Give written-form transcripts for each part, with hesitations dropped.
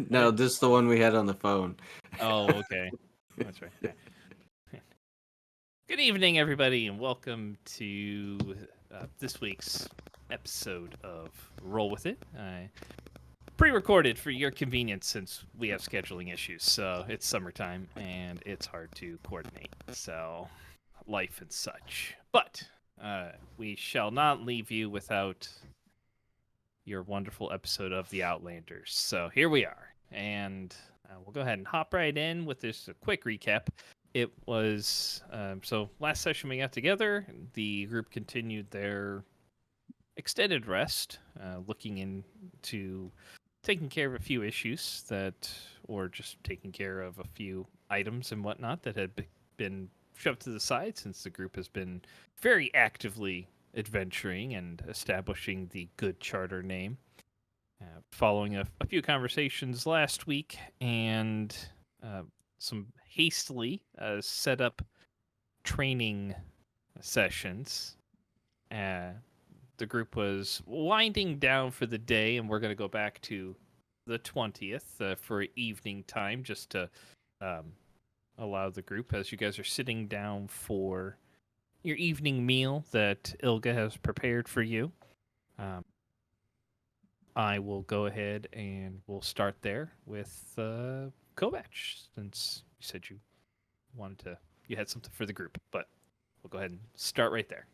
No, this is the one we had on the phone. Oh, okay. That's right. Good evening, everybody, and welcome to this week's episode of Roll With It. Pre-recorded for your convenience since we have scheduling issues. So it's summertime and it's hard to coordinate. So life and such. But we shall not leave you without your wonderful episode of The Outlanders. So here we are. And we'll go ahead and hop right in with this quick recap. It was so last session we got together, the group continued their extended rest, looking into taking care of a few issues or just taking care of a few items and whatnot that had been shoved to the side since the group has been very actively adventuring and establishing the Good Charter name. Following a few conversations last week and some hastily set up training sessions, the group was winding down for the day, and we're going to go back to the 20th for evening time just to allow the group, as you guys are sitting down for your evening meal that Ilga has prepared for you. I will go ahead and we'll start there with Kovac, since you said you had something for the group, but we'll go ahead and start right there.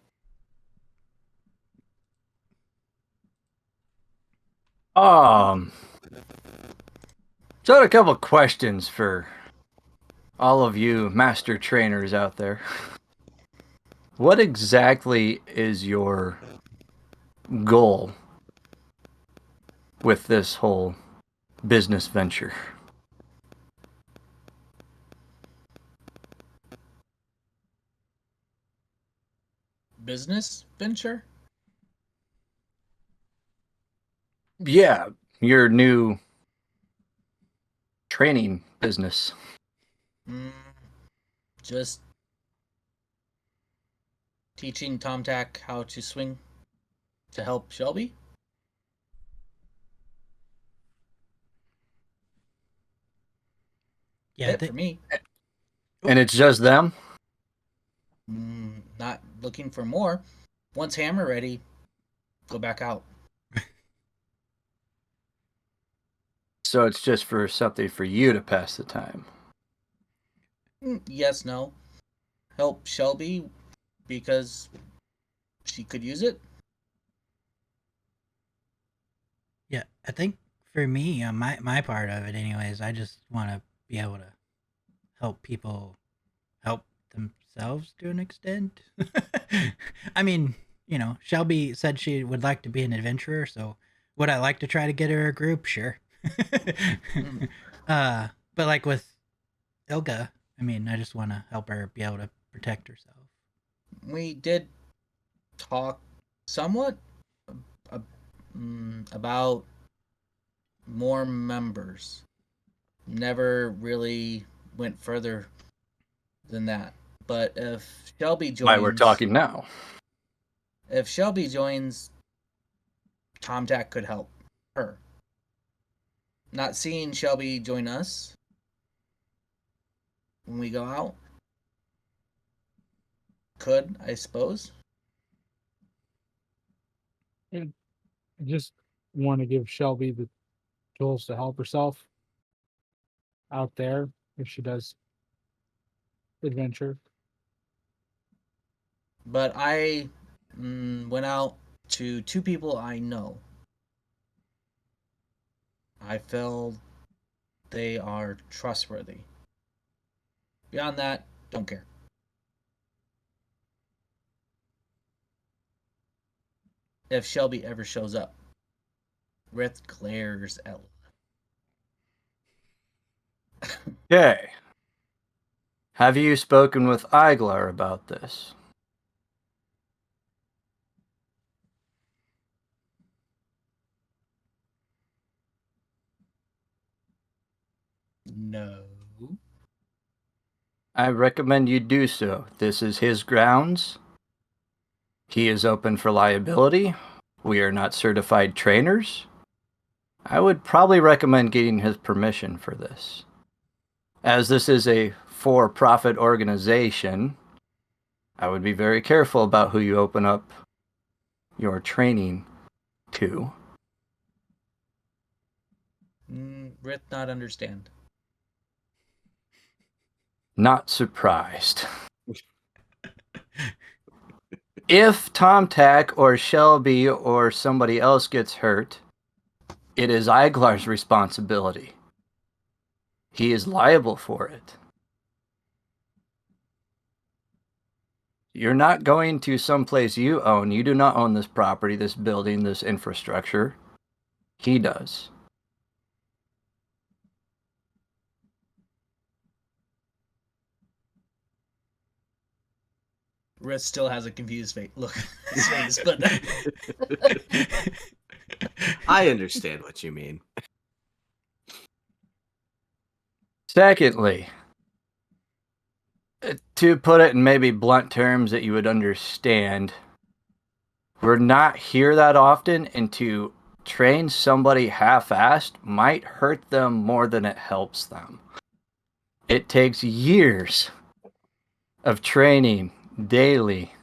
So I had a couple questions for all of you master trainers out there. What exactly is your goal with this whole business venture? Business venture? Yeah, your new training business. Just teaching Tomtac how to swing to help Shelby? Yeah, For me. And it's just them? Not looking for more. Once hammer ready, go back out. So it's just for something for you to pass the time? Yes, no. Help Shelby because she could use it. Yeah, I think for me, my part of it anyways, I just want to be able to help people help themselves to an extent. I mean, Shelby said she would like to be an adventurer, so would I like to try to get her a group? Sure. But like with Ilga, I mean, I just want to help her be able to protect herself. We did talk somewhat about more members. Never really went further than that. But if Shelby joins... Why we're talking now. If Shelby joins, Tomtac could help her. Not seeing Shelby join us when we go out could, I suppose. I just want to give Shelby the tools to help herself out there if she does adventure. But I went out to 2 people I know. I feel they are trustworthy. Beyond that, don't care. If Shelby ever shows up, Rith glares at... Okay. Have you spoken with Iglar about this? No. I recommend you do so. This is his grounds. He is open for liability. We are not certified trainers. I would probably recommend getting his permission for this. As this is a for-profit organization, I would be very careful about who you open up your training to. Rith not understand. Not surprised. If Tom Tack or Shelby or somebody else gets hurt, it is Iglar's responsibility. He is liable for it. You're not going to someplace you own. You do not own this property, this building, this infrastructure. He does. Rith still has a confused face. Look, his face, but I understand what you mean. Secondly, to put it in maybe blunt terms that you would understand, we're not here that often, and to train somebody half-assed might hurt them more than it helps them. It takes years of training daily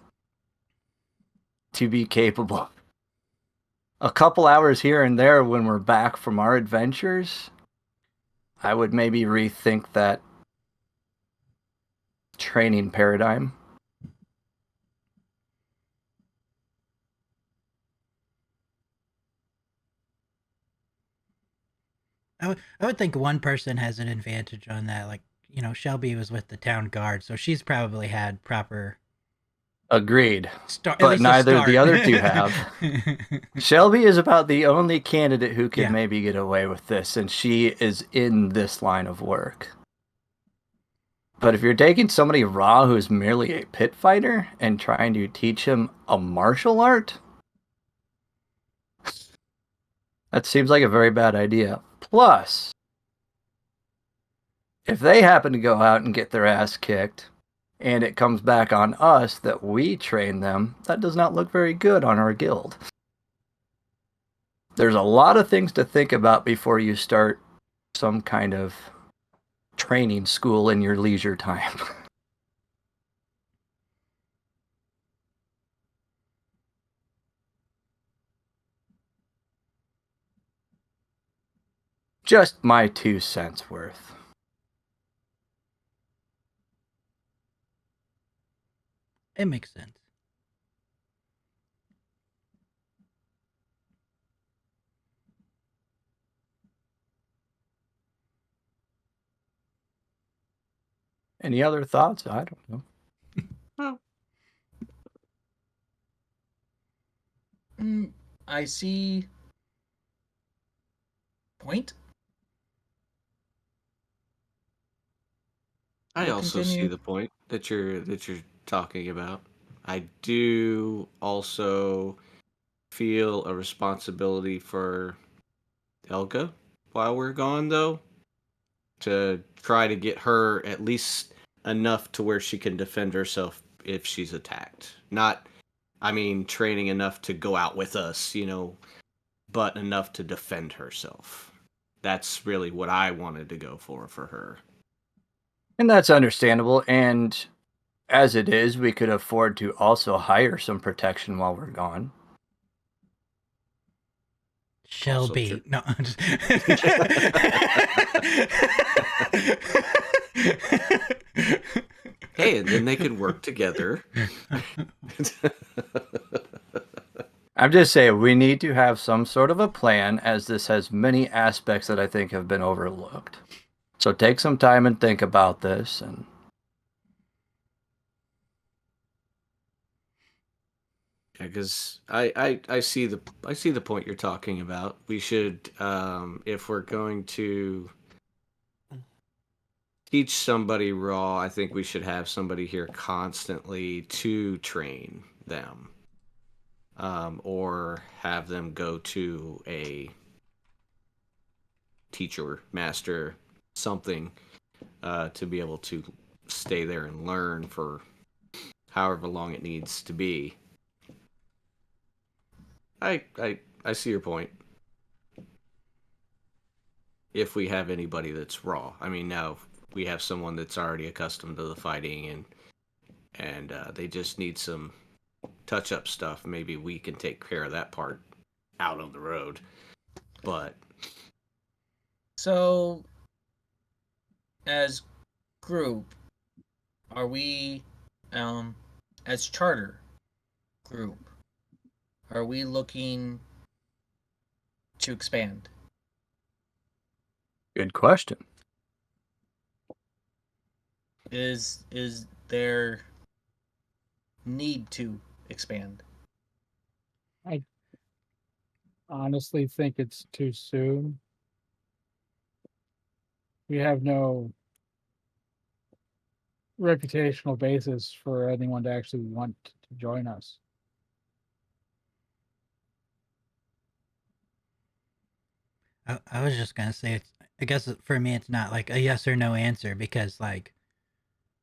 to be capable. A couple hours here and there when we're back from our adventures, I would maybe rethink that training paradigm. I would think one person has an advantage on that. Like, Shelby was with the town guard, so she's probably had proper Agreed. start. But neither the other two have. Shelby is about the only candidate who can Yeah. maybe get away with this, and she is in this line of work. But if you're taking somebody raw who's merely a pit fighter and trying to teach him a martial art, that seems like a very bad idea. Plus, if they happen to go out and get their ass kicked, and it comes back on us that we train them, that does not look very good on our guild. There's a lot of things to think about before you start some kind of training school in your leisure time. Just my 2 cents worth. It makes sense. Any other thoughts? I don't know. I see point. I We'll also see continue. the point that you're talking about. I do also feel a responsibility for Elga while we're gone, though, to try to get her at least enough to where she can defend herself if she's attacked. Not, I mean, training enough to go out with us, but enough to defend herself. That's really what I wanted to go for her. And that's understandable. And as it is, we could afford to also hire some protection while we're gone. Shelby. true. No. I'm just- Hey, and then they could work together. I'm just saying, we need to have some sort of a plan, as this has many aspects that I think have been overlooked. So take some time and think about this. And Yeah, because I see the point you're talking about. We should, if we're going to teach somebody raw, I think we should have somebody here constantly to train them, or have them go to a teacher, master, something, to be able to stay there and learn for however long it needs to be. I see your point. if we have anybody that's raw. I mean, now we have someone that's already accustomed to the fighting and they just need some touch-up stuff. Maybe we can take care of that part out on the road. But So, as group, are we, as charter group, are we looking to expand? Good question. Is there need to expand? I honestly think it's too soon. We have no reputational basis for anyone to actually want to join us. I was just gonna say I guess for me it's not like a yes or no answer because like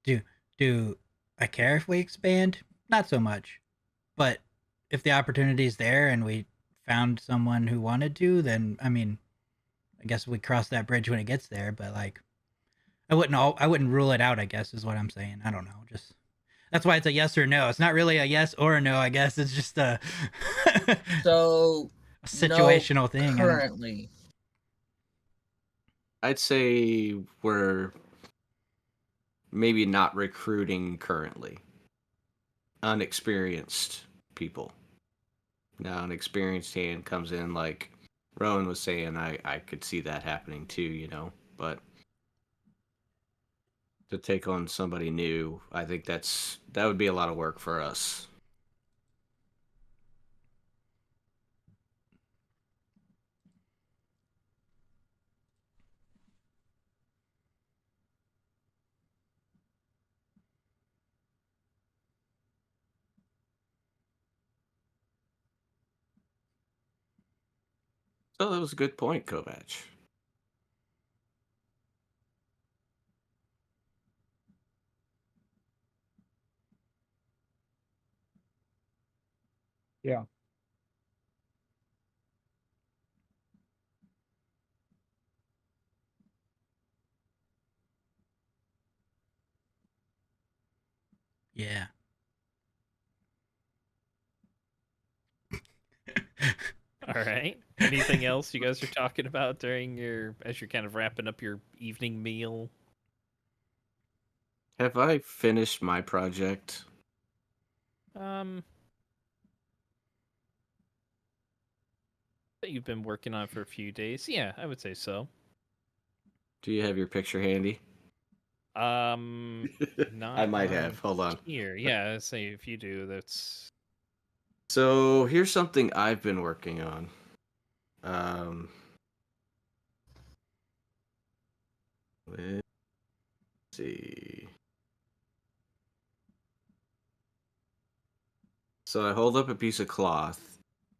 do do I care if we expand? Not so much. But if the opportunity's there and we found someone who wanted to, then I mean, I guess we cross that bridge when it gets there. But like, I wouldn't rule it out. I guess is what I'm saying. I don't know. Just that's why it's a yes or no. It's not really a yes or a no. I guess it's just a So, a situational thing. currently. I'd say we're maybe not recruiting currently. Unexperienced people. Now an experienced hand comes in, like Rowan was saying, I could see that happening too, you know. But to take on somebody new, I think that would be a lot of work for us. So that was a good point, Kovac. Yeah. Yeah. All right. Anything else you guys are talking about during as you're kind of wrapping up your evening meal? Have I finished my project? That you've been working on for a few days. Yeah, I would say so. Do you have your picture handy? Not I might on have. Hold on. here. Yeah, I'd say if you do, that's So here's something I've been working on. Let's see. So I hold up a piece of cloth,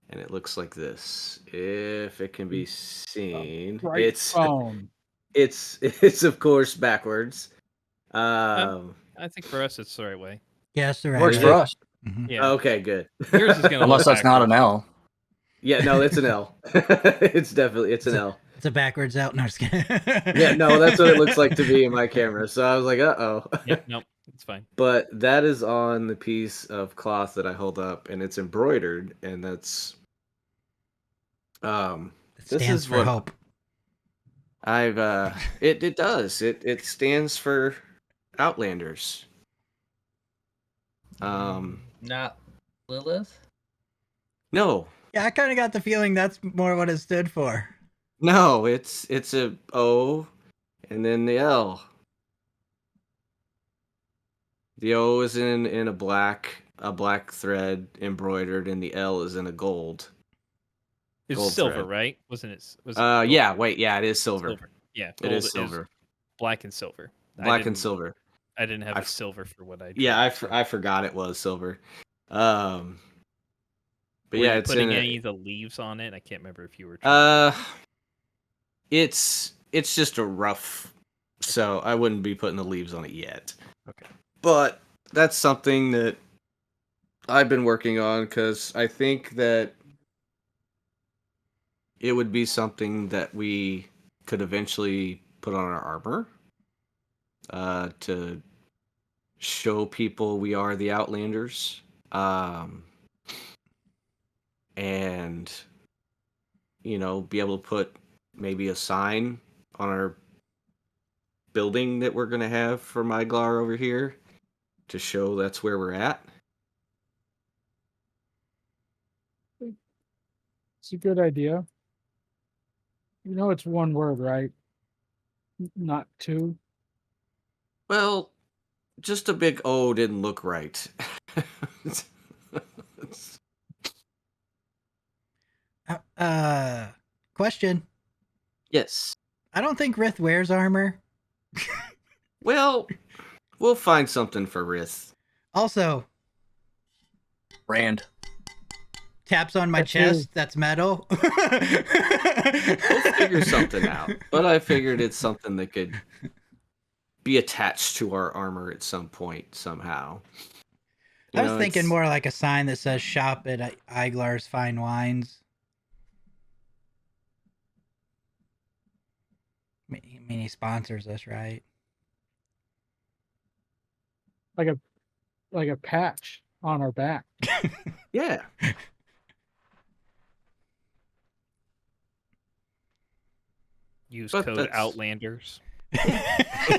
and it looks like this. If it can be seen, Right phone. it's of course backwards. I think for us it's the right way. Yeah, it's the right Works way. for us. Mhm. Yeah. Okay, good. Yours is gonna Unless look that's not an backwards. L. Yeah, no, it's an L. It's an L. It's a backwards out. No, just kidding. Yeah, no, that's what it looks like to me in my camera. So I was like, uh-oh. Yep, nope, it's fine. But that is on the piece of cloth that I hold up, and it's embroidered, and that's It this stands is for what hope. I've it does. It stands for Outlanders. Not Lilith? No. Yeah, I kind of got the feeling that's more what it stood for. No, it's a O and then the L. The O is in a black thread embroidered, and the L is in a gold. It's Gold silver, thread. right? Wasn't it? Was it gold? Yeah, wait, yeah, it is silver. Yeah, It gold is silver. black and silver. Black and silver. I didn't have I the f- silver for what I. Yeah, drew, so. I forgot it was silver. But Were yeah, you it's putting in any of the leaves on it? I can't remember if you were. It's just a rough, so I wouldn't be putting the leaves on it yet. Okay. But that's something that I've been working on because I think that it would be something that we could eventually put on our armor to show people we are the Outlanders. And, be able to put maybe a sign on our building that we're going to have for Myglar over here to show that's where we're at. It's a good idea. It's one word, right? Not two. Well, just a big O didn't look right. Question. Yes. I don't think Rith wears armor. Well, we'll find something for Rith. Also, Rand. taps on my That's chest. you. That's metal. We'll figure something out. But I figured it's something that could be attached to our armor at some point, somehow. I was thinking more like a sign that says "Shop at Iglar's Fine Wines." I mean, he sponsors us, right? Like a patch on our back. Yeah. Use But code that's- Outlanders.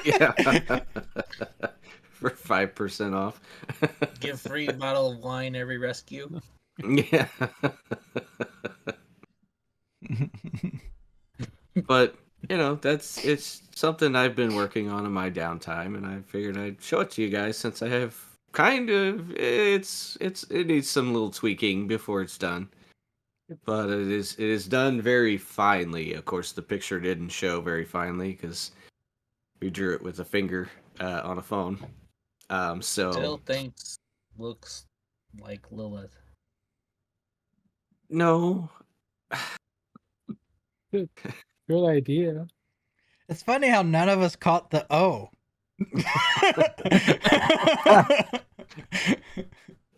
Yeah. For 5% off. Give free bottle of wine every rescue. Yeah. But, it's something I've been working on in my downtime, and I figured I'd show it to you guys since I have kind of it needs some little tweaking before it's done. But it is done very finely. Of course, the picture didn't show very finely because we drew it with a finger on a phone. So Still thinks looks like Lilith. no. Good idea. It's funny how none of us caught the O.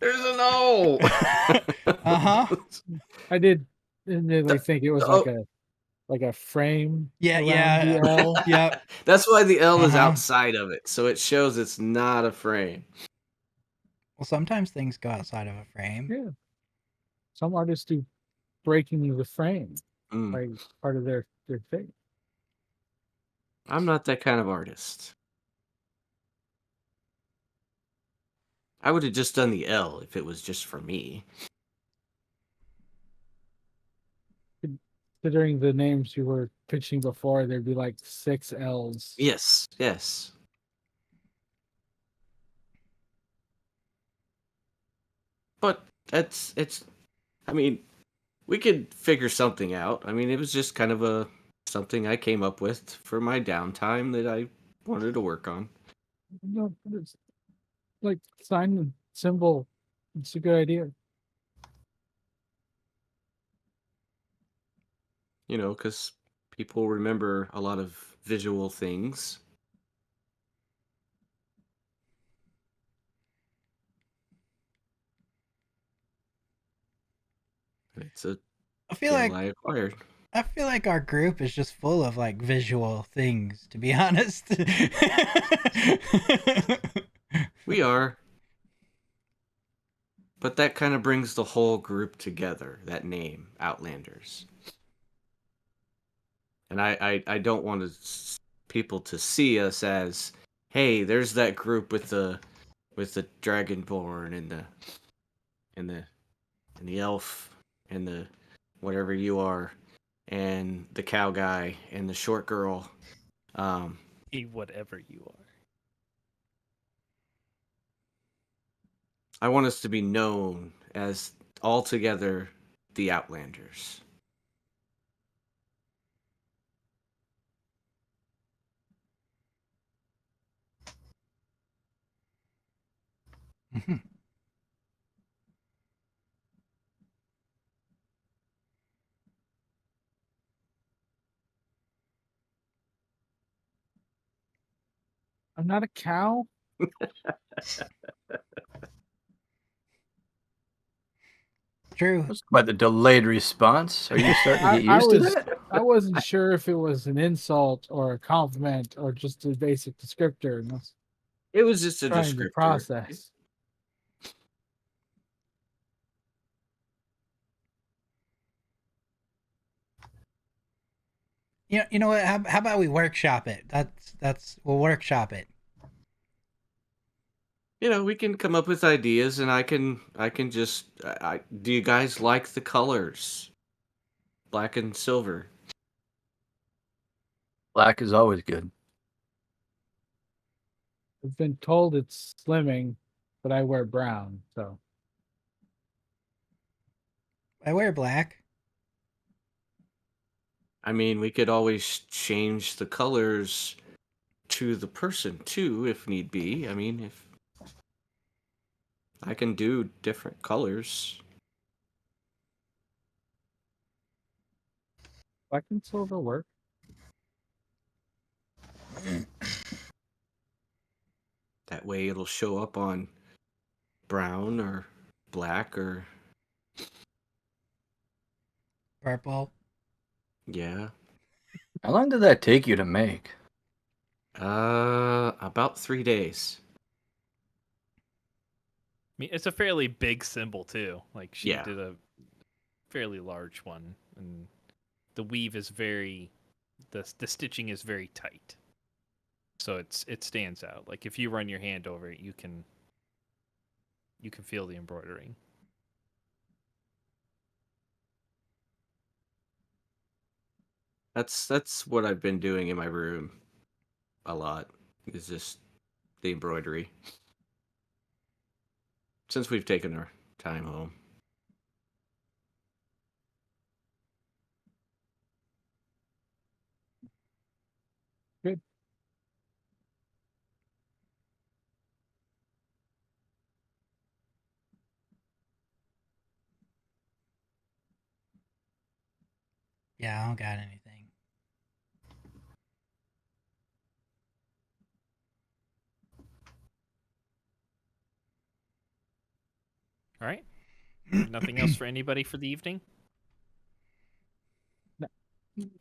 There's an O. Uh-huh. I did admittedly think it was like a frame. Yeah, around yeah. the L. Yep. That's why the L is Uh-huh. outside of it, so it shows it's not a frame. Well, sometimes things go outside of a frame. Yeah. Some artists do breaking the frame, Mm. like part of their thing. I'm not that kind of artist. I would have just done the L if it was just for me. Considering the names you were pitching before, there'd be like 6 L's. Yes, yes. But I mean, we could figure something out. I mean, it was just kind of something I came up with for my downtime that I wanted to work on. No, it's like sign and symbol. It's a good idea. Because people remember a lot of visual things. It's a I feel skill like I acquired. our group is just full of like visual things, to be honest. We are. But that kind of brings the whole group together, that name, Outlanders. And I don't want people to see us as, hey, there's that group with the Dragonborn and the elf and the whatever you are and the cow guy and the short girl. Whatever you are. I want us to be known as altogether the Outlanders. Mhm. I'm not a cow. True. By the delayed response, are you starting to get I used to was- that? I wasn't sure if it was an insult or a compliment or just a basic descriptor. And I was It was just a trying to descriptor. process. You know what? How about we workshop it? We'll workshop it. We can come up with ideas, and I can just. Do you guys like the colors? Black and silver. Black is always good. I've been told it's slimming, but I wear brown, so I wear black. I mean, we could always change the colors to the person too, if need be. I mean, if I can do different colors. black and silver work. That way it'll show up on brown or black or Purple. yeah. How long did that take you to make? About 3 days. I mean, it's a fairly big symbol too. Like she Yeah. did a fairly large one, and the weave is very, the stitching is very tight, so it stands out. Like if you run your hand over it, you can feel the embroidering. That's what I've been doing in my room a lot. Is just the embroidery. Since we've taken our time home. Good. Yeah, I don't got anything. All right. Nothing else for anybody for the evening? No.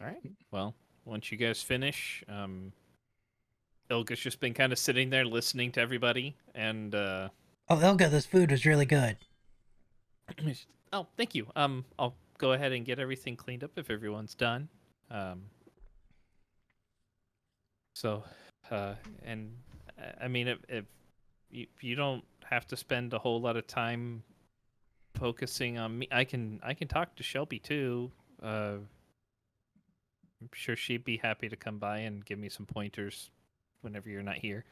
All right. Well, once you guys finish, Ilga's just been kind of sitting there listening to everybody, and Oh, Ilga, this food was really good. oh, thank you. I'll go ahead and get everything cleaned up if everyone's done. So, and I mean, if you don't have to spend a whole lot of time focusing on me, I can talk to Shelby too. I'm sure she'd be happy to come by and give me some pointers whenever you're not here.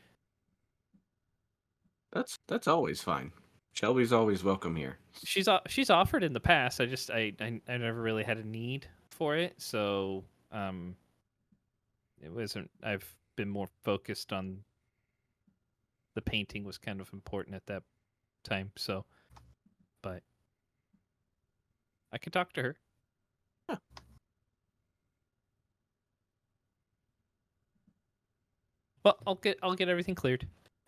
That's always fine. Shelby's always welcome here. She's offered in the past. I never really had a need for it, so it wasn't. I've been more focused on the painting was kind of important at that time. So, but I could talk to her. Yeah. Well, I'll get everything cleared,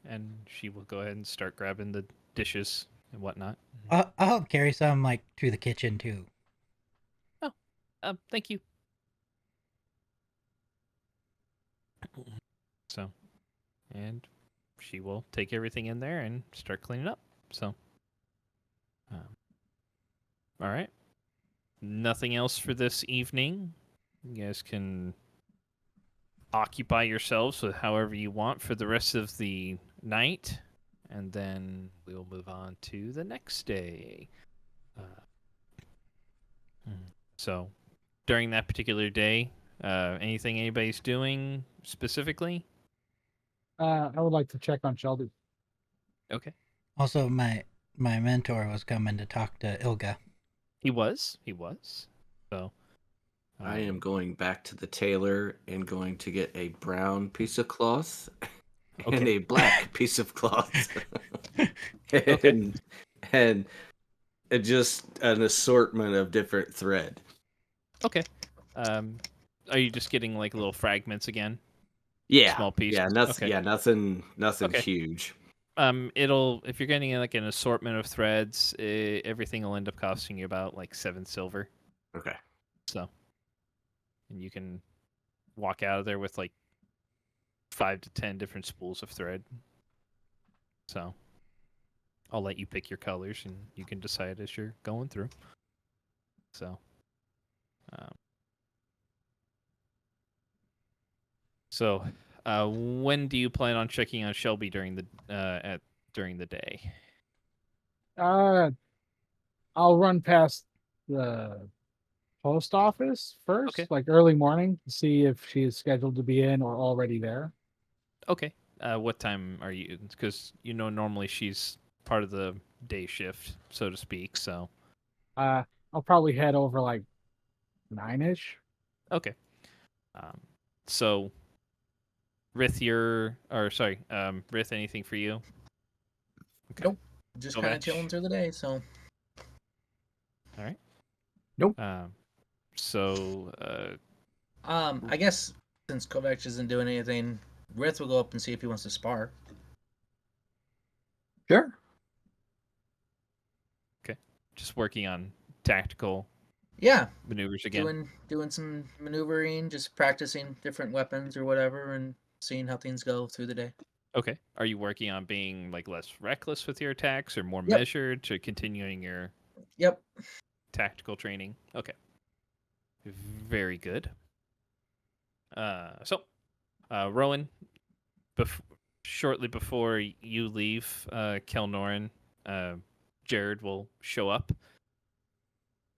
and she will go ahead and start grabbing the dishes and whatnot. I'll help carry some like to the kitchen too. Thank you. So, and she will take everything in there and start cleaning up. So, all right. Nothing else for this evening. You guys can occupy yourselves with however you want for the rest of the night, and then we'll move on to the next day. So, during that particular day, anything anybody's doing specifically? I would like to check on Shelby. Okay. Also, my mentor was coming to talk to Ilga. He was. So, I am going back to the tailor and going to get a brown piece of cloth and Okay. a black piece of cloth. Okay. and just an assortment of different thread. Okay. Are you just getting like little fragments again? Yeah. Small pieces? Yeah, nothing Okay. yeah, nothing Okay. huge. It'll, if you're getting like an assortment of threads, everything will end up costing you about like 7 silver. Okay. So, and you can walk out of there with like 5 to 10 different spools of thread. So I'll let you pick your colors, and you can decide as you're going through. So, when do you plan on checking on Shelby during the day? I'll run past the post office first, Okay. like early morning, to see if she is scheduled to be in or already there. Okay. What time are you? Because normally she's part of the day shift, so to speak. So I'll probably head over like 9ish. okay. So Rith, Rith, anything for you? Okay. Nope. Just kind of Kovacs? chilling through the day, so. All right. Nope. So I guess since Kovacs isn't doing anything, Rith will go up and see if he wants to spar. Sure. just working on tactical Yeah, maneuvers again. doing some maneuvering, just practicing different weapons or whatever, and seeing how things go through the day. Okay. Are you working on being like less reckless with your attacks or more Yep. measured to continuing your Yep. tactical training? Okay. Very good. Rowan, shortly before you leave, Kelnoran, Jared will show up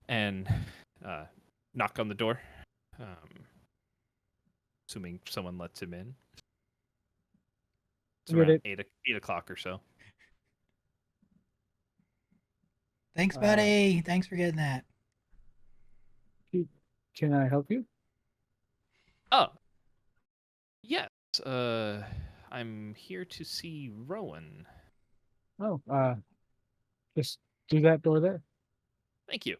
and knock on the door, assuming someone lets him in. It's Get around it. 8 o'clock or so. Thanks, buddy. Thanks for getting that. Can I help you? Oh, yes. I'm here to see Rowan. Oh, just do that door there. Thank you.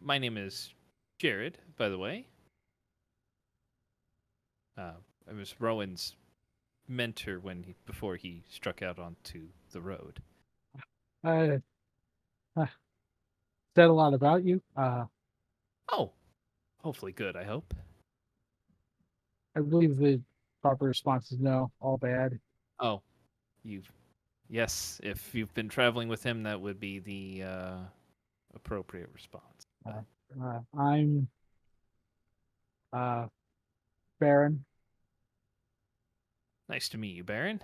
My name is Jared, by the way. I was Rowan's mentor before he struck out onto the road. I said a lot about you. Oh, hopefully good, I hope. I believe the proper response is no, all bad. Oh, yes, if you've been traveling with him, that would be the appropriate response. I'm Baron. Nice to meet you, Baron.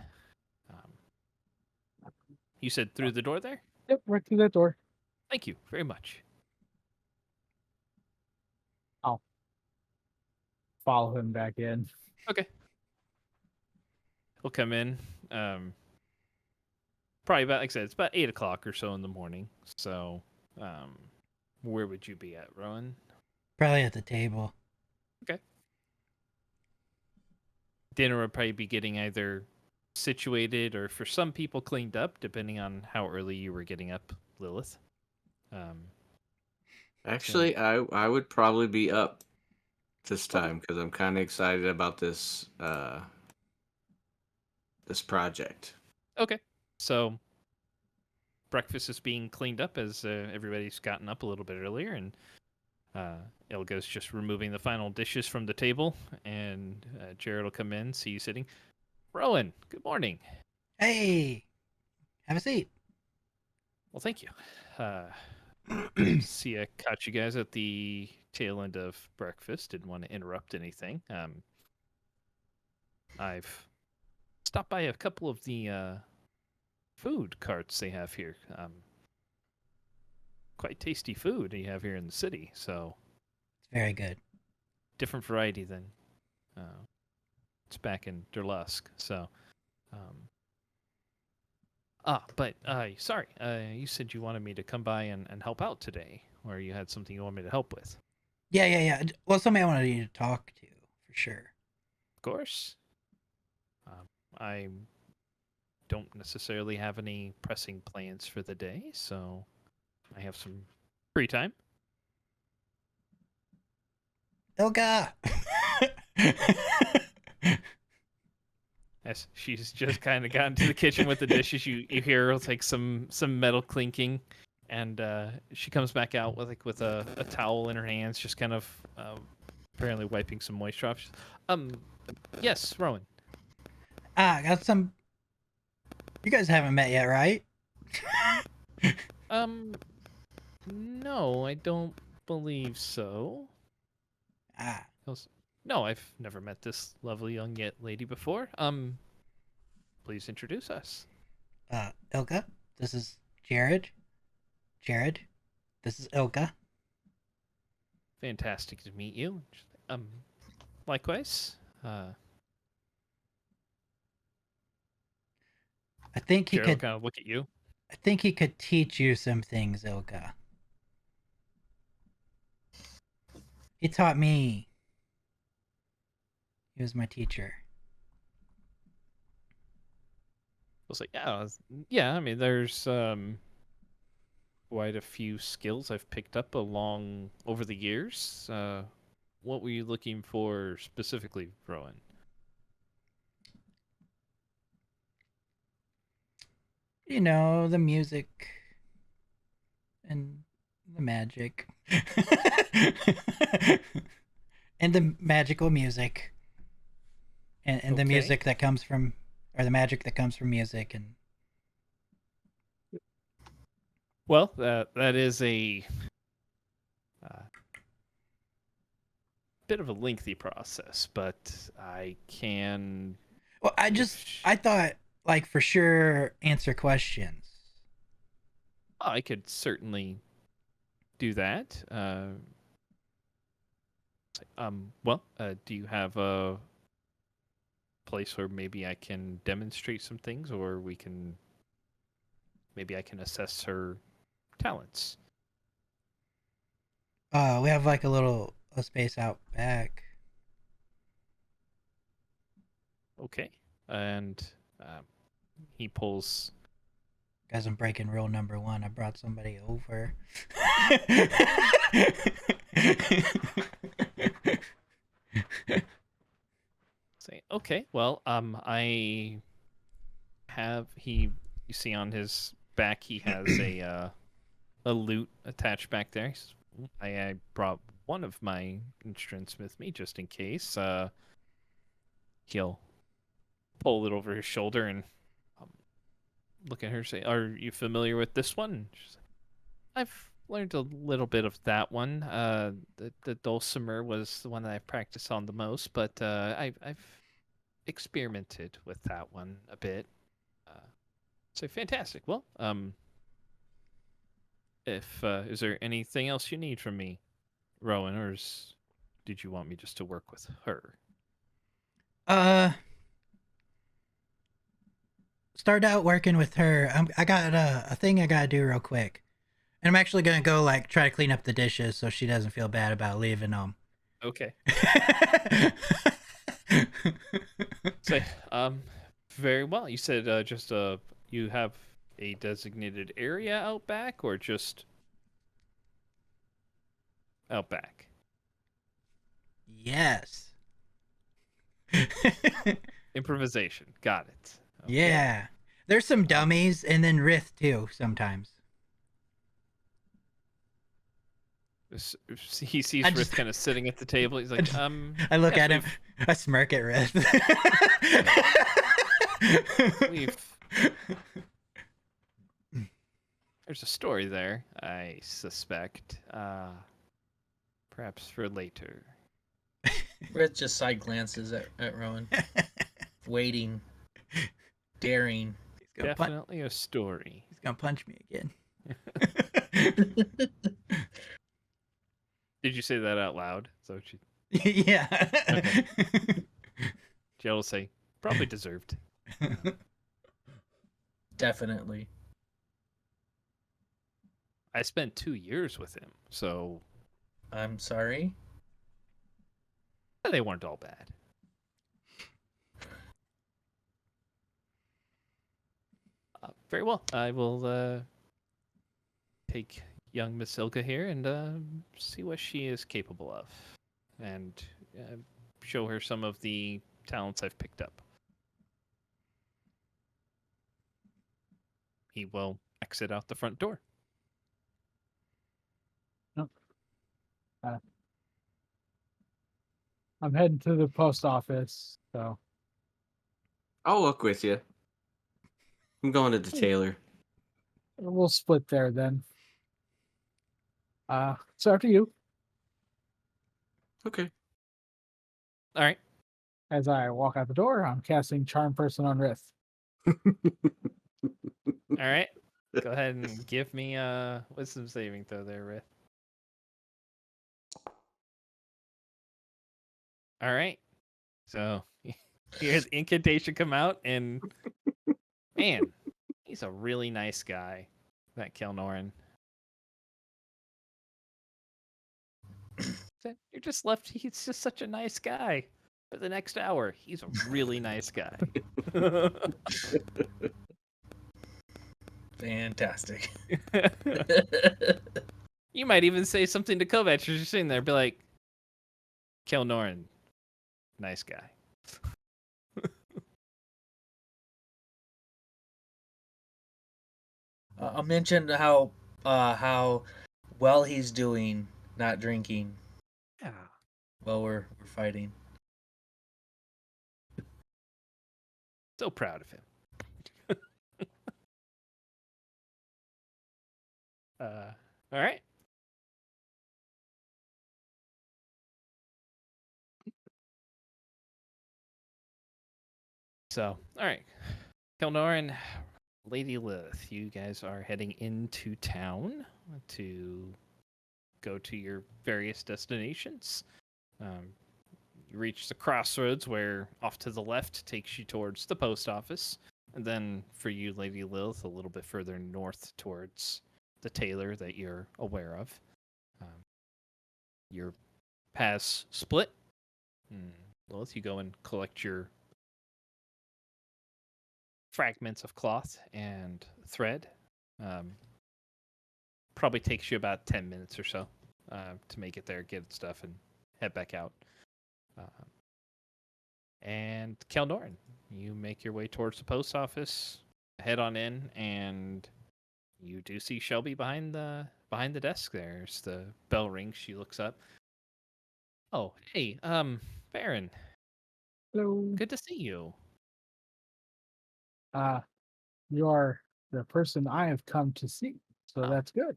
You said through the door there? Yep, right through that door. Thank you very much. I'll follow him back in. Okay. He'll come in. Probably about, like I said, it's about 8 o'clock or so in the morning. So, where would you be at, Rowan? Probably at the table. Okay. Dinner would probably be getting either situated or for some people cleaned up, depending on how early you were getting up, Lilith. Actually, I would probably be up this time because I'm kind of excited about this this project. Okay. So breakfast is being cleaned up as everybody's gotten up a little bit earlier, and Ilga's just removing the final dishes from the table, and Jared will come in, see you sitting. Rowan, good morning. Hey, have a seat. Well, thank you. See, I caught you guys at the tail end of breakfast. Didn't want to interrupt anything. I've stopped by a couple of the food carts they have here. Quite tasty food you have here in the city. So It's very good. different variety than it's back in Durlusk. So, but sorry, you said you wanted me to come by and help out today, or you had something you want me to help with. Yeah. Well, somebody I wanted you to talk to, for sure. Of course. I don't necessarily have any pressing plans for the day, so I have some free time. Ilga! As she's just kind of gotten to the kitchen with the dishes, you hear like some metal clinking, and she comes back out with a towel in her hands, just kind of apparently wiping some moisture off. Yes, Rowan. I got some. You guys haven't met yet, right? No, I don't believe so. Ah, No, I've never met this lovely young yet lady before. Please introduce us. Ilka, this is Jared. Jared, this is Ilka. Fantastic to meet you. Likewise. I think he Gerald could. kind of look at you. I think he could teach you some things, Ilka. He taught me. He was my teacher. I was like, yeah. I mean, there's quite a few skills I've picked up along over the years. What were you looking for specifically, Rowan? You know, the music and the magic. And the magical music. And the Okay. music that comes from, or the magic that comes from music. And Well, that is a bit of a lengthy process, but I can. well, I thought, like, for sure, answer questions. I could certainly do that. Do you have a place where maybe I can demonstrate some things, or maybe I can assess her talents? We have like a space out back. Okay, and he pulls. Guys, I'm breaking rule number 1. I brought somebody over. Say, okay, well, I have he. You see on his back, he has a lute attached back there. He says, I brought one of my instruments with me just in case. He'll pull it over his shoulder and look at her and say, "Are you familiar with this one?" She's like, I've learned a little bit of that one. The dulcimer was the one that I've practiced on the most, but I've experimented with that one a bit. So fantastic. Well, if is there anything else you need from me, Rowan, or did you want me just to work with her? Start out working with her. I got a thing I gotta do real quick, and I'm actually gonna go like try to clean up the dishes so she doesn't feel bad about leaving them. Okay. Say, very well. You said just you have a designated area out back, or just out back? Yes. Improvisation. Got it. Okay. Yeah. There's some dummies, and then Rith too sometimes. He sees Rith kind of sitting at the table. He's like, I look yes, at him. I smirk at Rith. There's a story there, I suspect. Perhaps for later. Rith just side glances at Rowan, waiting, daring. Definitely a story. He's gonna punch me again. Did you say that out loud? So she. Yeah. Okay. Jill will say, probably deserved. Definitely. I spent 2 years with him, so I'm sorry. they weren't all bad. Very well. I will take young Miss Ilka here and see what she is capable of, and show her some of the talents I've picked up. He will exit out the front door. I'm heading to the post office, so I'll walk with you. I'm going to the tailor. we'll split there then. So after you, Okay. All right. as I walk out the door, I'm casting Charm Person on Rith. All right. Go ahead and give me a wisdom saving throw there, Rith. All right. So here's incantation come out, and man, he's a really nice guy, that Kelnoran. You're just left. He's just such a nice guy. For the next hour, he's a really nice guy. Fantastic. You might even say something to Kovac as you're sitting there, be like, Kelnoran, nice guy. I'll mention how well he's doing, not drinking Yeah. while we're fighting. So proud of him. All right. So, all right. Kelnoran, Lady Lilith, you guys are heading into town to go to your various destinations. You reach the crossroads where off to the left takes you towards the post office. And then for you, Lady Lilith, a little bit further north towards the tailor that you're aware of. Your paths split. Lilith, you go and collect your fragments of cloth and thread. Probably takes you about 10 minutes or so to make it there, get stuff, and head back out. And Kelnoran, you make your way towards the post office, head on in, and you do see Shelby behind the desk there. As the bell rings, she looks up. Oh, hey, Baron. Hello. Good to see you. You are the person I have come to see, so Oh. that's good.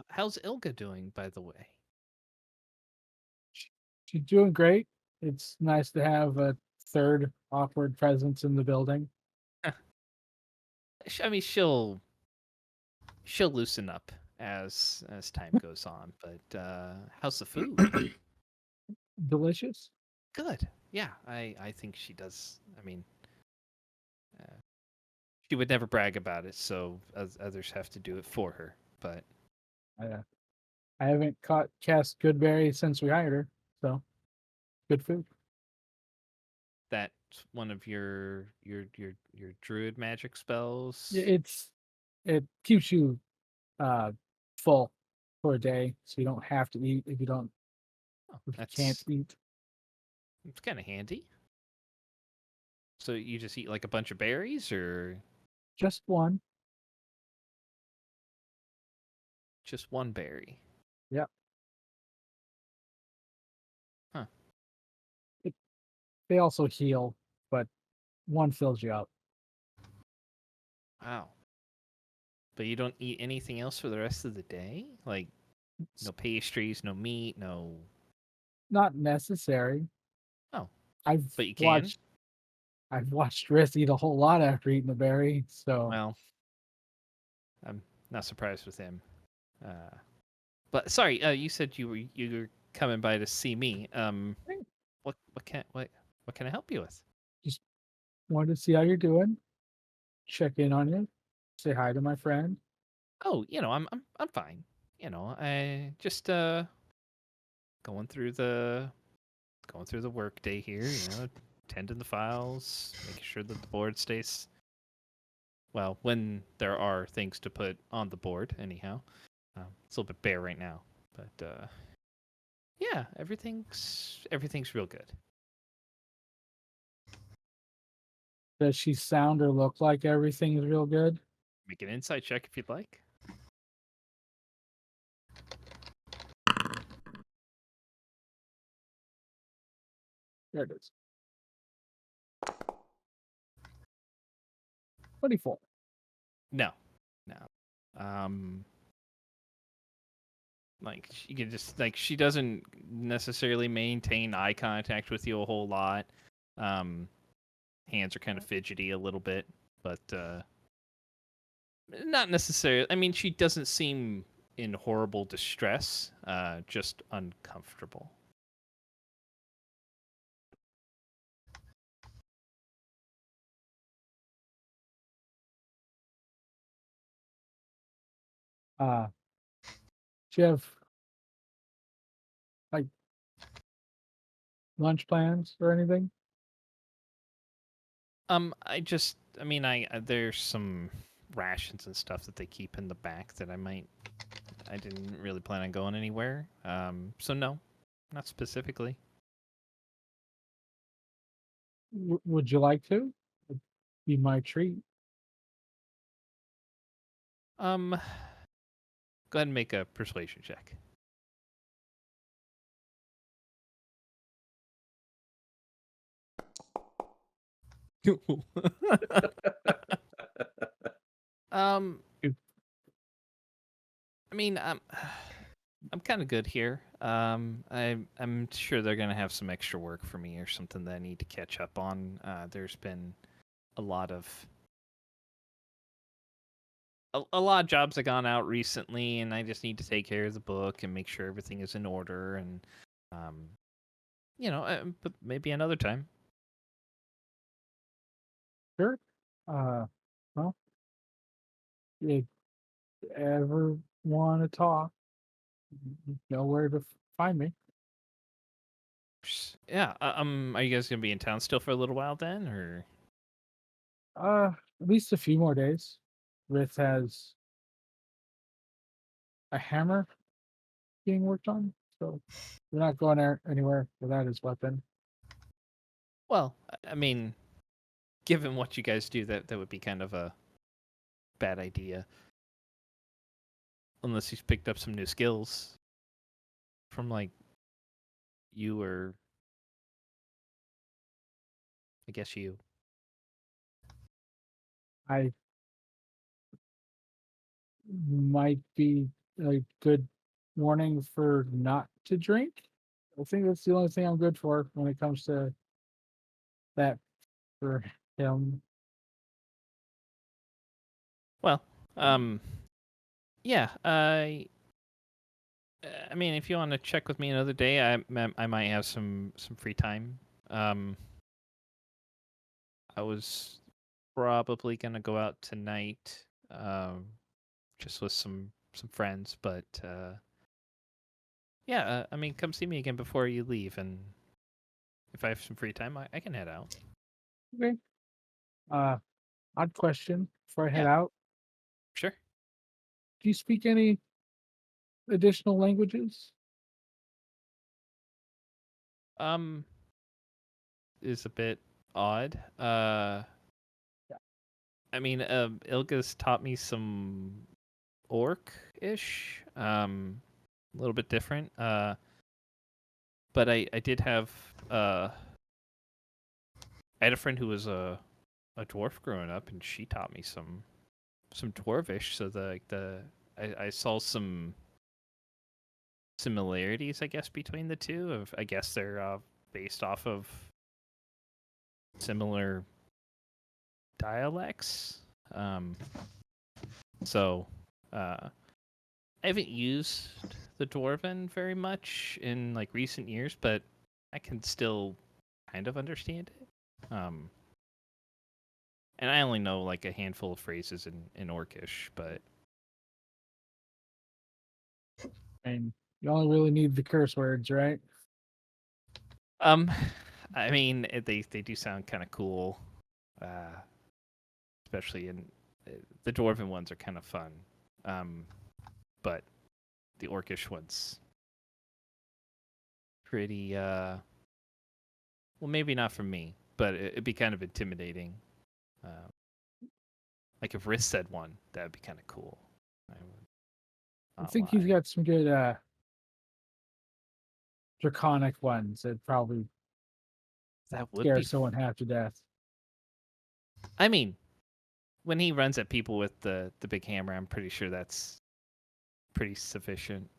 How's Ilga doing, by the way? She's doing great. It's nice to have a third awkward presence in the building. I mean, she'll loosen up as time goes on. But how's the food? Delicious. Good. Yeah, I think she does. I mean, she would never brag about it, so others have to do it for her. But I haven't cast Goodberry since we hired her, so good food. that's one of your druid magic spells. It keeps you full for a day, so you don't have to eat if you don't if you can't eat. It's kind of handy. So you just eat like a bunch of berries, or Just one. just one berry? Yep. Huh. They also heal, but one fills you up. Wow. But you don't eat anything else for the rest of the day? Like no pastries, no meat, no. Not necessary. Oh. I've But you can? I've watched Riss eat a whole lot after eating a berry, so Well, I'm not surprised with him. But sorry, you said you were coming by to see me. What can I help you with? just wanted to see how you're doing. Check in on you. Say hi to my friend. Oh, I'm fine. I just going through the work day here. Tending the files, making sure that the board stays. Well, when there are things to put on the board, anyhow. It's a little bit bare right now, but yeah, everything's real good. Does she sound or look like everything is real good? Make an insight check if you'd like. There it is. 24. No. Like you can just like she doesn't necessarily maintain eye contact with you a whole lot. Hands are kind of fidgety a little bit, but not necessarily. I mean, she doesn't seem in horrible distress, just uncomfortable. Do you have like lunch plans or anything? I mean, there's some rations and stuff that they keep in the back that I didn't really plan on going anywhere. So no, not specifically. Would you like to? It'd be my treat. Go ahead and make a persuasion check. I mean, I'm kind of good here. I'm sure they're gonna have some extra work for me or something that I need to catch up on. There's been a lot of a lot of jobs have gone out recently, and I just need to take care of the book and make sure everything is in order. And but maybe another time. Sure. Well, if you ever want to talk, you know where to find me. Yeah. Are you guys gonna be in town still for a little while then, or? At least a few more days. Rith has a hammer being worked on, so we're not going there anywhere without his weapon. Well, I mean, given what you guys do, that would be kind of a bad idea. Unless he's picked up some new skills from like you or I guess you. I might be a good warning for not to drink. I think that's the only thing I'm good for when it comes to that for him. Well, yeah. I mean, if you want to check with me another day, I might have some free time. I was probably gonna go out tonight, just with some friends, but yeah. I mean, come see me again before you leave, and if I have some free time, I can head out. Okay. Odd question before I head Yeah. out. Sure. Do you speak any additional languages? Is a bit odd. I mean, Ilga's taught me some orc-ish, a little bit different. But I did have I had a friend who was a dwarf growing up, and she taught me some dwarvish. So I saw some similarities, I guess, between the two. Of I guess they're based off of similar dialects. So I haven't used the dwarven very much in like recent years, but I can still kind of understand it. And I only know like a handful of phrases in Orcish, but And you only really need the curse words, right? I mean they do sound kind of cool, especially in the dwarven ones are kind of fun, but the Orcish ones pretty well, maybe not for me, but it'd be kind of intimidating. Like if Riss said one, that'd be kind of cool. I think he's got some good draconic ones that probably That would scare be. someone half to death. I mean, when he runs at people with the big hammer, I'm pretty sure that's pretty sufficient.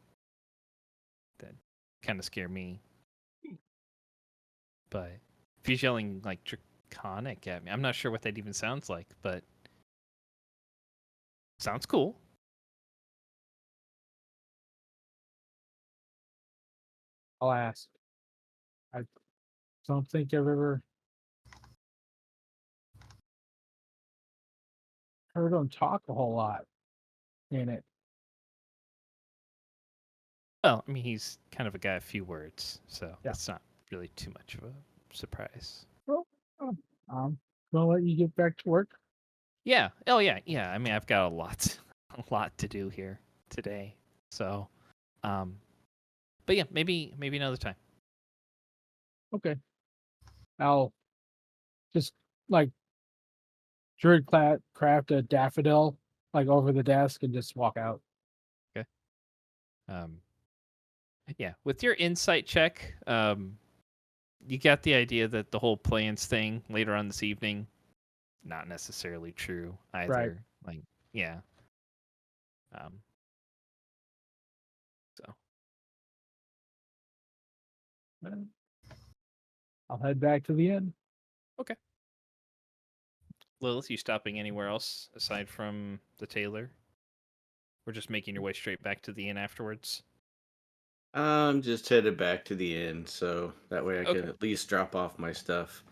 That kind of scare me. But if he's yelling like draconic at me, I'm not sure what that even sounds like, but sounds cool. I'll ask. I don't think I've ever heard him talk a whole lot in it. Well, I mean, he's kind of a guy of few words, so Yeah. that's not really too much of a surprise. Well, I'm gonna let you get back to work. Yeah. Oh, yeah. Yeah. I mean, I've got a lot to do here today. So, but yeah, maybe another time. Okay. I'll just like druid craft a daffodil like over the desk and just walk out. Yeah. With your insight check, you got the idea that the whole plans thing later on this evening, not necessarily true either. Right. Like, yeah. So. I'll head back to the inn. Okay. Lilith, you stopping anywhere else aside from the tailor? Or just making your way straight back to the inn afterwards? I'm just headed back to the inn, so that way I Okay. can at least drop off my stuff.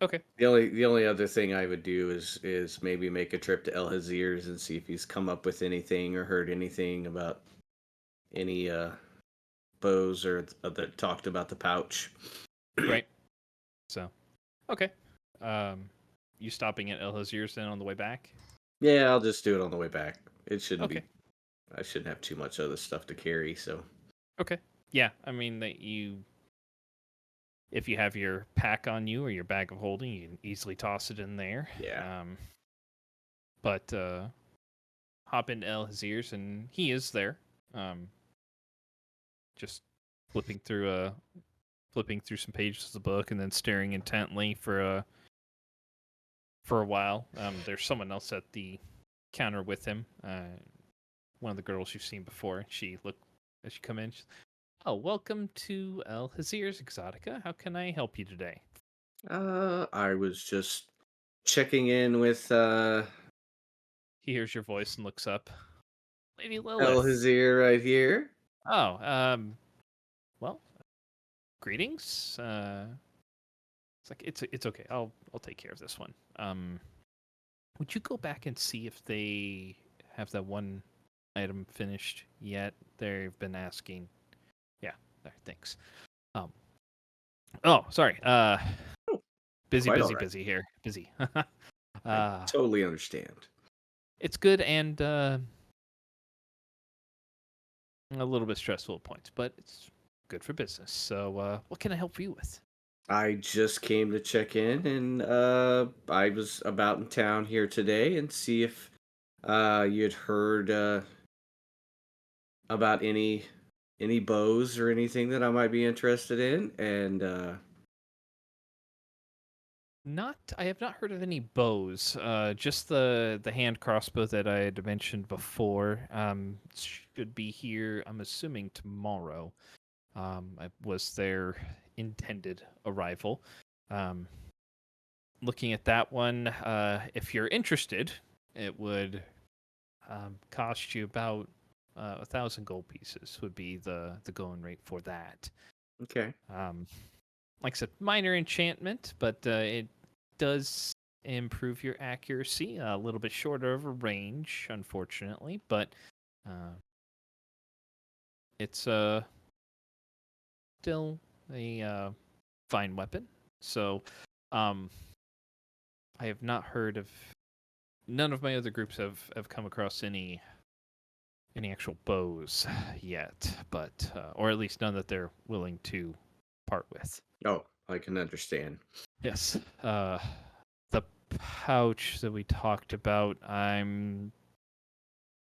Okay. The only other thing I would do is maybe make a trip to El Hazir's and see if he's come up with anything or heard anything about any bows or that talked about the pouch. Right. So, okay. You stopping at El Hazir's then on the way back? Yeah, I'll just do it on the way back. It shouldn't Okay. be. I shouldn't have too much other stuff to carry, so. Okay. Yeah, I mean that if you have your pack on you or your bag of holding, you can easily toss it in there. Yeah. But hop into El Hazir's and he is there. Just flipping through some pages of the book and then staring intently for a while. There's someone else at the counter with him. One of the girls you've seen before. She looked as you come in. Oh, welcome to El Hazir's Exotica. How can I help you today? I was just checking in with He hears your voice and looks up. Lady El Lilith. Hazir right here. Oh, well, greetings. It's like it's okay. I'll take care of this one. Would you go back and see if they have that one item finished yet? They've been asking. Yeah, there. Thanks. Oh, sorry. Busy Quite all right. here. Busy. I totally understand. It's good and a little bit stressful at points, but it's good for business. So, what can I help you with? I just came to check in, and I was about in town here today, and see if you'd heard about any bows or anything that I might be interested in, and I have not heard of any bows. Just the hand crossbow that I had mentioned before. Should be here. I'm assuming tomorrow. It was their intended arrival. Looking at that one, if you're interested, it would cost you about 1,000 gold pieces. Would be the going rate for that. okay. Like I said, minor enchantment, but it does improve your accuracy. A little bit shorter of a range, unfortunately, but it's still a fine weapon. So, I have not heard of. None of my other groups have come across any actual bows yet, but or at least none that they're willing to part with. Oh, I can understand. Yes. The pouch that we talked about,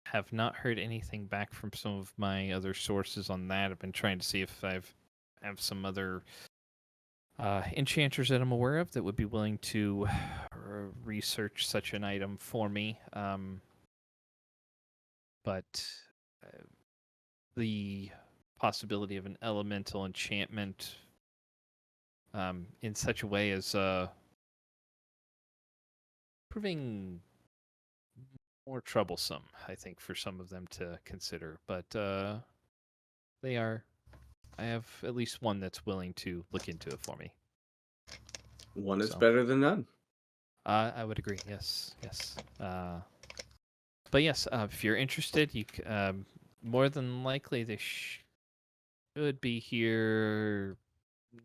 have not heard anything back from some of my other sources on that. I've been trying to see if I have some other enchanters that I'm aware of that would be willing to research such an item for me. But the possibility of an elemental enchantment in such a way as proving more troublesome, I think, for some of them to consider. But they are. I have at least one that's willing to look into it for me. One is So. better than none. I would agree. Yes, yes. But yes, if you're interested, you more than likely they should be here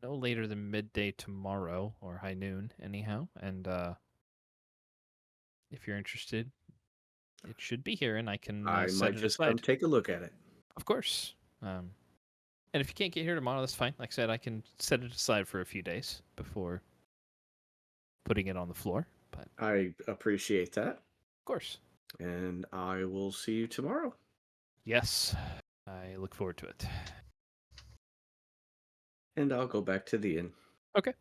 no later than midday tomorrow or high noon, anyhow. And if you're interested, it should be here, and I can I set might it just aside. come take a look at it. Of course. And if you can't get here tomorrow, that's fine. Like I said, I can set it aside for a few days before putting it on the floor. But I appreciate that. of course. And I will see you tomorrow. Yes, I look forward to it. And I'll go back to the inn. Okay.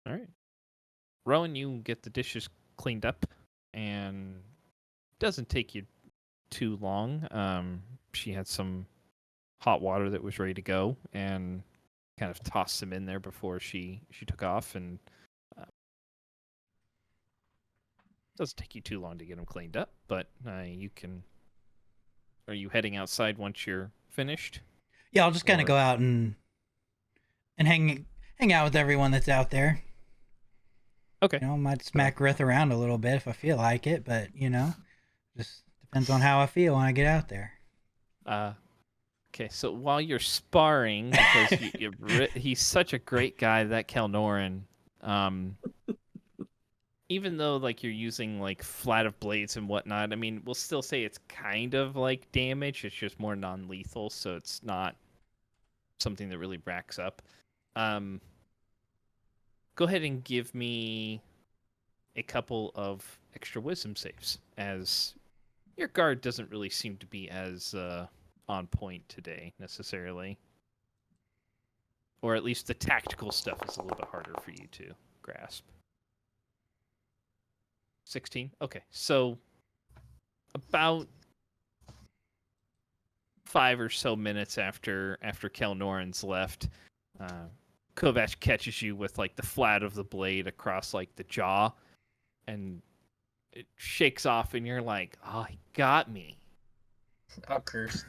All right. Rowan, you get the dishes cleaned up, and it doesn't take you too long. She had some hot water that was ready to go, and kind of tossed them in there before she took off, and doesn't take you too long to get them cleaned up. But you can. Are you heading outside once you're finished? Yeah, I'll just kind Or- of go out and hang out with everyone that's out there. Okay. You know, might smack Rith around a little bit if I feel like it, but you know, just depends on how I feel when I get out there. Okay, so while you're sparring, because he's such a great guy, that Kelnoran, even though like you're using like flat of blades and whatnot, I mean, we'll still say it's kind of like damage. It's just more non-lethal, so it's not something that really racks up. Go ahead and give me a couple of extra wisdom saves, as your guard doesn't really seem to be as on point today necessarily, or at least the tactical stuff is a little bit harder for you to grasp. 16. Okay, so about 5 or so minutes after Kelnoran's left, Kovac catches you with like the flat of the blade across like the jaw, and it shakes off, and you're like, "Oh, he got me." I'll curse.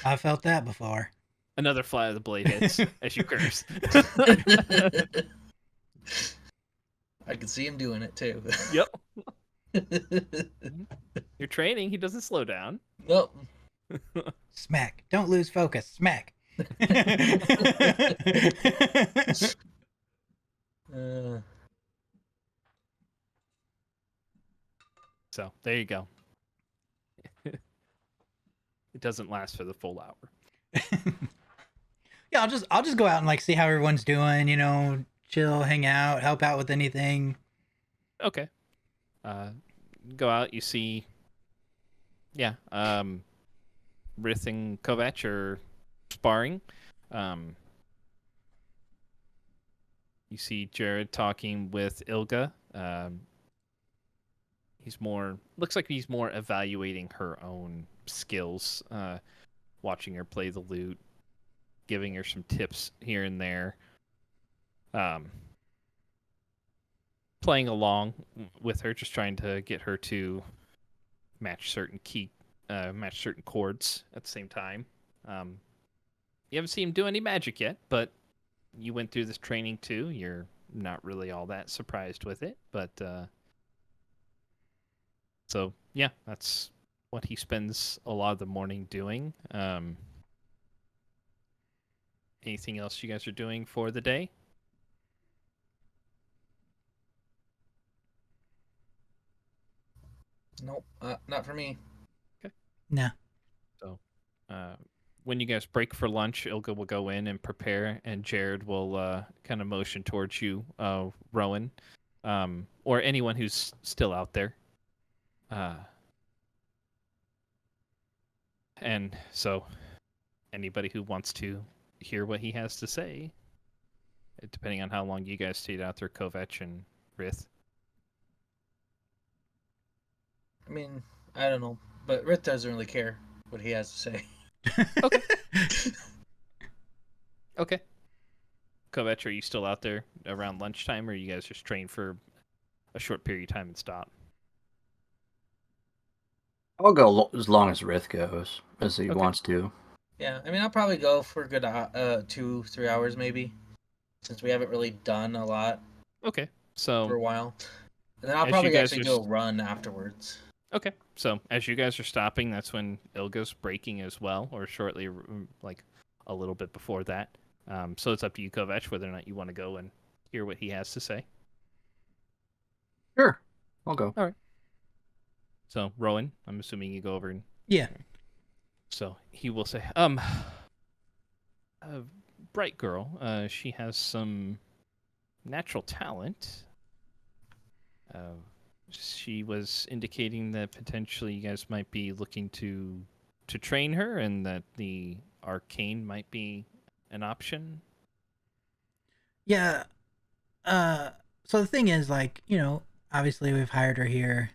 I felt that before. Another flat of the blade hits as you curse. I can see him doing it too. Yep. You're training. He doesn't slow down. Nope. Smack. Don't lose focus. Smack. So there you go. It doesn't last for the full hour. Yeah, I'll just go out and like see how everyone's doing, you know, chill, hang out, help out with anything. Okay. Go out. You see. Yeah. Rith and Kovac are sparring. You see Jared talking with Ilga. Looks like he's more evaluating her own skills, watching her play the lute, giving her some tips here and there, playing along with her, just trying to get her to match certain chords at the same time. You haven't seen him do any magic yet, but you went through this training too. You're not really all that surprised with it, but so yeah, that's what he spends a lot of the morning doing. Anything else you guys are doing for the day? Nope. Not for me. No. So, when you guys break for lunch, Ilga will go in and prepare, and Jared will kind of motion towards you, Rowan, or anyone who's still out there. And so anybody who wants to hear what he has to say, depending on how long you guys stayed out there, Kovac and Rith. I mean, I don't know, but Rith doesn't really care what he has to say. Okay. Okay. Kovac, are you still out there around lunchtime, or you guys just train for a short period of time and stop? I'll go as long as Rith goes, as he Okay. wants to. Yeah, I mean, I'll probably go for a good 2-3 hours maybe, since we haven't really done a lot Okay. for So a while. And then I'll As probably you guys actually are do a run afterwards. okay. So as you guys are stopping, that's when Ilga's breaking as well, or shortly, like a little bit before that. So it's up to you, Kovac, whether or not you want to go and hear what he has to say. Sure, I'll go. So Rowan, I'm assuming you go over and Yeah. so he will say, a bright girl. She has some natural talent. She was indicating that potentially you guys might be looking to train her, and that the arcane might be an option. Yeah. So the thing is, like, obviously we've hired her here,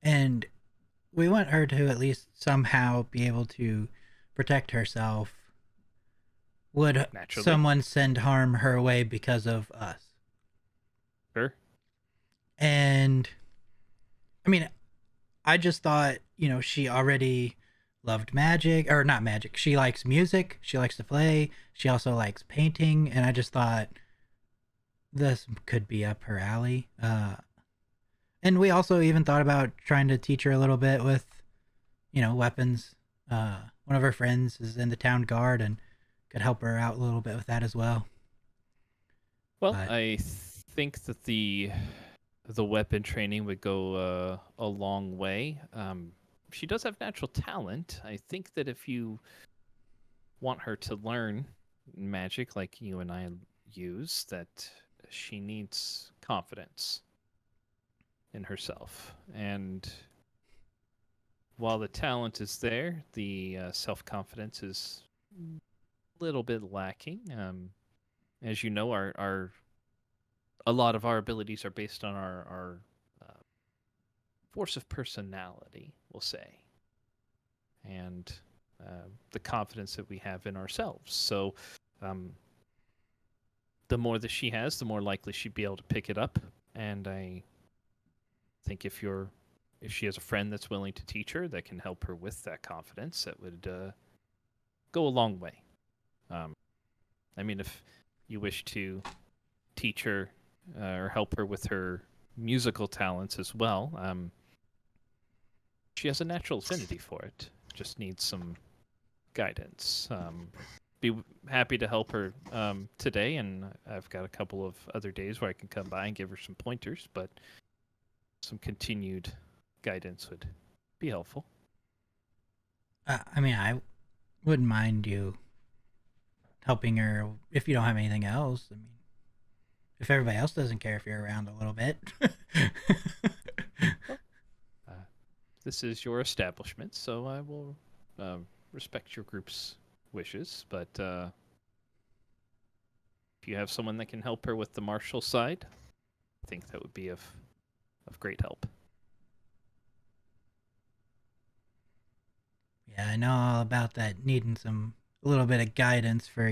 and we want her to at least somehow be able to protect herself. Would Naturally. someone send harm her way because of us? Sure. And I mean, I just thought, she already loved magic, or not magic. She likes music. She likes to play. She also likes painting. And I just thought this could be up her alley. And we also even thought about trying to teach her a little bit with, weapons. One of her friends is in the town guard and could help her out a little bit with that as well. Well, But- I think that the weapon training would go a long way. She does have natural talent. I think that if you want her to learn magic like you and I use, that she needs confidence in herself. And while the talent is there, the self-confidence is a little bit lacking. As you know, our a lot of our abilities are based on our force of personality, we'll say, and the confidence that we have in ourselves. So the more that she has, the more likely she'd be able to pick it up. And I think if she has a friend that's willing to teach her, that can help her with that confidence, that would go a long way. I mean, if you wish to teach her or help her with her musical talents as well, she has a natural affinity for it. Just needs some guidance. Be happy to help her today, and I've got a couple of other days where I can come by and give her some pointers, but some continued guidance would be helpful. I mean, I wouldn't mind you helping her if you don't have anything else. I mean, if everybody else doesn't care if you're around a little bit. This is your establishment, so I will respect your group's wishes, but if you have someone that can help her with the martial side, I think that would be of great help. Yeah, I know all about that, needing a little bit of guidance for,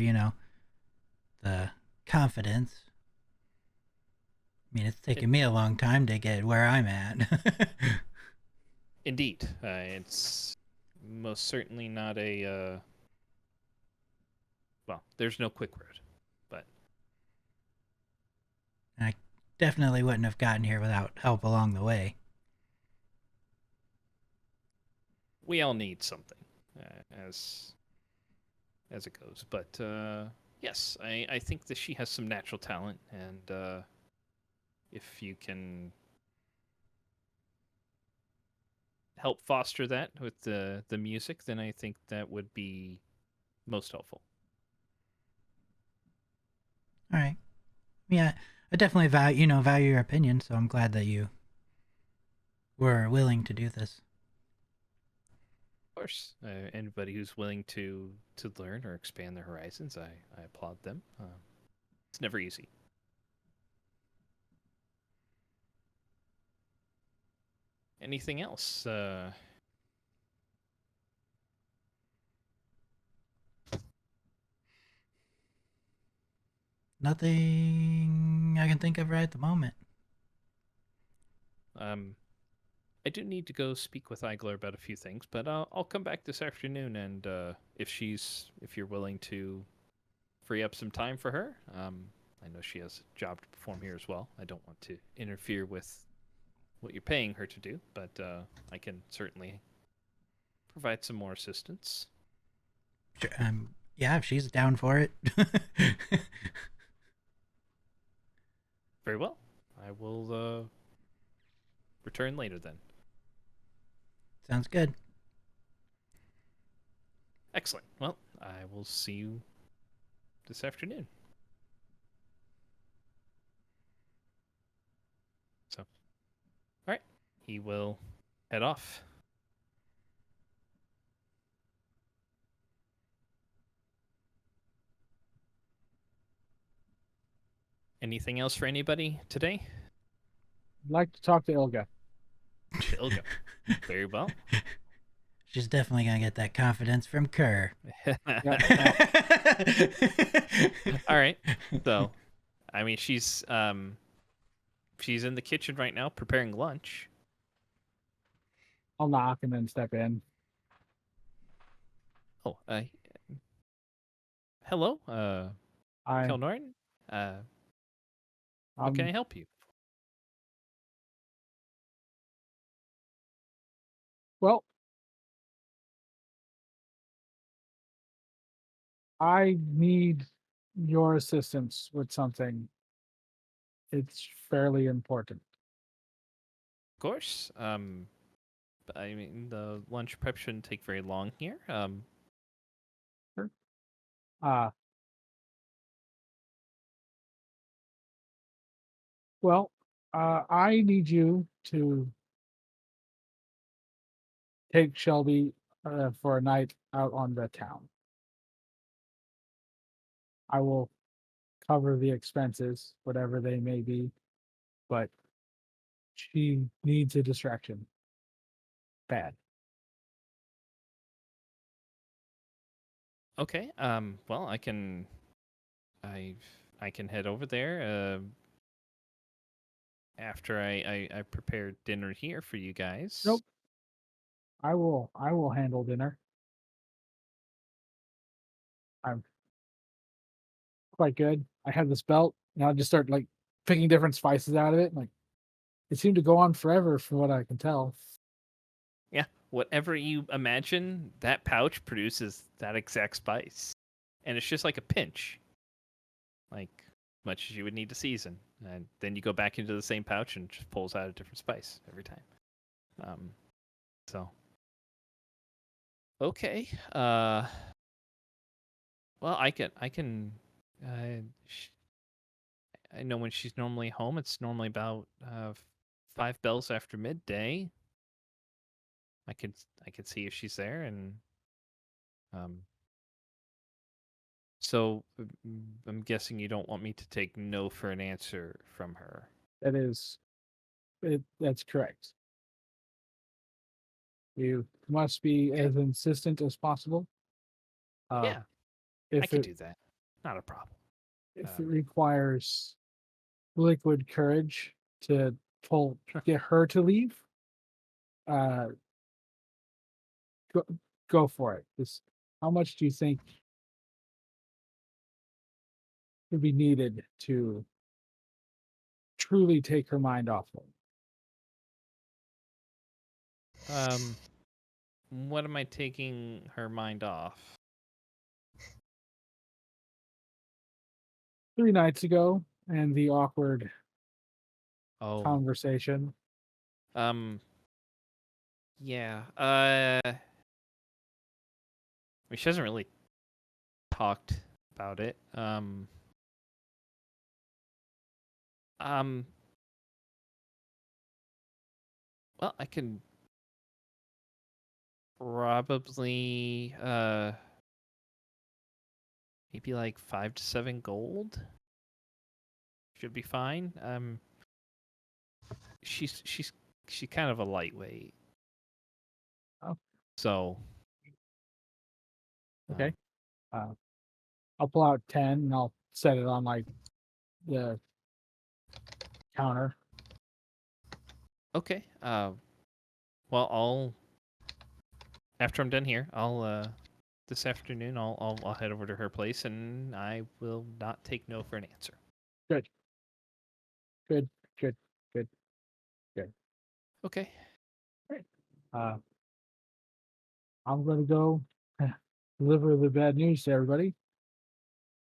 the confidence. I mean, it's taken me a long time to get where I'm at. Indeed. It's most certainly not a... well, there's no quick road, but... I definitely wouldn't have gotten here without help along the way. we all need something as it goes. But yes, I think that she has some natural talent, and if you can help foster that with the music, then I think that would be most helpful. All right. Yeah, I definitely value your opinion, so I'm glad that you were willing to do this. course. Anybody who's willing to learn or expand their horizons, I applaud them. It's never easy. Anything else? Nothing I can think of right at the moment. I do need to go speak with Igler about a few things, but I'll come back this afternoon, and if you're willing to free up some time for her, I know she has a job to perform here as well. I don't want to interfere with what you're paying her to do, but I can certainly provide some more assistance. Sure, yeah, if she's down for it. Very well. I will return later then. Sounds good. Excellent. Well, I will see you this afternoon. So, all right. He will head off. Anything else for anybody today? I'd like to talk to Ilga. Ilga. Very well. She's definitely gonna get that confidence from Kerr. All right. So, I mean, she's in the kitchen right now preparing lunch. I'll knock and then step in. Oh, hello, I Kelnorn. How can I help you? Well, I need your assistance with something. It's fairly important. Of course. But I mean, the lunch prep shouldn't take very long here. Sure. Well, I need you to take Shelby for a night out on the town. I will cover the expenses, whatever they may be, but she needs a distraction. Bad. Okay. Well, I can head over there. After I prepare dinner here for you guys. Nope. I will handle dinner. I'm quite good. I have this belt, and I'll just start like picking different spices out of it. Like it seemed to go on forever, from what I can tell. Yeah, whatever you imagine, that pouch produces that exact spice, and it's just like a pinch, like much as you would need to season, and then you go back into the same pouch and just pulls out a different spice every time. So okay. Well, I can. I know when she's normally home. It's normally about 5 bells after midday. I could see if she's there, and so I'm guessing you don't want me to take no for an answer from her. That's correct. You must be as insistent as possible. Yeah, I could do that. Not a problem. If it requires liquid courage to get her to leave, go for it. How much do you think would be needed to truly take her mind off him? What am I taking her mind off? 3 nights ago, and the awkward Oh, conversation. yeah. I mean, she hasn't really talked about it. Well, I can probably maybe like 5 to 7 gold. Should be fine. She's kind of a lightweight. Oh. So Okay. I'll pull out 10 and I'll set it on like the counter. okay. Well, after I'm done here, I'll this afternoon I'll head over to her place and I will not take no for an answer. Good. Good. Good. Good. Okay. I'm gonna go deliver the bad news to everybody.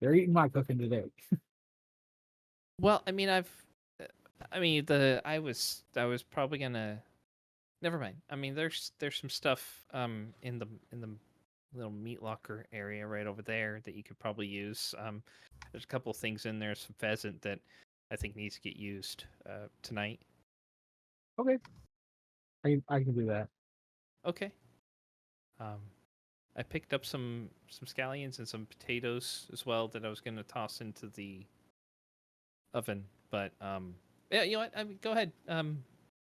They're eating my cooking today. Well, I mean, I was probably gonna. Never mind. I mean, there's some stuff in the little meat locker area right over there that you could probably use. There's a couple of things in there, some pheasant that I think needs to get used tonight. Okay. I can do that. Okay. I picked up some scallions and some potatoes as well that I was gonna toss into the oven, but yeah, you know what? I mean, go ahead.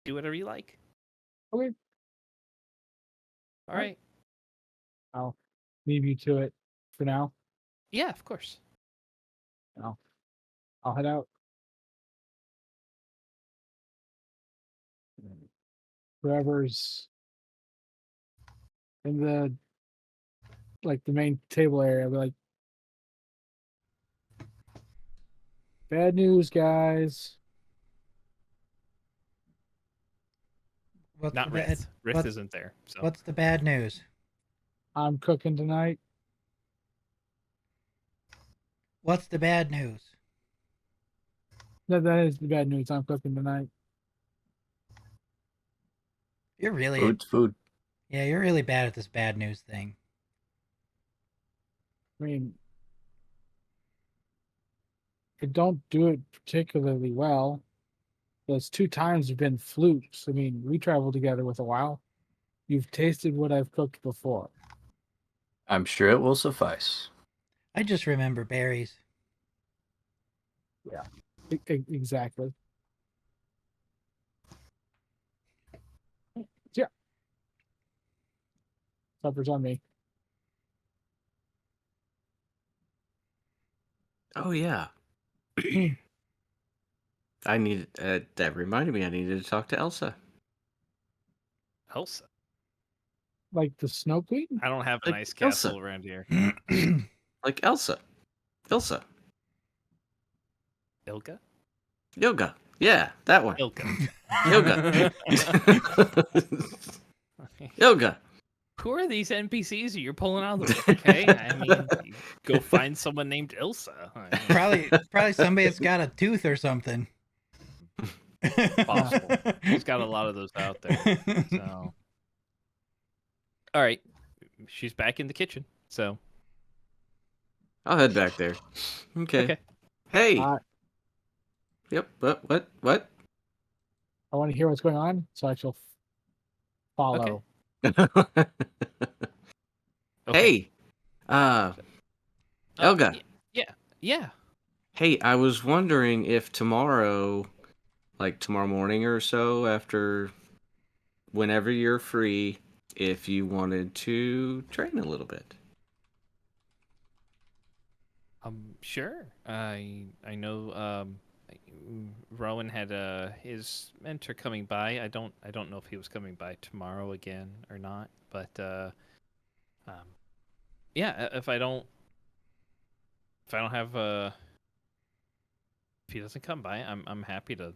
Do whatever you like. Okay. All right. I'll leave you to it for now. Yeah, of course. I'll head out. Whoever's in the main table area, I'll be like, bad news, guys. What's Not the bad? Rith. Rith what's- isn't there. So What's the bad news? I'm cooking tonight. What's the bad news? That is the bad news. I'm cooking tonight. You're really Food's food. yeah, you're really bad at this bad news thing. I mean, I don't do it particularly well. Those 2 times have been flukes. I mean, we traveled together with a while. You've tasted what I've cooked before. I'm sure it will suffice. I just remember berries. Exactly. Yeah. Supper's on me. Oh yeah. I needed that reminded me I needed to talk to Elsa. Elsa. Like the Snow Queen? I don't have a Like nice Elsa. castle around here. Like Elsa. Ilsa. Ilga? Yoga. Yeah, that one. Ilga. Yoga. Yoga. Who are these NPCs that you're pulling out of the book? Okay, I mean, you go find someone named Ilsa. Probably somebody that's got a tooth or something. Possible. She's got a lot of those out there. So, all right, she's back in the kitchen. So, I'll head back there. Okay. okay. Hey. Uh, Yep. What? I want to hear what's going on, so I shall follow. Okay. Hey. Elga. Yeah. Hey, I was wondering if tomorrow, like tomorrow morning or so, after whenever you're free, if you wanted to train a little bit. Sure. I know. Rowan had his mentor coming by. I don't know if he was coming by tomorrow again or not. But yeah. If I don't have if he doesn't come by, I'm happy to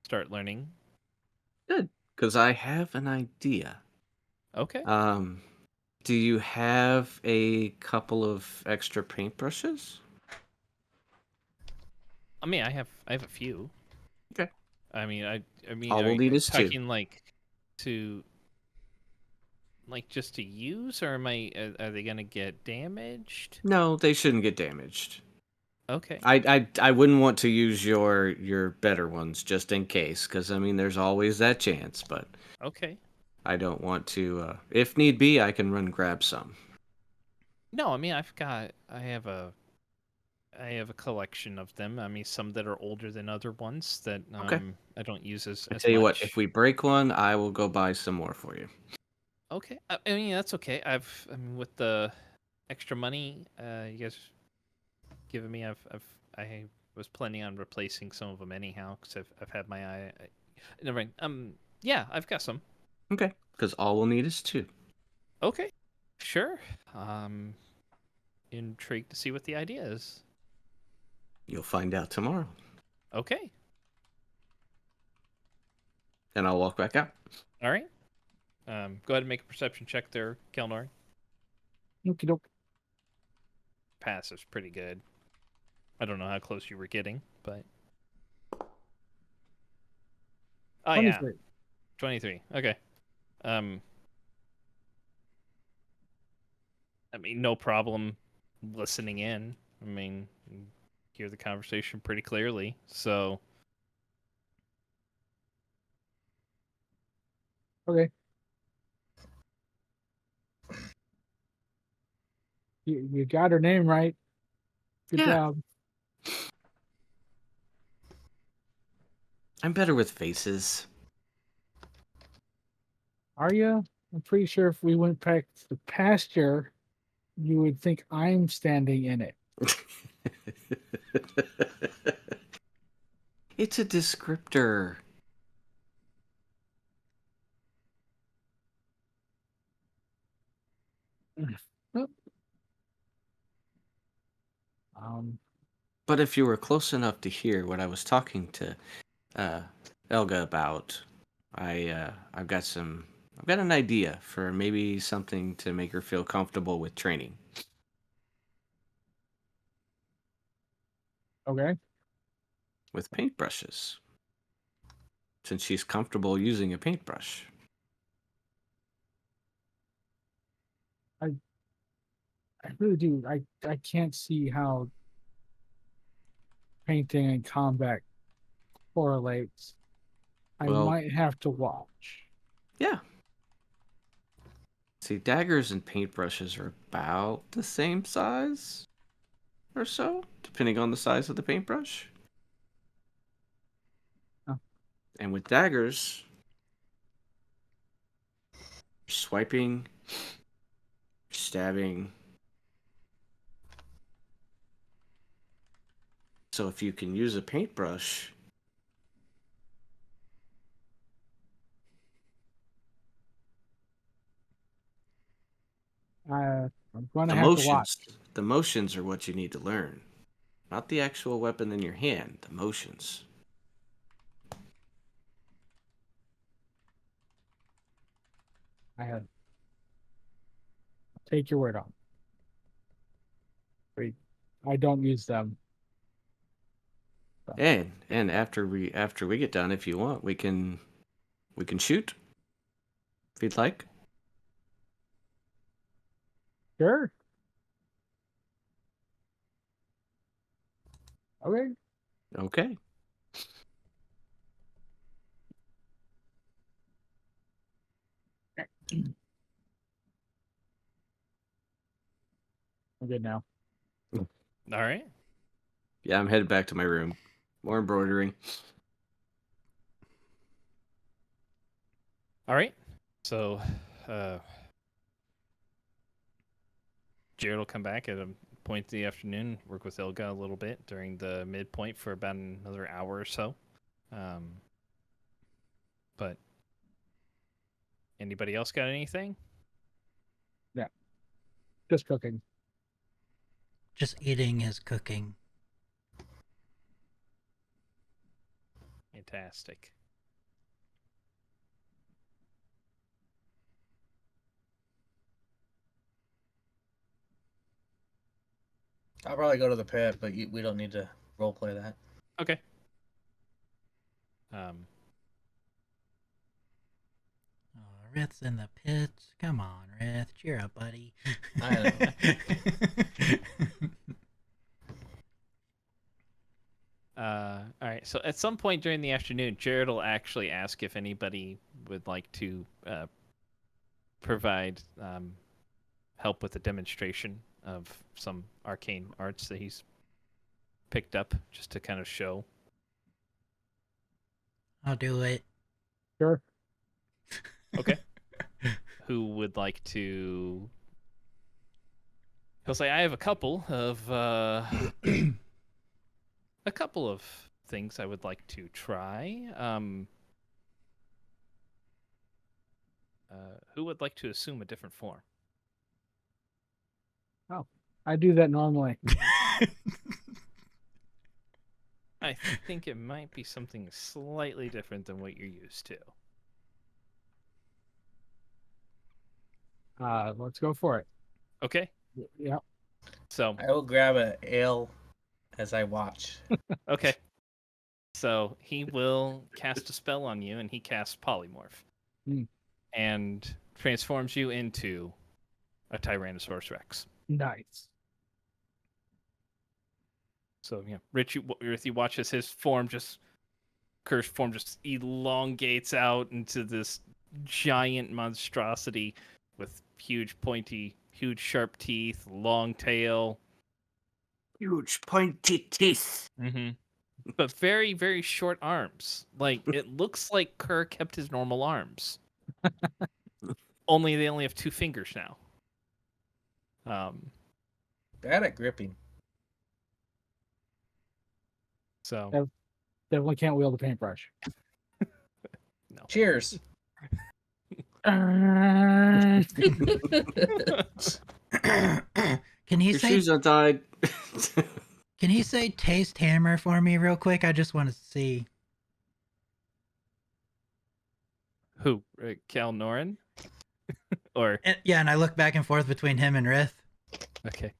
start learning. Good, because I have an idea. Okay. Do you have a couple of extra paintbrushes? I mean, I have a few. Okay. I mean, All are we'll you need is two. talking just to use, or are they gonna get damaged? No, they shouldn't get damaged. Okay. I wouldn't want to use your better ones just in case, because I mean, there's always that chance. But Okay. I don't want to. If need be, I can run grab some. No, I mean I have a collection of them. I mean, some that are older than other ones that Okay. I don't use as I as tell you what, much. if we break one, I will go buy some more for you. Okay, I mean that's okay. I mean with the extra money you guys given me, I was planning on replacing some of them anyhow because I've had my eye. Never mind. Yeah, I've got some. Okay. Because all we'll need is 2. Okay, sure. Um, Intrigued to see what the idea is. You'll find out tomorrow. Okay, And I'll walk back out. all right. Go ahead and make a perception check there, Kelnor. Okie doke. Pass is pretty good. I don't know how close you were getting, but oh yeah, 23. 23. Okay. Um, I mean, no problem listening in. I mean, you hear the conversation pretty clearly. So, Okay. You got her name right. Good Yeah. job. I'm better with faces. Are you? I'm pretty sure if we went back to the pasture, you would think I'm standing in it. It's a descriptor. Well, Um, But if you were close enough to hear what I was talking to uh, Elga about, I've got an idea for maybe something to make her feel comfortable with training. okay. With paintbrushes. Since she's comfortable using a paintbrush. I really do. I can't see how painting and combat correlates. I Well, might have to watch. yeah. See, daggers and paintbrushes are about the same size or so, depending on the size of the paintbrush. Oh. And with daggers, swiping, stabbing. So if you can use a paintbrush, I'm going to the have to watch. motions are what you need to learn. Not the actual weapon in your hand, the motions. I'll take your word on it. Wait, I don't use them. And after we get done, if you want, we can shoot. If you'd like. Sure. Okay. Okay. I'm good now. all right. Yeah, I'm headed back to my room. More embroidering. All right. So, Jared will come back at a point in the afternoon, work with Ilga a little bit during the midpoint for about another hour or so. But anybody else got anything? Just cooking. Just eating is cooking. Fantastic. I'll probably go to the pit, but we don't need to role play that. Okay. Um, Oh, Rith's in the pits. Come on, Rith. Cheer up, buddy. I all right. So at some point during the afternoon, Jared will actually ask if anybody would like to provide help with a demonstration of some arcane arts that he's picked up, just to kind of show. I'll do it. Sure. Okay. Who would like to? He'll say, "I have a couple of things I would like to try." Who would like to assume a different form? I do that normally. I think it might be something slightly different than what you're used to. Let's go for it. Okay. Yeah. So, I will grab a ale as I watch. okay. So he will cast a spell on you, and he casts Polymorph. Hmm. And transforms you into a Tyrannosaurus Rex. Nice. So, yeah, Richie watches his cursed form just elongates out into this giant monstrosity with huge sharp teeth, long tail. Huge pointy teeth. Mm-hmm. But very, very short arms. Like, it looks like Kerr kept his normal arms. Only they only have 2 fingers now. Bad at gripping. So Definitely can't wield a paintbrush. no. Cheers. Can he Your say? shoes untied. Can he say taste hammer for me real quick? I just want to see. Who? Cal Norin? Or Yeah, and I look back and forth between him and Rith. okay.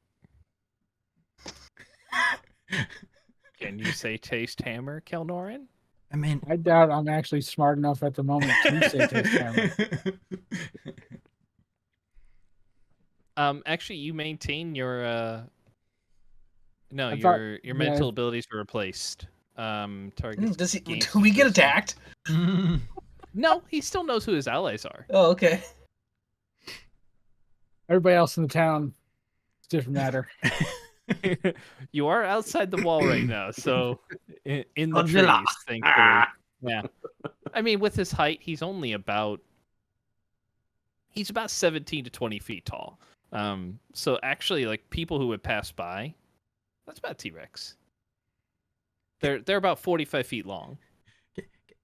Can you say taste hammer, Kelnorin? I mean, I doubt I'm actually smart enough at the moment to say taste hammer. Actually, you maintain your no, I thought- your mental abilities were replaced. Target. Do we get attacked? No, he still knows who his allies are. Oh, okay. Everybody else in the town, it's a different matter. You are outside the wall right now, so in the Godzilla. trees, thankfully. Yeah. I mean, with his height, he's about 17 to 20 feet tall. So actually, like, people who would pass by, that's about T-Rex. They're about 45 feet long.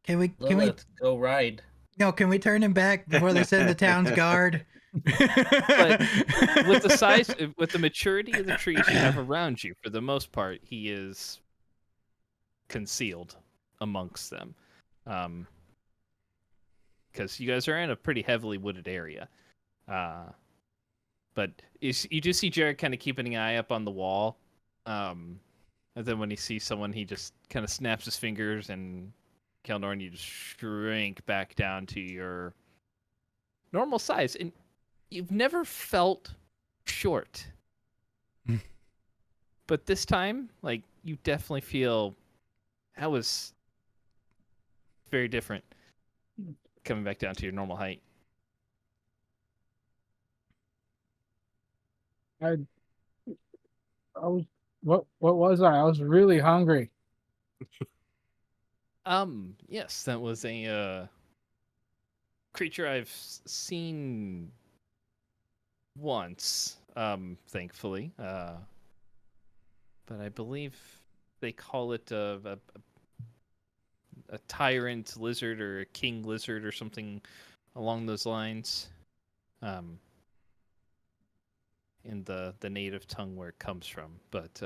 can we Lilith, go ride. can we turn him back before they send the town's guard? But with the size, with the maturity of the trees you have around you, for the most part, he is concealed amongst them. Because you guys are in a pretty heavily wooded area. But you do see Jared kind of keeping an eye up on the wall. And then when he sees someone, he just kind of snaps his fingers, and Kelnorn, you just shrink back down to your normal size. And you've never felt short. But this time, like, you definitely feel that was very different. Coming back down to your normal height. I was what was I? I was really hungry. Yes, that was a creature I've seen once, thankfully. But I believe they call it a tyrant lizard or a king lizard or something along those lines. In the native tongue where it comes from, but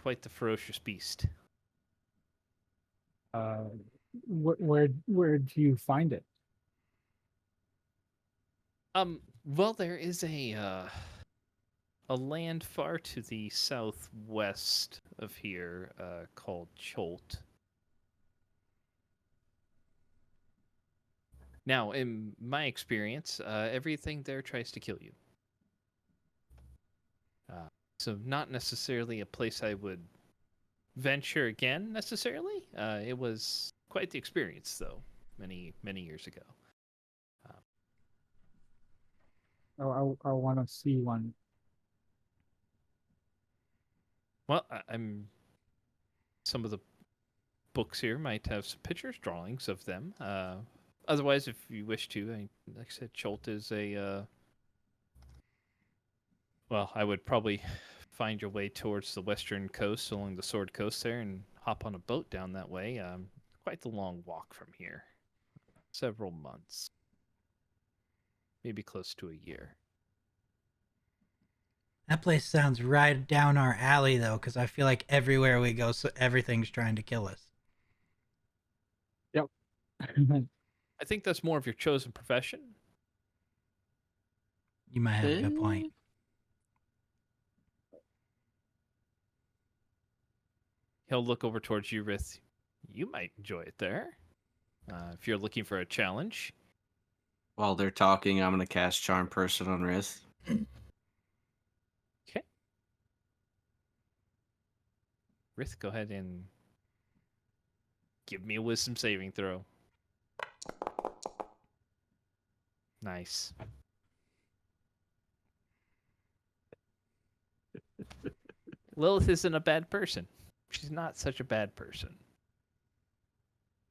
quite the ferocious beast. Where do you find it? Well, there is a land far to the southwest of here called Cholt. Now, in my experience, everything there tries to kill you. So not necessarily a place I would venture again, necessarily. It was quite the experience, though, many, many years ago. I want to see one. Well, I'm. Some of the books here might have some pictures, drawings of them. Otherwise, if you wish to, like I said, Cholt is a. Well, I would probably find your way towards the western coast along the Sword Coast there and hop on a boat down that way. Quite the long walk from here. Several months. Maybe close to a year. That place sounds right down our alley, though, because I feel like everywhere we go, so everything's trying to kill us. Yep. I think that's more of your chosen profession. You might have a good point. He'll look over towards you, Rith. You might enjoy it there. If you're looking for a challenge. While they're talking, I'm gonna cast Charm Person on Rith. Okay. Rith, go ahead and give me a wisdom saving throw. Nice. Lilith isn't a bad person. She's not such a bad person.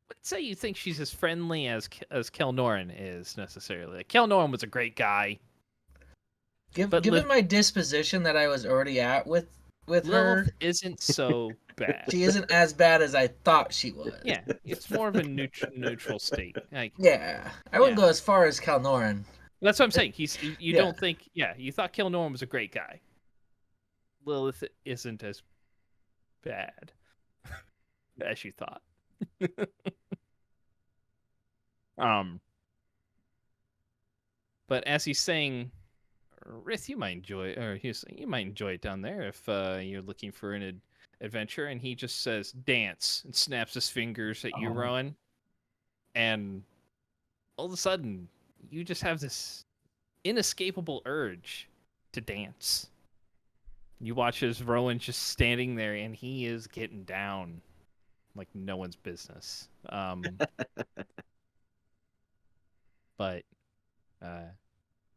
Wouldn't say you think she's as friendly as Kelnoran is necessarily. Like, Kelnoran was a great guy. Given my disposition that I was already at with Lilith her, isn't so bad. she isn't as bad as I thought she was. Yeah, it's more of a neutral state. Like, Yeah, I wouldn't go as far as Kalnoran. that's what I'm saying. You Yeah. don't think, you thought Kelnoran was a great guy. Lilith isn't as bad as you thought. But as he's saying, Rith, you might enjoy, you might enjoy it down there if you're looking for an adventure. And he just says, "Dance," and snaps his fingers at you, Rowan. And all of a sudden, you just have this inescapable urge to dance. You watch as Rowan's just standing there, and he is getting down like no one's business. But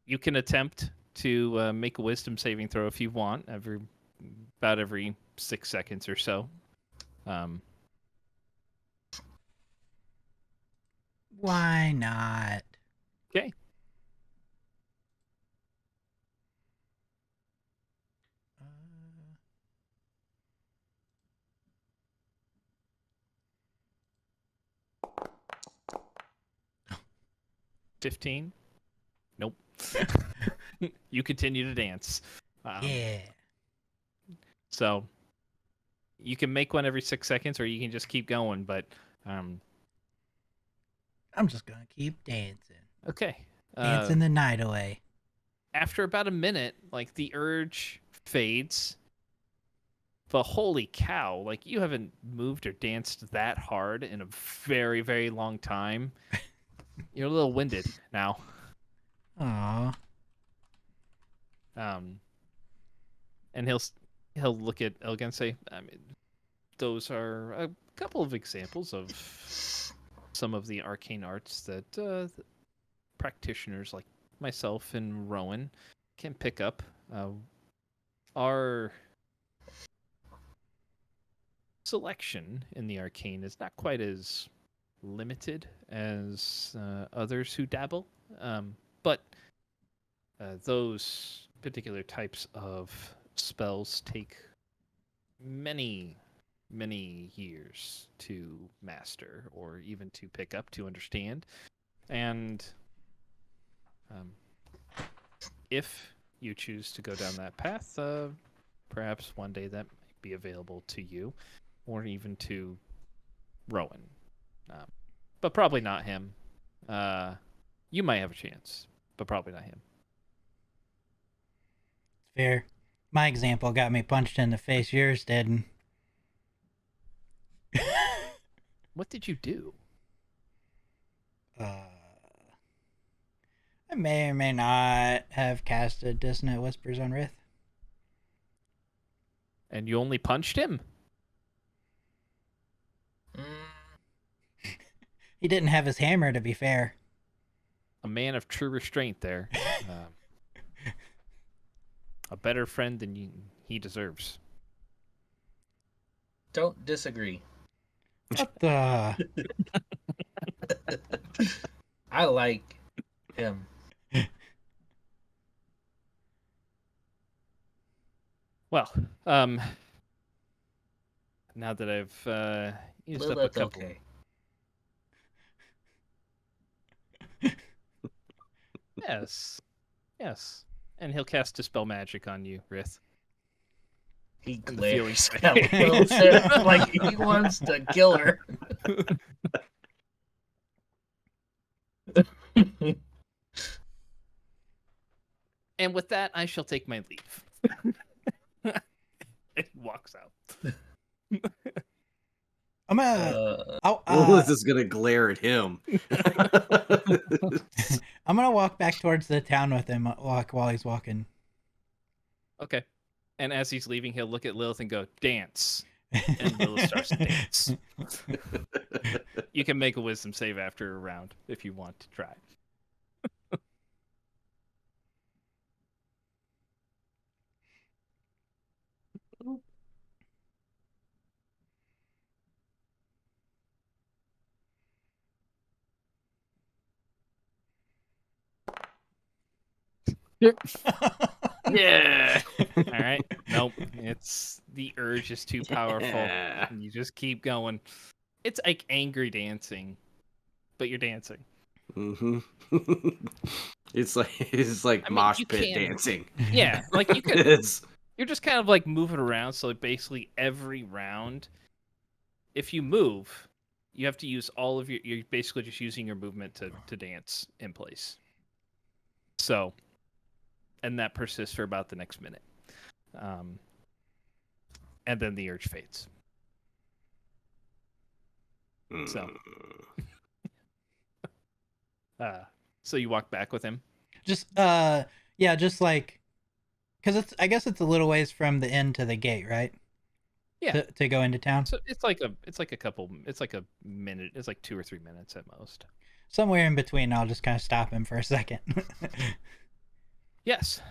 you can attempt to make a wisdom saving throw if you want, about every 6 seconds or so. Why not? Okay. Uh, 15? Nope. You continue to dance. yeah. So you can make one every 6 seconds, or you can just keep going. But I'm just gonna keep dancing. okay. Dancing the night away. After about a minute, like, the urge fades. But holy cow, like, you haven't moved or danced that hard in a very, very long time. You're a little winded now. Aww. And he'll look at Elga and say, I mean, those are a couple of examples of some of the arcane arts that practitioners like myself and Rowan can pick up. Our selection in the arcane is not quite as limited as others who dabble, but those particular types of spells take many years to master, or even to pick up, to understand. And if you choose to go down that path, perhaps one day that might be available to you, or even to Rowan. But probably not him. You might have a chance, but probably not him. Fair. My example got me punched in the face. Yours didn't. What did you do? I may or may not have casted Dissonant Whispers on Rith. And you only punched him? He didn't have his hammer, to be fair. A man of true restraint there. A better friend than he deserves. Don't disagree. What the? I like him. Well, now that I've used up a Lilith, couple. okay. Yes. Yes. And he'll cast Dispel Magic on you, Rith. He And the feeling glares space. at Lilith like he wants to kill her. And with that, I shall take my leave. It walks out. I'm gonna. Lilith is gonna glare at him. I'm gonna walk back towards the town with him. While he's walking. Okay. And as he's leaving, he'll look at Lilith and go, dance. And Lilith starts to dance. You can make a wisdom save after a round if you want to try. Yeah. All right. Nope. It's the urge is too powerful. Yeah. And you just keep going. It's like angry dancing, but you're dancing. Mm-hmm. It's like I mean, mosh you pit can- dancing. Yeah, like you could. It's You're just kind of like moving around. So like basically every round, if you move, you have to use all of your. You're basically just using your movement to dance in place. So, and that persists for about the next minute, and then the urge fades. So. So you walk back with him. Just yeah, just like, cause I guess it's a little ways from the inn to the gate, right? Yeah. To go into town. So it's like a minute. It's like 2 or 3 minutes at most. Somewhere in between, I'll just kind of stop him for a second. Yes.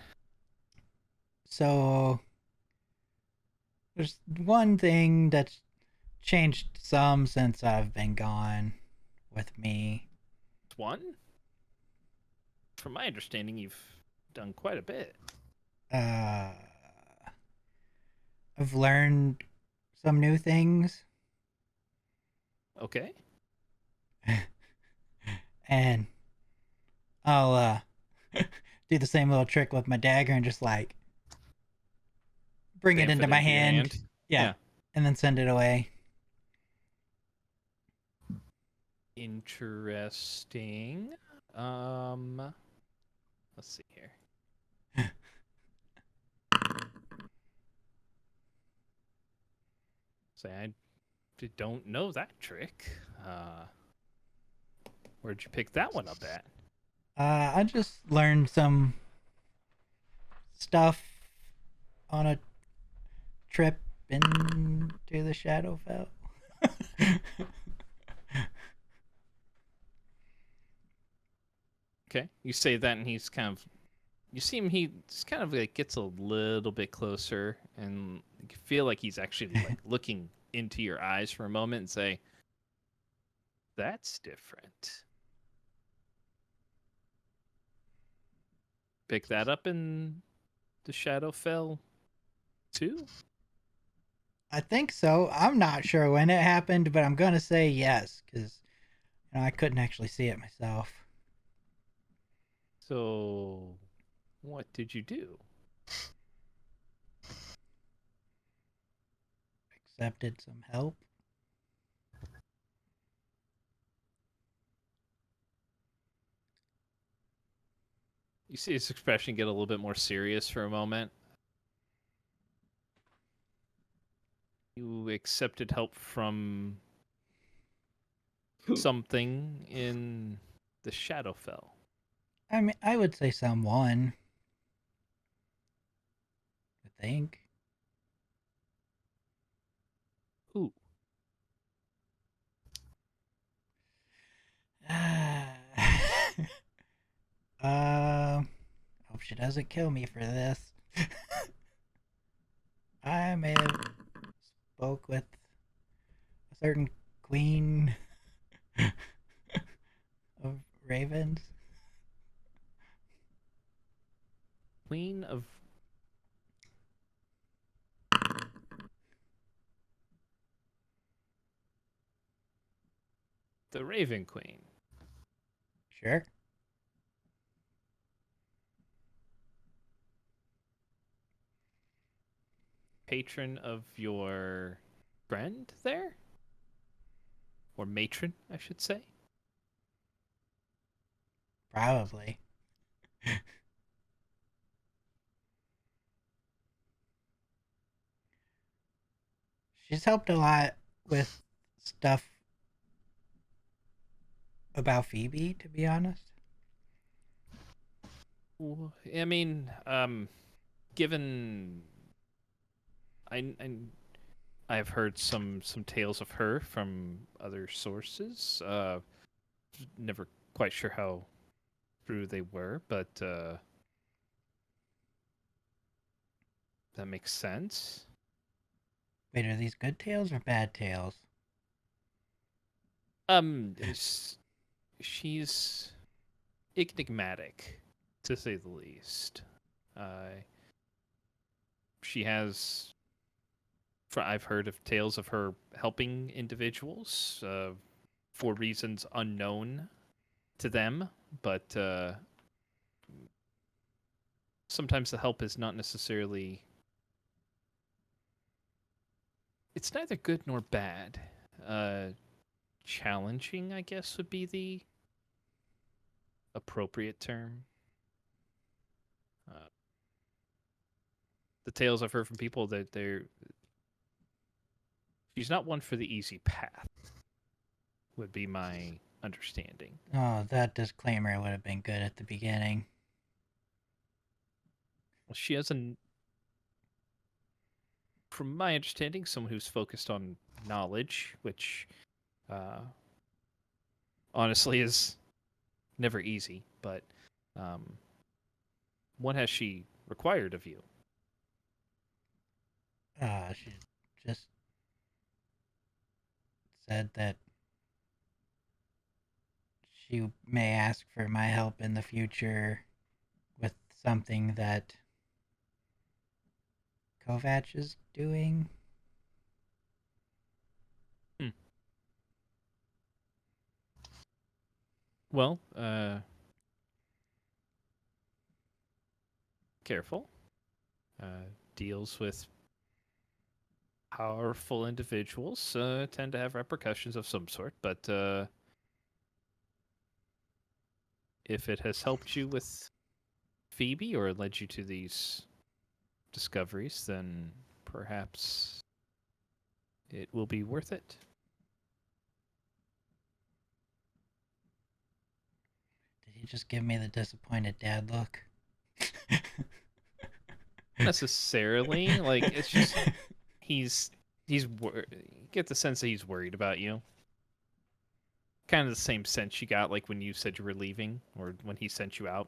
So there's one thing that's changed some since I've been gone with me. One. From my understanding, you've done quite a bit. I've learned some new things, Okay. and I'll do the same little trick with my dagger and just like bring it Stamp into my your hand. Yeah, Yeah. and then send it away. Interesting. Let's see here. Say I don't know that trick. Where'd you pick that one up at? I just learned some stuff on a trip into the Shadowfell. Okay, you say that, and he's kind of. You see him. He just kind of like gets a little bit closer, and you feel like he's actually like looking into your eyes for a moment, and say, "That's different." Pick that up in the Shadowfell too. I think so. I'm not sure when it happened, but I'm gonna say yes because I couldn't actually see it myself. So, what did you do? Accepted some help. You see his expression get a little bit more serious for a moment. You accepted help from something in the Shadowfell. I mean, I would say someone. I think. Who? Hope she doesn't kill me for this. I may have spoke with a certain queen of ravens. Queen of the Raven Queen. Sure. Patron of your friend there? Or matron, I should say. Probably. She's helped a lot with stuff about Phoebe, to be honest. I mean, given I've heard some tales of her from other sources. Never quite sure how true they were, but that makes sense. Wait, are these good tales or bad tales? She's enigmatic, to say the least. She has. I've heard of tales of her helping individuals for reasons unknown to them, but sometimes the help is not necessarily. It's neither good nor bad. Challenging, I guess, would be the appropriate term. The tales I've heard from people that she's not one for the easy path. Would be my understanding. Oh, that disclaimer would have been good at the beginning. Well, she has from my understanding, someone who's focused on knowledge, which honestly is never easy, but what has she required of you? She just said that she may ask for my help in the future with something that Kovac is doing. Well, careful. Deals with powerful individuals tend to have repercussions of some sort, but if it has helped you with Phoebe or led you to these discoveries, then perhaps it will be worth it. Did he just give me the disappointed dad look? Necessarily, like it's just he's you get the sense that he's worried about you. Kind of the same sense you got like when you said you were leaving or when he sent you out.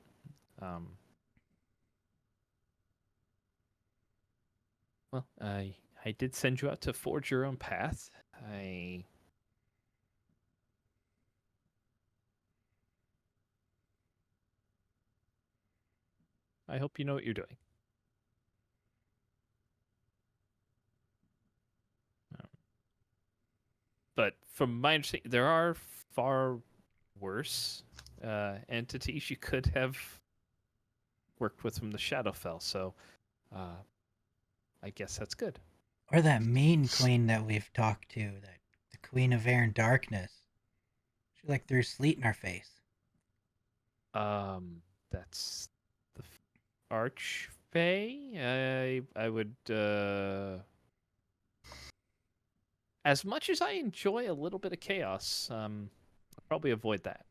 Well, I did send you out to forge your own path. I hope you know what you're doing. But from my understanding, there are far worse entities you could have worked with from the Shadowfell. So, I guess that's good. Or that mean queen that we've talked to, that the Queen of Air and Darkness. She like threw sleet in our face. That's the Archfey. I would as much as I enjoy a little bit of chaos, I'll probably avoid that.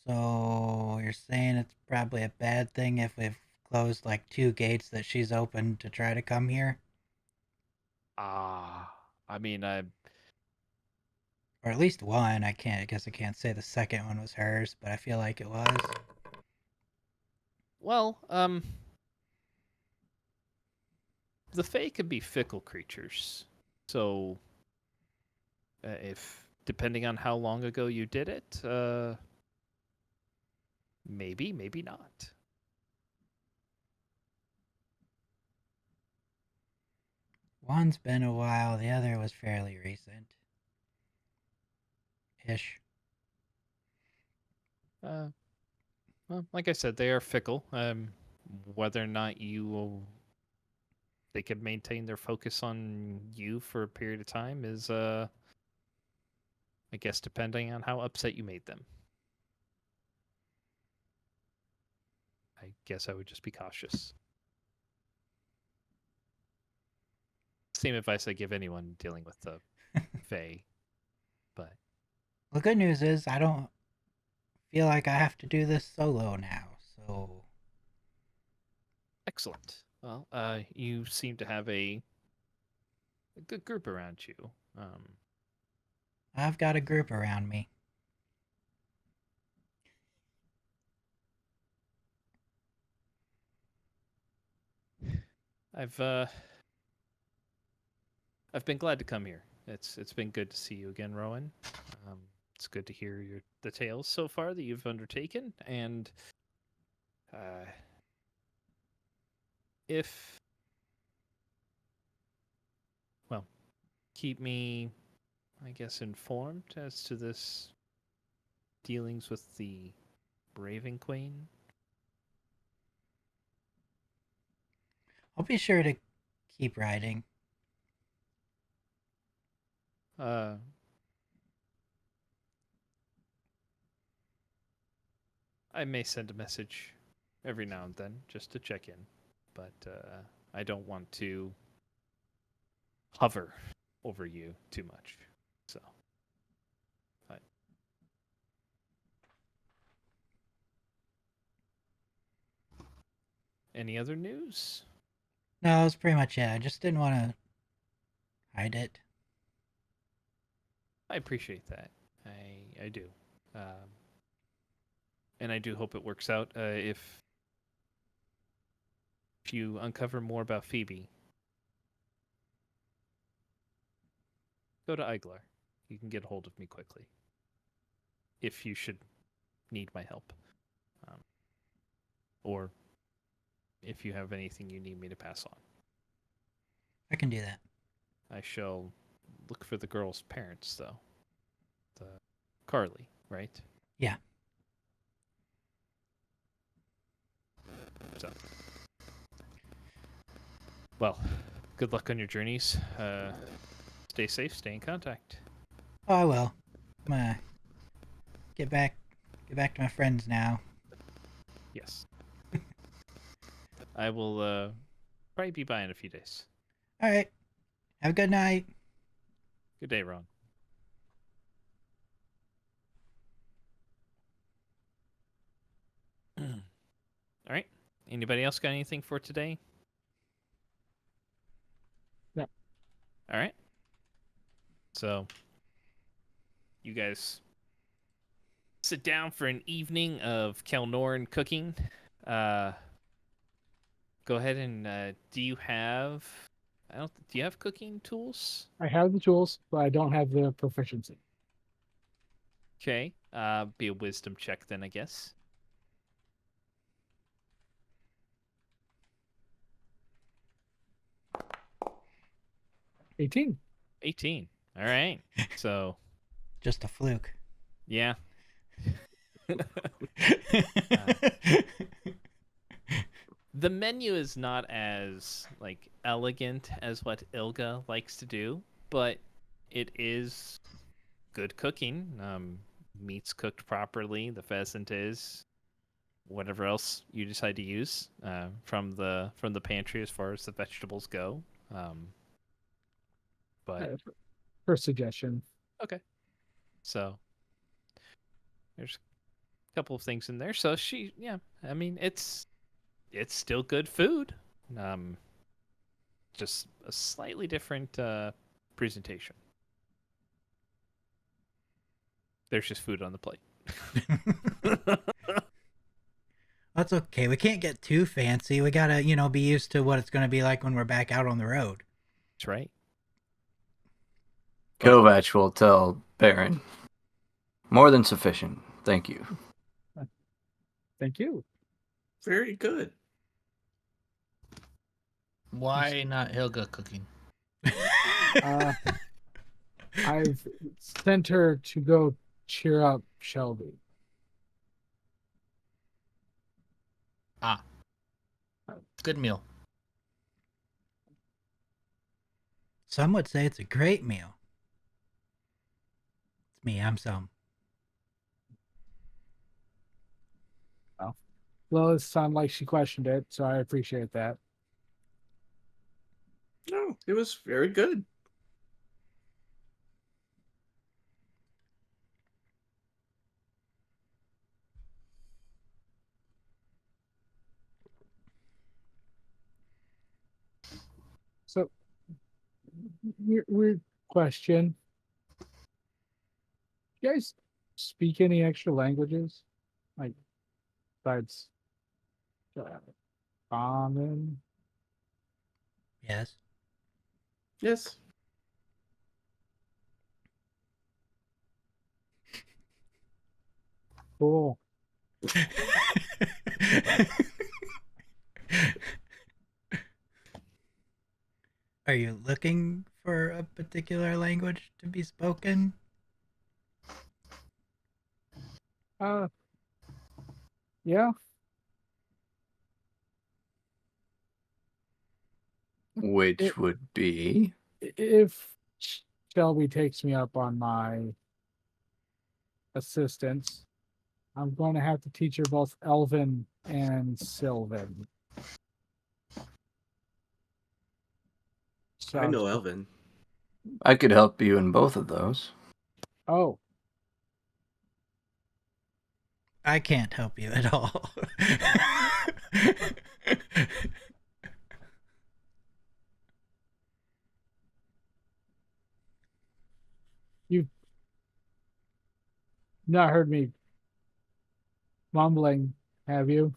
So you're saying it's probably a bad thing if we've closed like 2 gates that she's opened to try to come here? I mean, Or at least one. I guess I can't say the second one was hers, but I feel like it was. the Fae can be fickle creatures. So, if depending on how long ago you did it, maybe, maybe not. One's been a while, the other was fairly recent. Ish. Well, like I said, they are fickle. Whether or not they can maintain their focus on you for a period of time is, I guess, depending on how upset you made them. I guess I would just be cautious. Same advice I give anyone dealing with the Fae. But The good news is I don't feel like I have to do this solo now, so excellent. Well, you seem to have a good group around you. I've got a group around me. I've been glad to come here. It's been good to see you again, Rowan. It's good to hear the tales so far that you've undertaken, and if well, keep me, I guess, informed as to this dealings with the Raven Queen. I'll be sure to keep writing. I may send a message every now and then just to check in, but I don't want to hover over you too much. So, any other news? No, that's pretty much it. I just didn't want to hide it. I appreciate that. I do. And I do hope it works out. If you uncover more about Phoebe, go to Iglar. You can get a hold of me quickly. If you should need my help. Or if you have anything you need me to pass on. I can do that. I shall look for the girl's parents, though. The Carly, right? Yeah. So, well, good luck on your journeys. Stay safe. Stay in contact. Oh, I will. I'm gonna get back to my friends now. Yes. I will probably be by in a few days. All right. Have a good night. Good day, Ron. All right. Anybody else got anything for today? No. All right. So, you guys sit down for an evening of Kelnorn cooking. Go ahead and do you have? Do you have cooking tools? I have the tools, but I don't have the proficiency. Okay. Be a wisdom check then, I guess. 18. 18. All right. So, Just a fluke. yeah. The menu is not as elegant as what Ilga likes to do, but it is good cooking. Meat's cooked properly. The pheasant is. Whatever else you decide to use from the pantry as far as the vegetables go. But First suggestion. okay, so there's a couple of things in there. So I mean it's still good food. Just a slightly different presentation. There's just food on the plate. That's okay. We can't get too fancy. We gotta, be used to what it's gonna be like when we're back out on the road. That's right. Kovac will tell Baron. More than sufficient. Thank you. Thank you. Very good. Why not Helga cooking? I've sent her to go cheer up Shelby. Ah. Good meal. Some would say it's a great meal. It's me. I'm some. Well, it sounded like she questioned it, so I appreciate that. No, it was very good. So, weird question. You guys speak any extra languages? Like, besides common? Yes. Yes. Cool. Are you looking for a particular language to be spoken? Yeah. Which would be. If Shelby takes me up on my assistance, I'm going to have to teach her both Elven and Sylvan. I know Sounds- Elvin. I could help you in both of those. Oh, I can't help you at all. you've not heard me mumbling, have you,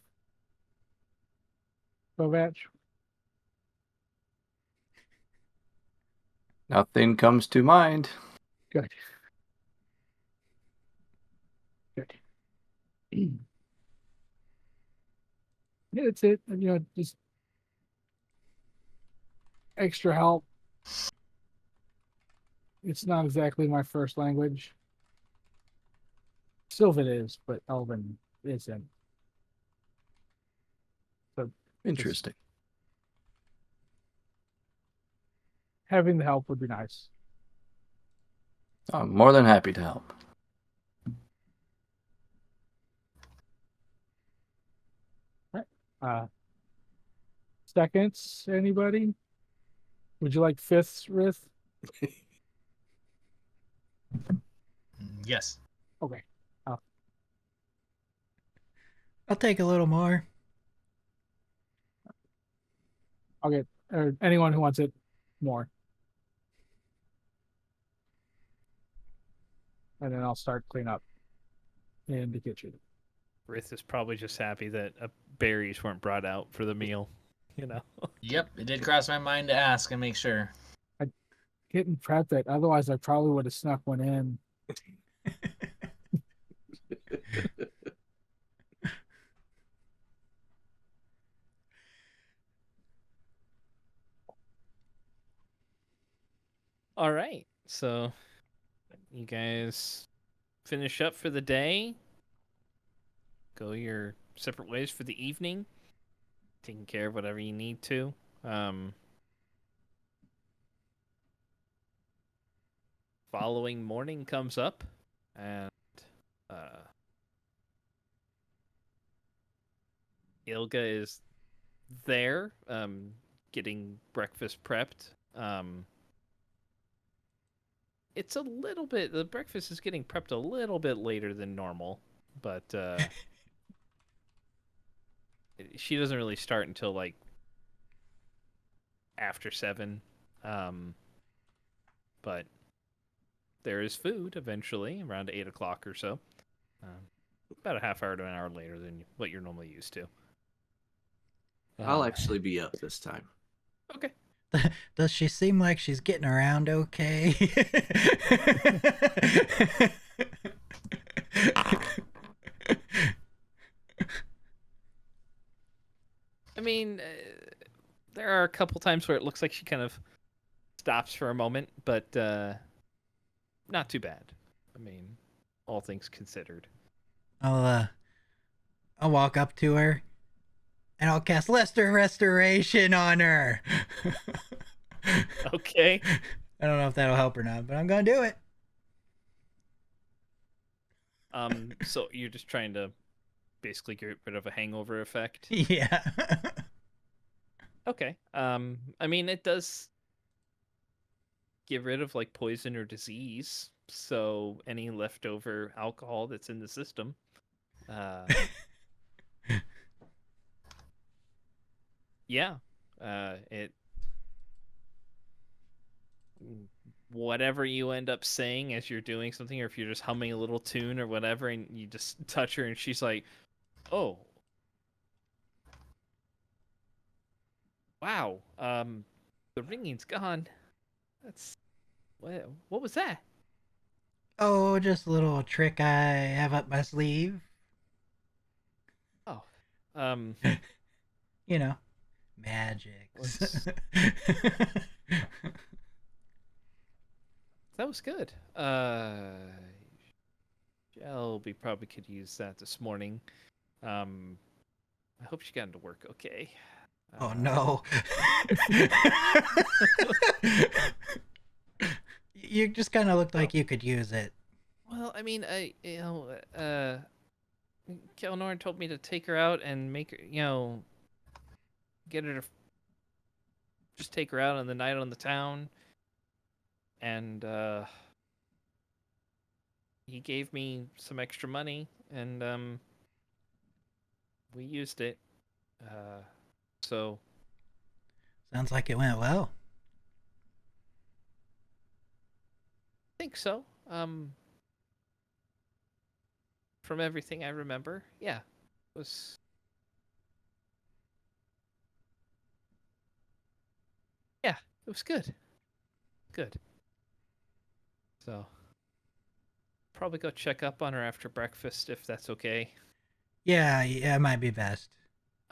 Kovac? Nothing comes to mind. Good. Good. Yeah, that's it. Just extra help. It's not exactly my first language. Sylvan is, but Elven isn't. So Interesting. having the help would be nice. I'm more than happy to help. Seconds, anybody? Would you like fifths, Rith? Yes. Okay. I'll take a little more. I'll get or anyone who wants it more. And then I'll start clean up in the kitchen. Rith is probably just happy that berries weren't brought out for the meal. Yep, it did cross my mind to ask and make sure. Getting prepped it. Otherwise I probably would have snuck one in. All right. So you guys finish up for the day. Go your separate ways for the evening. Taking care of whatever you need to. Following morning comes up, and Ilga is there, getting breakfast prepped. It's a little bit. The breakfast is getting prepped a little bit later than normal, but she doesn't really start until like after 7. But there is food eventually around 8 o'clock or so. about a half hour to an hour later than what you're normally used to. I'll actually be up this time. Okay. Does she seem like she's getting around okay? I mean, there are a couple times where it looks like she kind of stops for a moment, but not too bad. I mean, all things considered. I'll walk up to her and I'll cast Lester Restoration on her. Okay. I don't know if that'll help or not, but I'm gonna do it. So you're just trying to basically get rid of a hangover effect. Yeah. Okay. I mean, it does get rid of like poison or disease, so any leftover alcohol that's in the system. Yeah. It. Whatever you end up saying as you're doing something, or if you're just humming a little tune or whatever, and you just touch her, and she's like, "Oh, wow. The ringing's gone. That's what was that?" Oh, just a little trick I have up my sleeve. Oh, um, You know, magics. that was good. Shelby probably could use that this morning. I hope she got into work okay. Oh no. You just kind of looked like you could use it. Well, I mean, Kelnor told me to take her out and make her, get her to just take her out on the night on the town. And he gave me some extra money, and we used it. So Sounds like it went well. I think so. From everything I remember, yeah, it was. Yeah, it was good. Good. So probably go check up on her after breakfast if that's okay. Yeah, it might be best.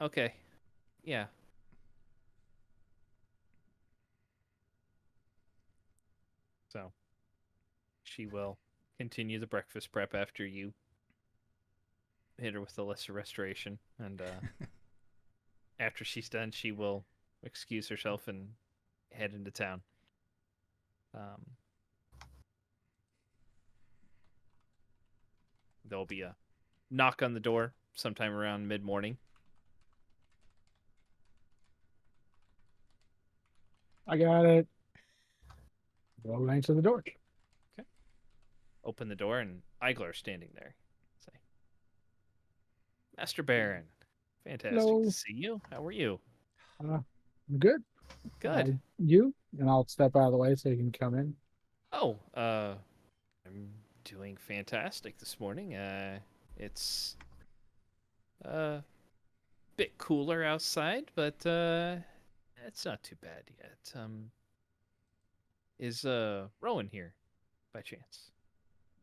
Okay. Yeah. So she will continue the breakfast prep after you hit her with the lesser restoration, and after she's done, she will excuse herself and head into town. There'll be a knock on the door sometime around mid-morning. I got it. Go right to the door. Open the door, and Iglar standing there. Say, Master Baron, fantastic Hello. to see you. How are you? I'm good. Good. You? And I'll step out of the way so you can come in. Oh, I'm doing fantastic this morning. It's a bit cooler outside, but it's not too bad yet. Is Rowan here by chance?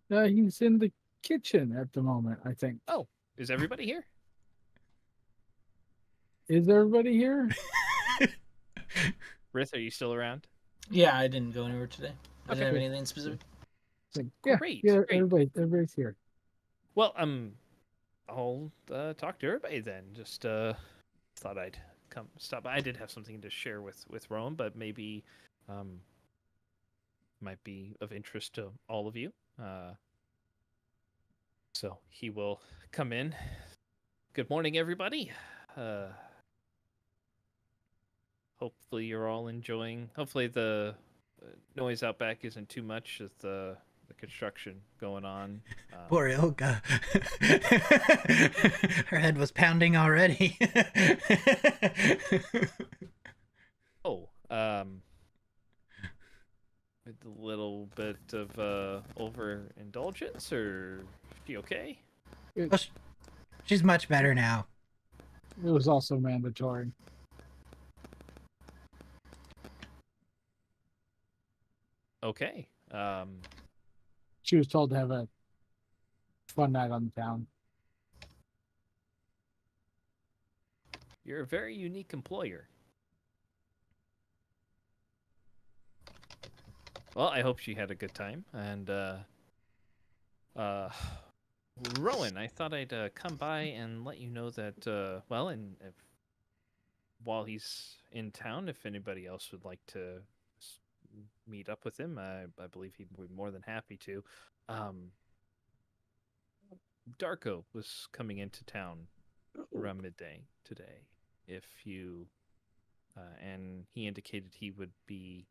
He's in the kitchen at the moment, I think. Oh, is everybody here? Is everybody here? Rith, are you still around? Yeah, I didn't go anywhere today. I Okay. didn't have anything specific. It's like, yeah, Great, yeah, great. everybody's here. Well, I'll talk to everybody then. Just thought I'd come stop by. I did have something to share with Rowan, but maybe might be of interest to all of you. So he will come in. Good morning, everybody. Hopefully you're all enjoying. Hopefully the noise out back isn't too much with the construction going on. Poor Ilka. Her head was pounding already. With a little bit of overindulgence, or is she okay? It, Oh, she's much better now. it was also mandatory. Okay. She was told to have a fun night on the town. You're a very unique employer. Well, I hope she had a good time. And, Rowan, I thought I'd come by and let you know that, well, and while he's in town, if anybody else would like to meet up with him, I believe he'd be more than happy to. Darko was coming into town around midday today. If you, and he indicated he would be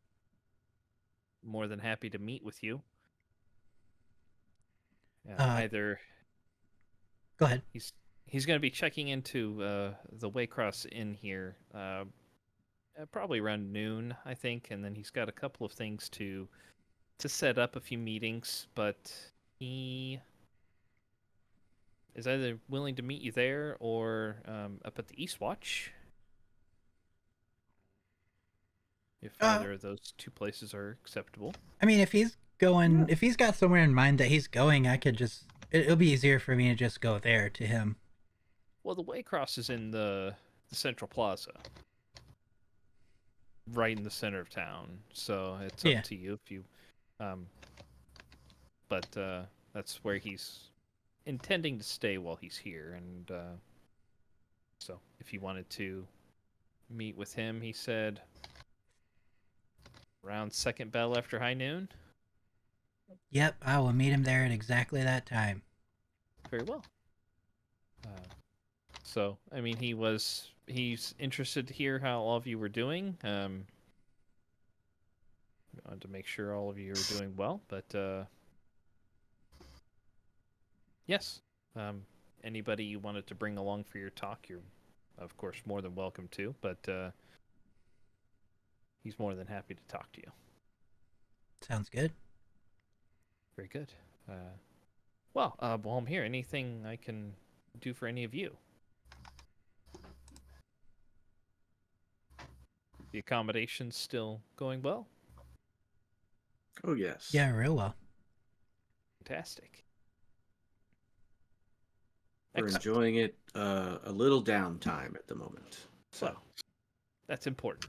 more than happy to meet with you. Either Go ahead. he's going to be checking into the Waycross Inn here, probably around noon, I think, and then he's got a couple of things to set up, a few meetings, but he is either willing to meet you there or up at the East Watch. If either of those two places are acceptable. I mean, if he's got somewhere in mind that he's going, I could just. It'll be easier for me to just go there to him. Well, the Waycross is in the Central Plaza, right in the center of town. So it's up to you if you. But that's where he's intending to stay while he's here, and so if you wanted to meet with him, he said around second bell after high noon. Yep, I will meet him there at exactly that time. Very well. So, I mean, he's interested to hear how all of you were doing. Wanted to make sure all of you are doing well, but yes. Anybody you wanted to bring along for your talk, you're of course more than welcome to, but he's more than happy to talk to you. Sounds good. Very good. Well, while I'm here, anything I can do for any of you? The accommodation's still going well? Oh, yes. Yeah, real well. Fantastic. We're Excellent. enjoying it a little downtime at the moment. So Well, that's important.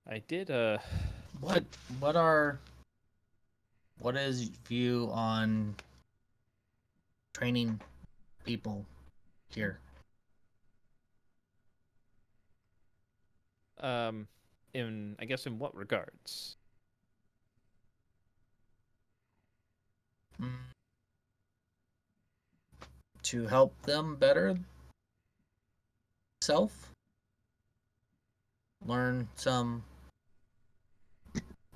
I did What is view on training people here? in I guess in what regards? Mm. To help them better self, learn some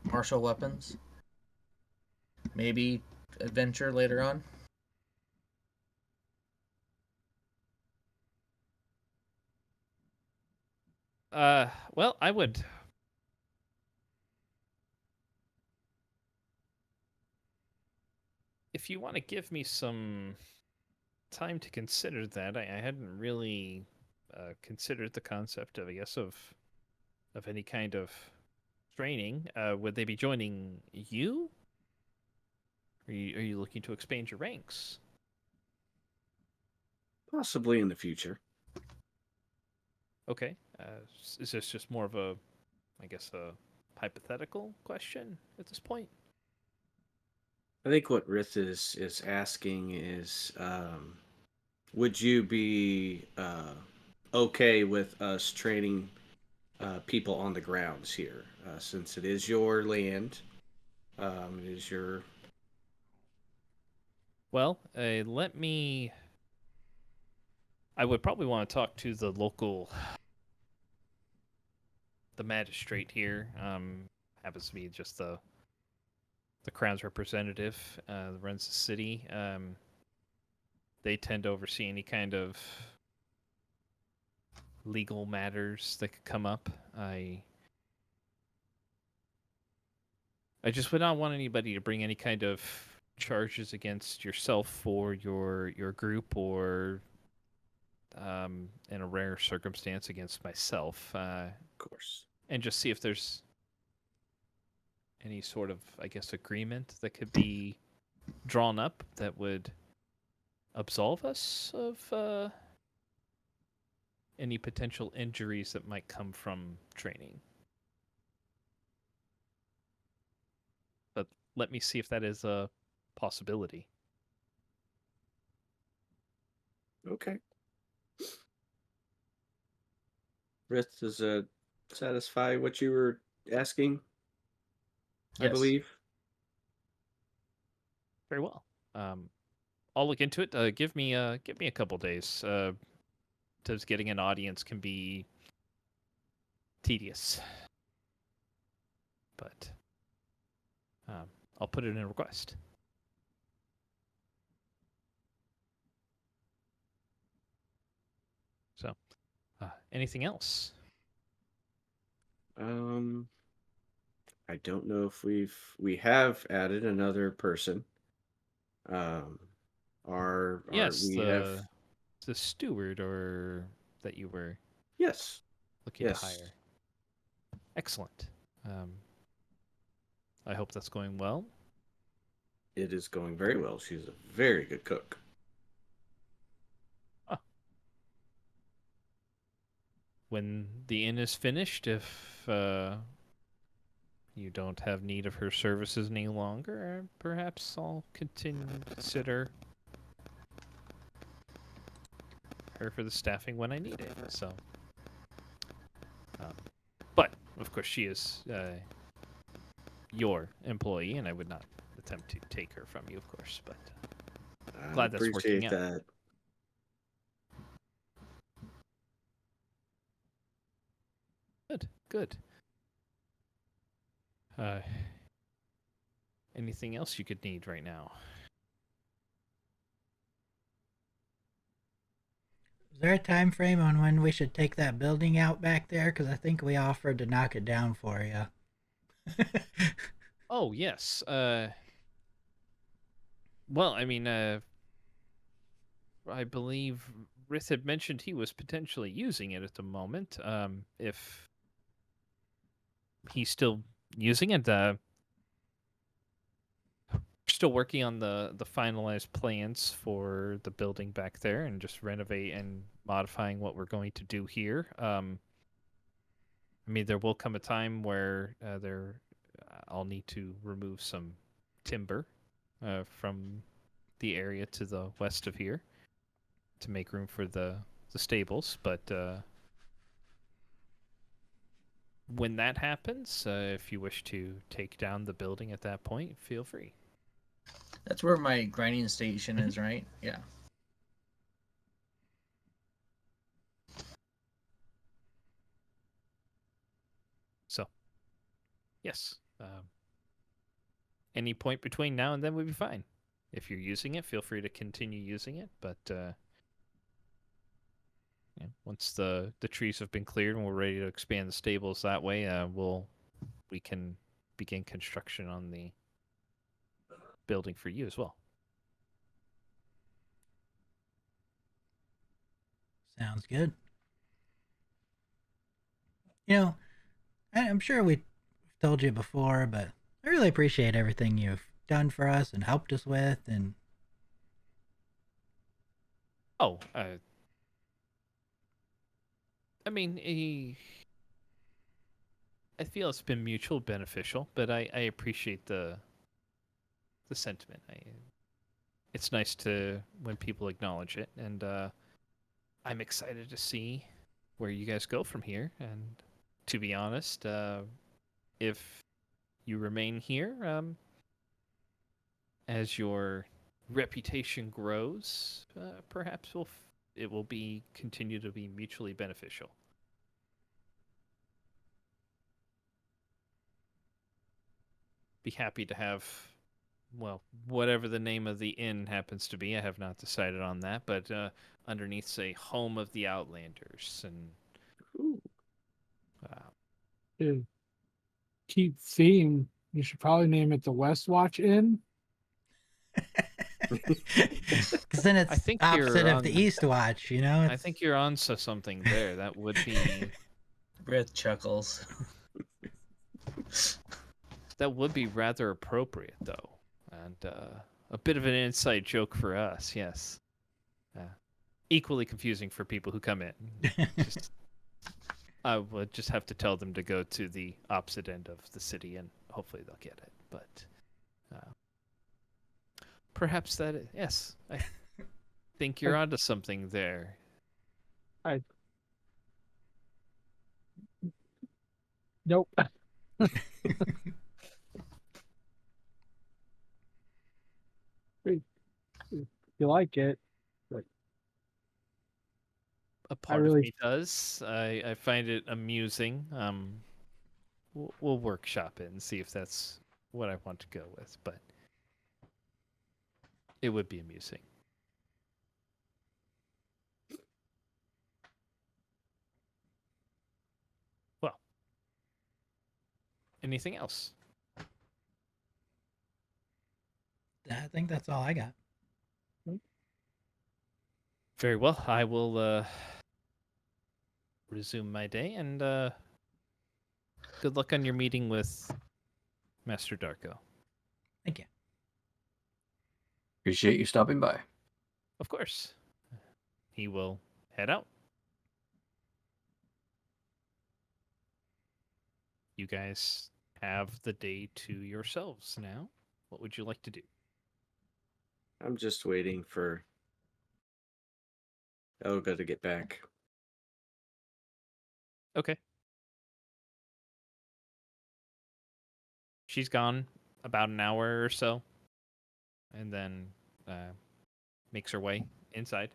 martial weapons, maybe adventure later on. Well, I would. If you want to give me some time to consider that, I hadn't really considered the concept of, I guess, of any kind of training. Would they be joining you? Are you looking to expand your ranks? possibly in the future. Okay. Is this just more of a, I guess, a hypothetical question at this point? I think what Rith is asking is, would you be okay with us training people on the grounds here, since it is your land? It is your. Well, let me. I would probably want to talk to the magistrate here. Happens to be just the Crown's representative that runs the city. They tend to oversee any kind of legal matters that could come up. I just would not want anybody to bring any kind of charges against yourself or your group, or in a rare circumstance against myself, Of course. and just see if there's any sort of, I guess, agreement that could be drawn up that would absolve us of any potential injuries that might come from training. But let me see if that is a possibility. Okay. Rith, does satisfy what you were asking? I Yes. believe. Very well. I'll look into it. Give me a couple days. Because getting an audience can be tedious. But I'll put it in a request. So, anything else? I don't know if we have added another person. Yes, We have the steward or that you were yes. looking Yes. to hire. Excellent. I hope that's going well. It is going very well. She's a very good cook. When the inn is finished, if you don't have need of her services any longer, perhaps I'll consider her for the staffing when I need it. So, but of course, she is your employee, and I would not attempt to take her from you, of course. But I glad that's working appreciate out. that. Good. Anything else you could need right now? Is there a time frame on when we should take that building out back there? Because I think we offered to knock it down for you. Oh, yes. Well, I mean, I believe Rith had mentioned he was potentially using it at the moment. If he's still using it, still working on the finalized plans for the building back there, and just renovate and modifying what we're going to do here. I mean, there will come a time where I'll need to remove some timber from the area to the west of here to make room for the stables. But when that happens, if you wish to take down the building at that point, feel free. That's where my grinding station is, right? Yeah. So, yes. Any point between now and then would be fine. If you're using it, feel free to continue using it. But once the trees have been cleared and we're ready to expand the stables that way, we can begin construction on the building for you as well. Sounds good. You know, I'm sure we told you before, but I really appreciate everything you've done for us and helped us with. And Oh, I mean, I feel it's been mutual beneficial, but I appreciate the sentiment. It's nice to when people acknowledge it, and I'm excited to see where you guys go from here. And to be honest, if you remain here, as your reputation grows, perhaps it will continue to be mutually beneficial. Be happy to have, well, whatever the name of the inn happens to be. I have not decided on that, but underneath, say, Home of the Outlanders, and Ooh. To keep theme, you should probably name it the West Watch Inn. Because then it's think opposite you're of the on- East Watch, you know? I think you're on to something there. That would be Brith chuckles. rather appropriate, though, and a bit of an inside joke for us. Yes, equally confusing for people who come in. Just, I would just have to tell them to go to the opposite end of the city, and hopefully they'll get it. But perhaps yes, I think you're onto something there. Nope. You like it. A part of really- me does. I find it amusing. We'll workshop it and see if that's what I want to go with, but it would be amusing. Well, anything else? I think that's all I got. Very well. I will resume my day, and good luck on your meeting with Master Darko. Thank you. Appreciate you stopping by. Of course. He will head out. You guys have the day to yourselves now. What would you like to do? I'm just waiting for Elga to get back. Okay. She's gone about an hour or so, and then makes her way inside.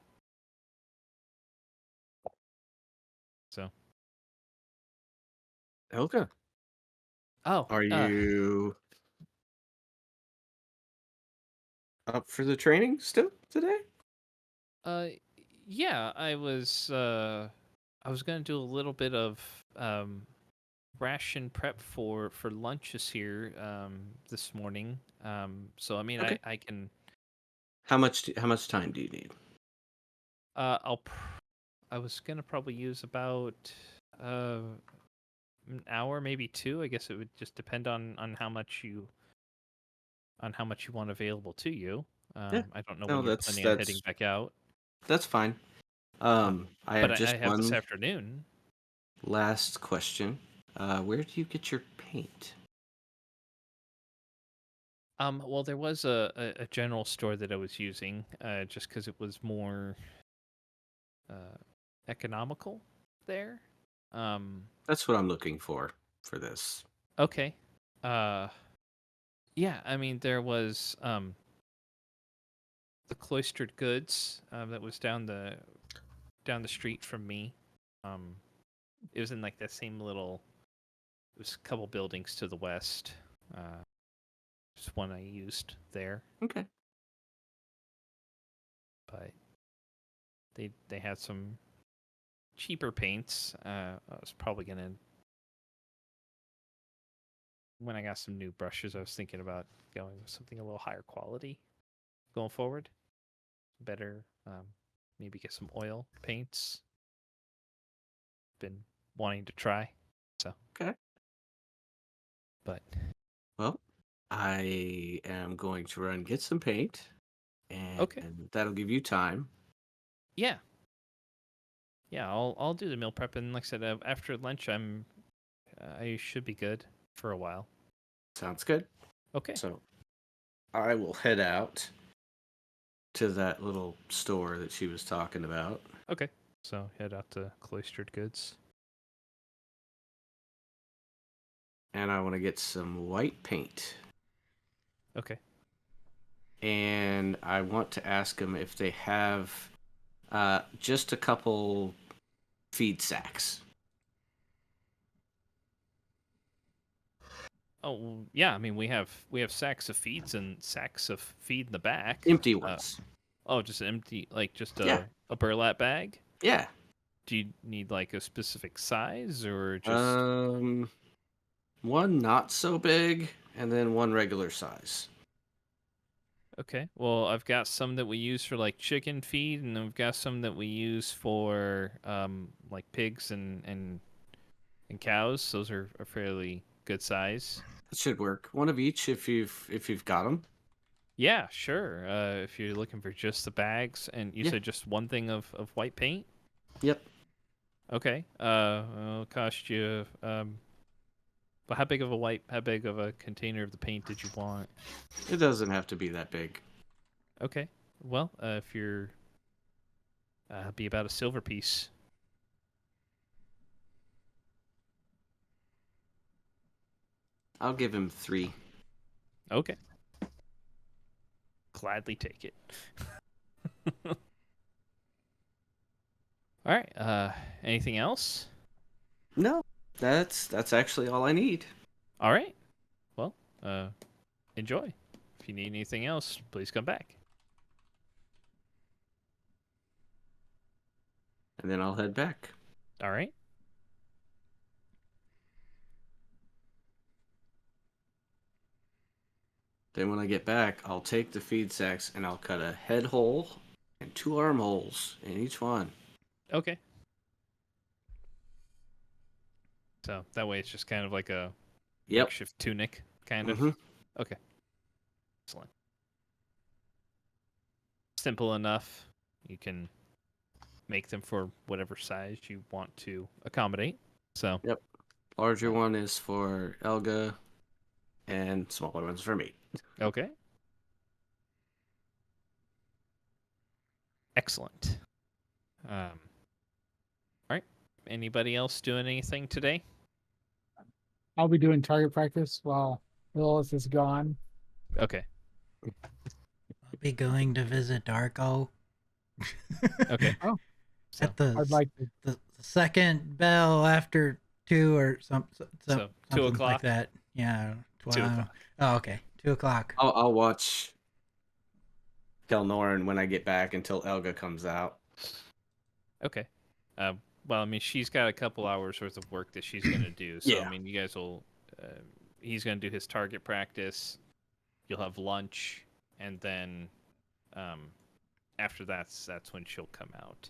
So. Elga, Oh. are you up for the training still today? Yeah, I was gonna do a little bit of ration prep for lunches here this morning. So I mean, Okay. I can. How much time do you need? I was gonna probably use about an hour, maybe two. I guess it would just depend on how much you want available to you. Yeah. I don't know No, when you're that's- planning on heading back out. That's fine. I have But just I have one this afternoon. last question. Where do you get your paint? Well, there was a general store that I was using, just because it was more economical there. That's what I'm looking for this. Okay. Yeah, I mean there was the Cloistered Goods that was down the street from me. It was in like that same little. It was a couple buildings to the west. Just one I used there, Okay. but they had some cheaper paints. I was probably gonna, when I got some new brushes, I was thinking about going with something a little higher quality going forward. Better, maybe get some oil paints. Been wanting to try, so. Okay. But Well, I am going to run get some paint, and Okay. that'll give you time. yeah, I'll do the meal prep, and like I said, after lunch, I should be good for a while. Sounds good. Okay. So I will head out to that little store that she was talking about. Okay. So head out to Cloistered Goods. And I want to get some white paint. Okay. And I want to ask them if they have just a couple feed sacks. Oh yeah, I mean we have sacks of feeds and sacks of feed in the back. Empty ones. Just empty, like just Yeah. a burlap bag. Yeah. Do you need like a specific size or just? One not so big, and then one regular size. Okay. Well, I've got some that we use for like chicken feed, and then we've got some that we use for like pigs and cows. Those are fairly good size. That should work. One of each if you've got them. Yeah, sure. If you're looking for just the bags, and you Yeah. said just one thing of white paint. Yep. Okay. It'll cost you. But how big of a container of the paint did you want? It doesn't have to be that big. Okay. Well, if you're, be about a silver piece. I'll give him 3. Okay. Gladly take it. All right. Anything else? No, that's actually all I need. All right. Well, enjoy. If you need anything else, please come back. And then I'll head back. All right. Then when I get back, I'll take the feed sacks and I'll cut a head hole and 2 arm holes in each one. Okay. So that way it's just kind of like a Yep. makeshift tunic, kind of. Mhm. Okay. Excellent. Simple enough. You can make them for whatever size you want to accommodate. So, Larger one is for Elga, and smaller ones for me. okay. Excellent. All right. Anybody else doing anything today? I'll be doing target practice while Lilith is gone. Okay. I'll be going to visit Darko. Okay. Oh. So, At the I'd like to. the second bell after 2 or something 2 o'clock? like that. Yeah, 2 12. o'clock. Oh, okay, 2 o'clock. I'll watch Kelnoran when I get back until Elga comes out. Okay. Well, I mean, she's got a couple hours worth of work that she's going to do. So, Yeah. I mean, you guys will. He's going to do his target practice. You'll have lunch, and then after that's when she'll come out.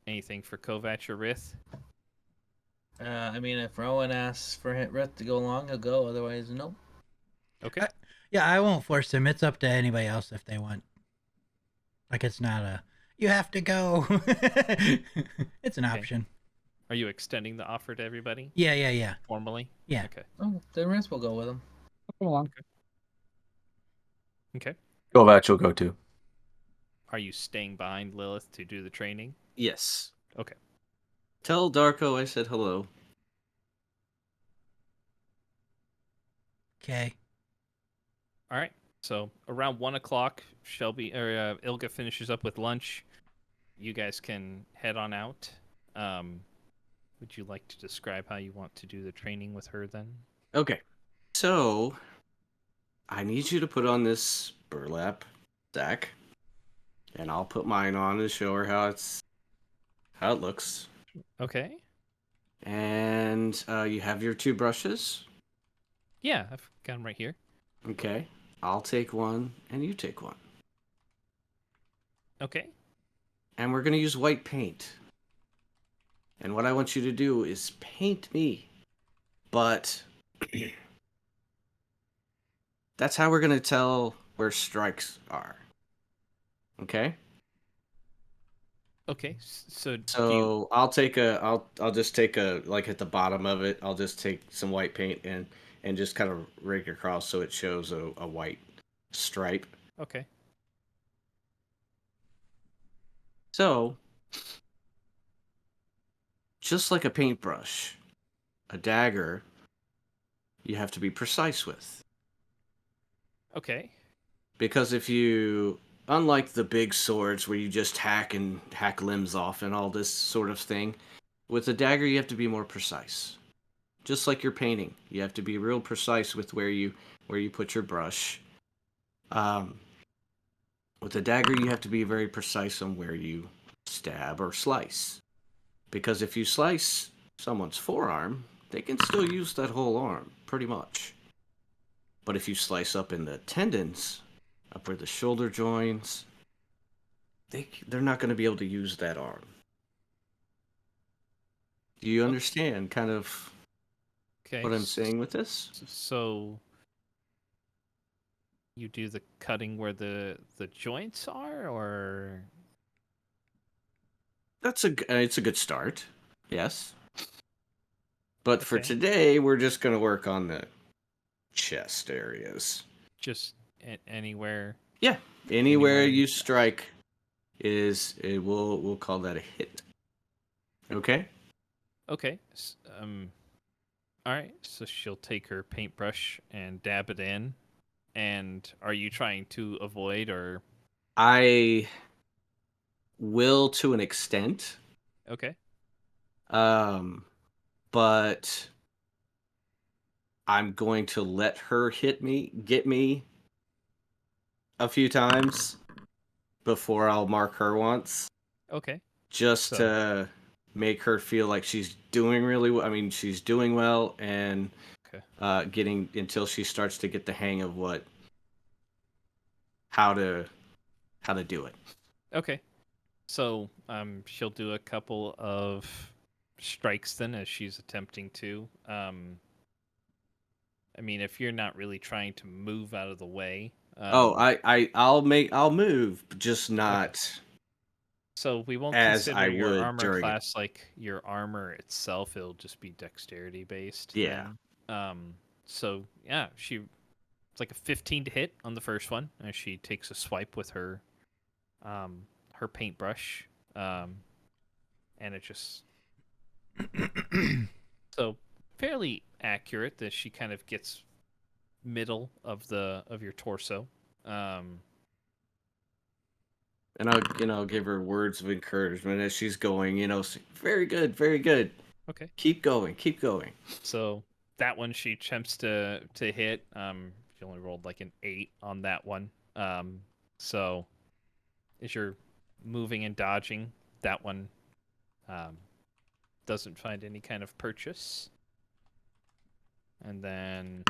Anything for Kovac or Rith? I mean, if Rowan asks for Rith to go along, he'll go. Otherwise, no. Okay. Yeah, I won't force them. It's up to anybody else if they want. Like, it's not a you have to go. It's an Okay. option. Are you extending the offer to everybody Yeah. formally? Yeah. Okay. Oh, then Rith will go with him. Come along. Okay. Kovac will go too. Are you staying behind Lilith to do the training? Yes. Okay. Tell Darko I said hello. Okay. All right. So around 1 o'clock, Shelby or Ilga finishes up with lunch. You guys can head on out. Would you like to describe how you want to do the training with her then? Okay. So, I need you to put on this burlap sack, and I'll put mine on to show her how it looks. Okay. And you have your 2 brushes. Yeah, I've got them right here. Okay. I'll take one, and you take one. Okay. And we're going to use white paint. And what I want you to do is paint me. But that's how we're going to tell where strikes are. Okay? Okay. So So I'll just take a, like at the bottom of it, I'll just take some white paint and just kind of rake across so it shows a white stripe. okay. So, just like a paintbrush, a dagger, you have to be precise with. Okay. Because if you, unlike the big swords where you just hack limbs off and all this sort of thing, with a dagger you have to be more precise. Just like your painting, you have to be real precise with where you put your brush. With a dagger, you have to be very precise on where you stab or slice. Because if you slice someone's forearm, they can still use that whole arm, pretty much. But if you slice up in the tendons, up where the shoulder joins, they're not going to be able to use that arm. Do you understand kind of Okay. what I'm saying with this? So you do the cutting where the joints are, or It's a good start. Yes. But for Okay. today, we're just going to work on the chest areas. just anywhere? Yeah, anywhere you strike we'll call that a hit. Okay? Okay. All right. So she'll take her paintbrush and dab it in. And are you trying to avoid or? I will to an extent. Okay. But I'm going to let her get me a few times before I'll mark her once. Okay. Just to make her feel like she's doing really well. I mean, she's doing well, and getting until she starts to get the hang of how to do it. Okay. So she'll do a couple of strikes then as she's attempting to. I mean, if you're not really trying to move out of the way. I'll move, just not. Okay. So we won't as I consider your would armor during class like your armor itself. It'll just be dexterity based. Yeah. Then. So yeah, it's like a 15 to hit on the first one, as she takes a swipe with her paintbrush, and it just so fairly accurate that she kind of gets middle of your torso. And I'll give her words of encouragement as she's going. Very good, very good. Okay. Keep going, keep going. So that one she attempts to hit. She only rolled like an 8 on that one. So as you're moving and dodging, that one doesn't find any kind of purchase. And then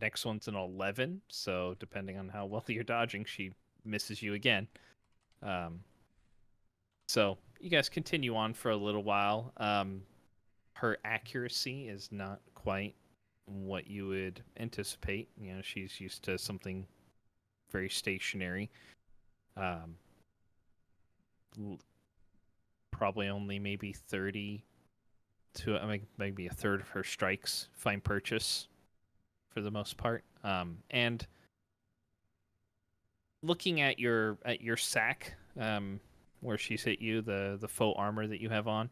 next one's an 11. So depending on how well you're dodging, she misses you again. So you guys continue on for a little while. Her accuracy is not quite what you would anticipate. She's used to something very stationary. Probably only maybe 30 to maybe a third of her strikes find purchase for the most part. And looking at your sack, where she's hit you, the faux armor that you have on,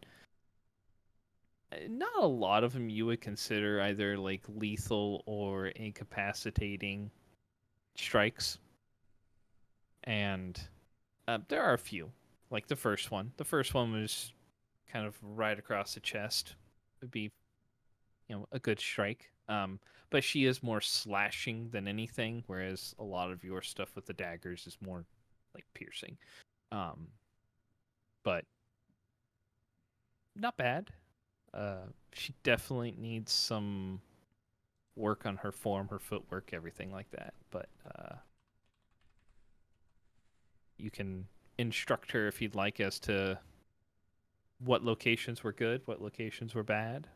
not a lot of them you would consider either like lethal or incapacitating strikes. And there are a few, like the first one. The first one was kind of right across the chest. Would be, a good strike. But she is more slashing than anything, whereas a lot of your stuff with the daggers is more like piercing. But not bad. She definitely needs some work on her form, her footwork, everything like that. But you can instruct her if you'd like as to what locations were good, what locations were bad.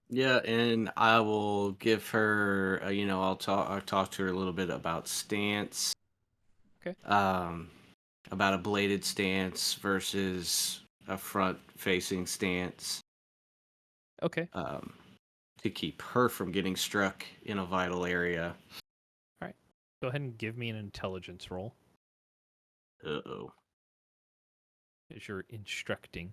Yeah, and I will give her. I'll talk to her a little bit about stance. Okay. About a bladed stance versus a front-facing stance. Okay. To keep her from getting struck in a vital area. All right. Go ahead and give me an intelligence roll. Uh-oh. As you're instructing.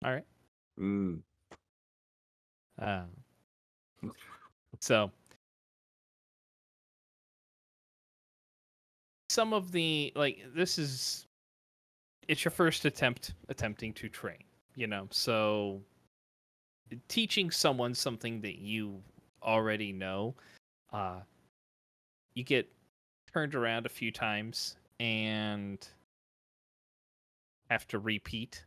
All right. So some of the it's your first attempting to train, so teaching someone something that you already know, you get turned around a few times and have to repeat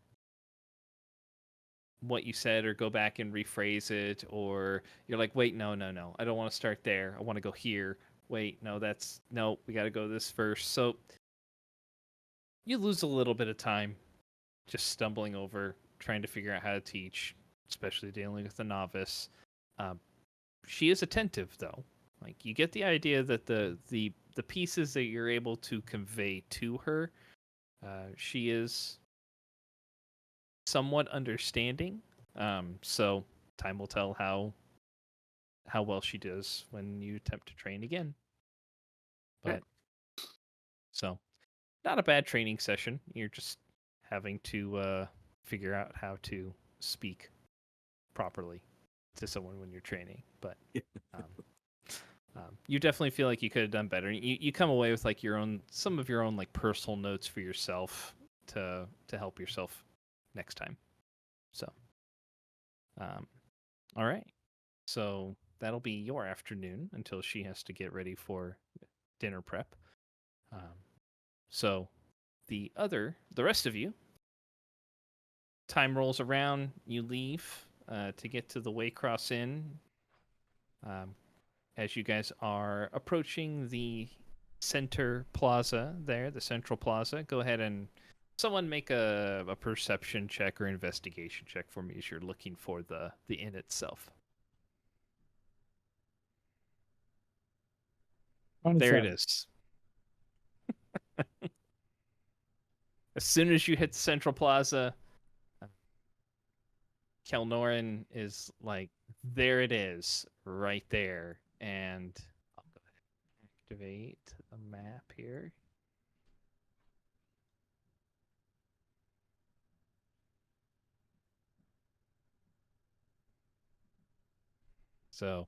what you said or go back and rephrase it, or you're like, wait, no, I don't want to start there. I want to go here. Wait, no, we got to go this first. So you lose a little bit of time just stumbling over, trying to figure out how to teach, especially dealing with a novice. She is attentive, though. Like, you get the idea that the pieces that you're able to convey to her, she is somewhat understanding. So time will tell how well she does when you attempt to train again. But so not a bad training session. You're just having to figure out how to speak properly to someone when you're training. But you definitely feel like you could have done better. You come away with like some of your own like personal notes for yourself to help yourself next time. So, all right. So that'll be your afternoon until she has to get ready for dinner prep. So the rest of you, time rolls around, you leave to get to the Waycross Inn. As you guys are approaching the center plaza there, the central plaza, go ahead and someone make a perception check or investigation check for me as you're looking for the inn itself. There it is. As soon as you hit the central plaza, Kelnoran is like, there it is, right there. And I'll go ahead and activate the map here. So,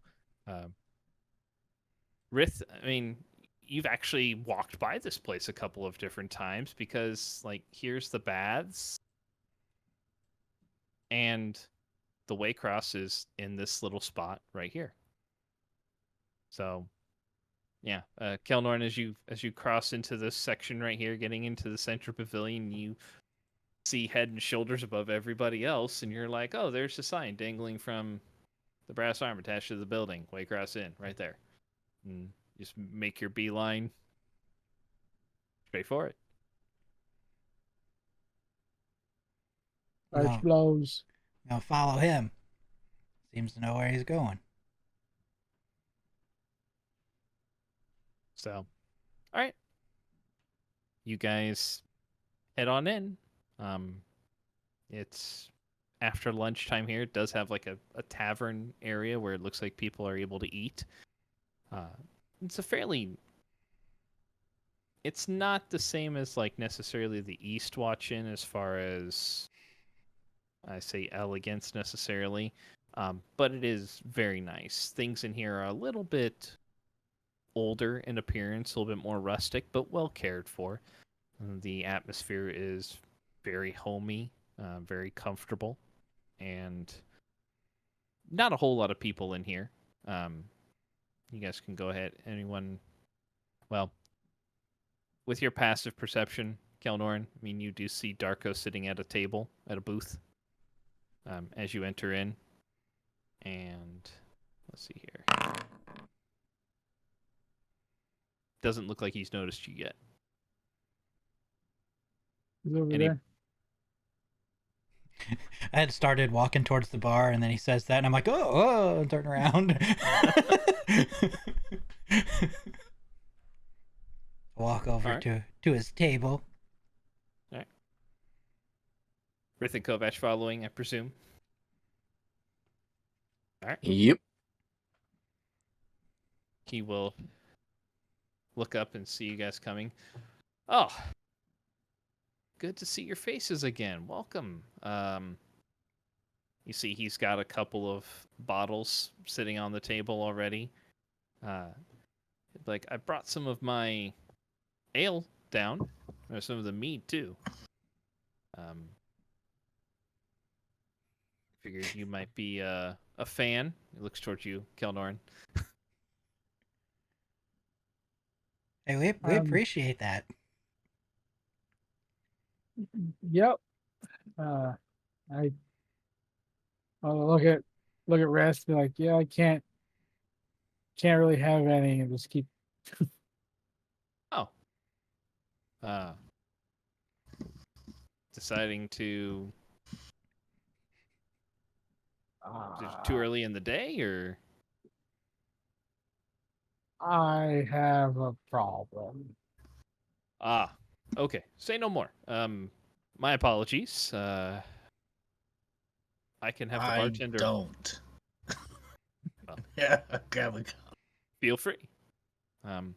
Rith, I mean, you've actually walked by this place a couple of different times because, like, here's the baths, and the Waycross is in this little spot right here. So, yeah, Kelnorn, as you cross into this section right here, getting into the central pavilion, you see head and shoulders above everybody else, and you're like, oh, there's a sign dangling from the brass arm attached to the building, Waycross Inn, right there. And just make your beeline straight for it. Arch blows. I'll follow him. Seems to know where he's going. So, all right. You guys head on in. It's after lunchtime here. It does have like a tavern area where it looks like people are able to eat. It's not the same as like necessarily the East Watch Inn as far as I say elegance necessarily. But it is very nice. Things in here are a little bit older in appearance, a little bit more rustic, but well cared for. The atmosphere is very homey, very comfortable, and not a whole lot of people in here. You guys can go ahead. Anyone? Well, with your passive perception, Kelnorn, I mean, you do see Darko sitting at a table, at a booth, as you enter in. And let's see here. Doesn't look like he's noticed you yet. He's over there. I had started walking towards the bar, and then he says that, and I'm like, oh, and turn around. Walk over to his table. All right. Rith and Kovac following, I presume. All right. Yep. He will look up and see you guys coming. Oh, good to see your faces again. Welcome. You see he's got a couple of bottles sitting on the table already. Like, I brought some of my ale down. Or some of the mead, too. Figured you might be a fan. He looks towards you, Kelnorn. Hey, we Um, appreciate that. Yep. I I'll look at rest. Be like, yeah, I can't really have any, and just keep. Oh. Uh, deciding to. Is it too early in the day, or? I have a problem. Ah, okay. Say no more. My apologies. I can have the bartender. don't. Well. Yeah, grab a cup. Feel free. Um,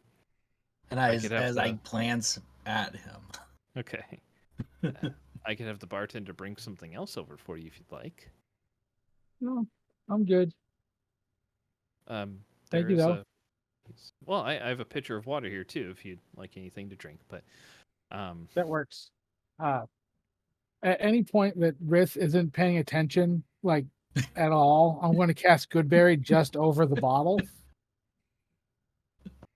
And I could have as the- I glance at him. okay. I could have the bartender bring something else over for you if you'd like. No, I'm good. There Thank you, is though. well, I have a pitcher of water here too, if you'd like anything to drink. But That works. At any point that Rith isn't paying attention, like at all, I'm going to cast Goodberry just over the bottle.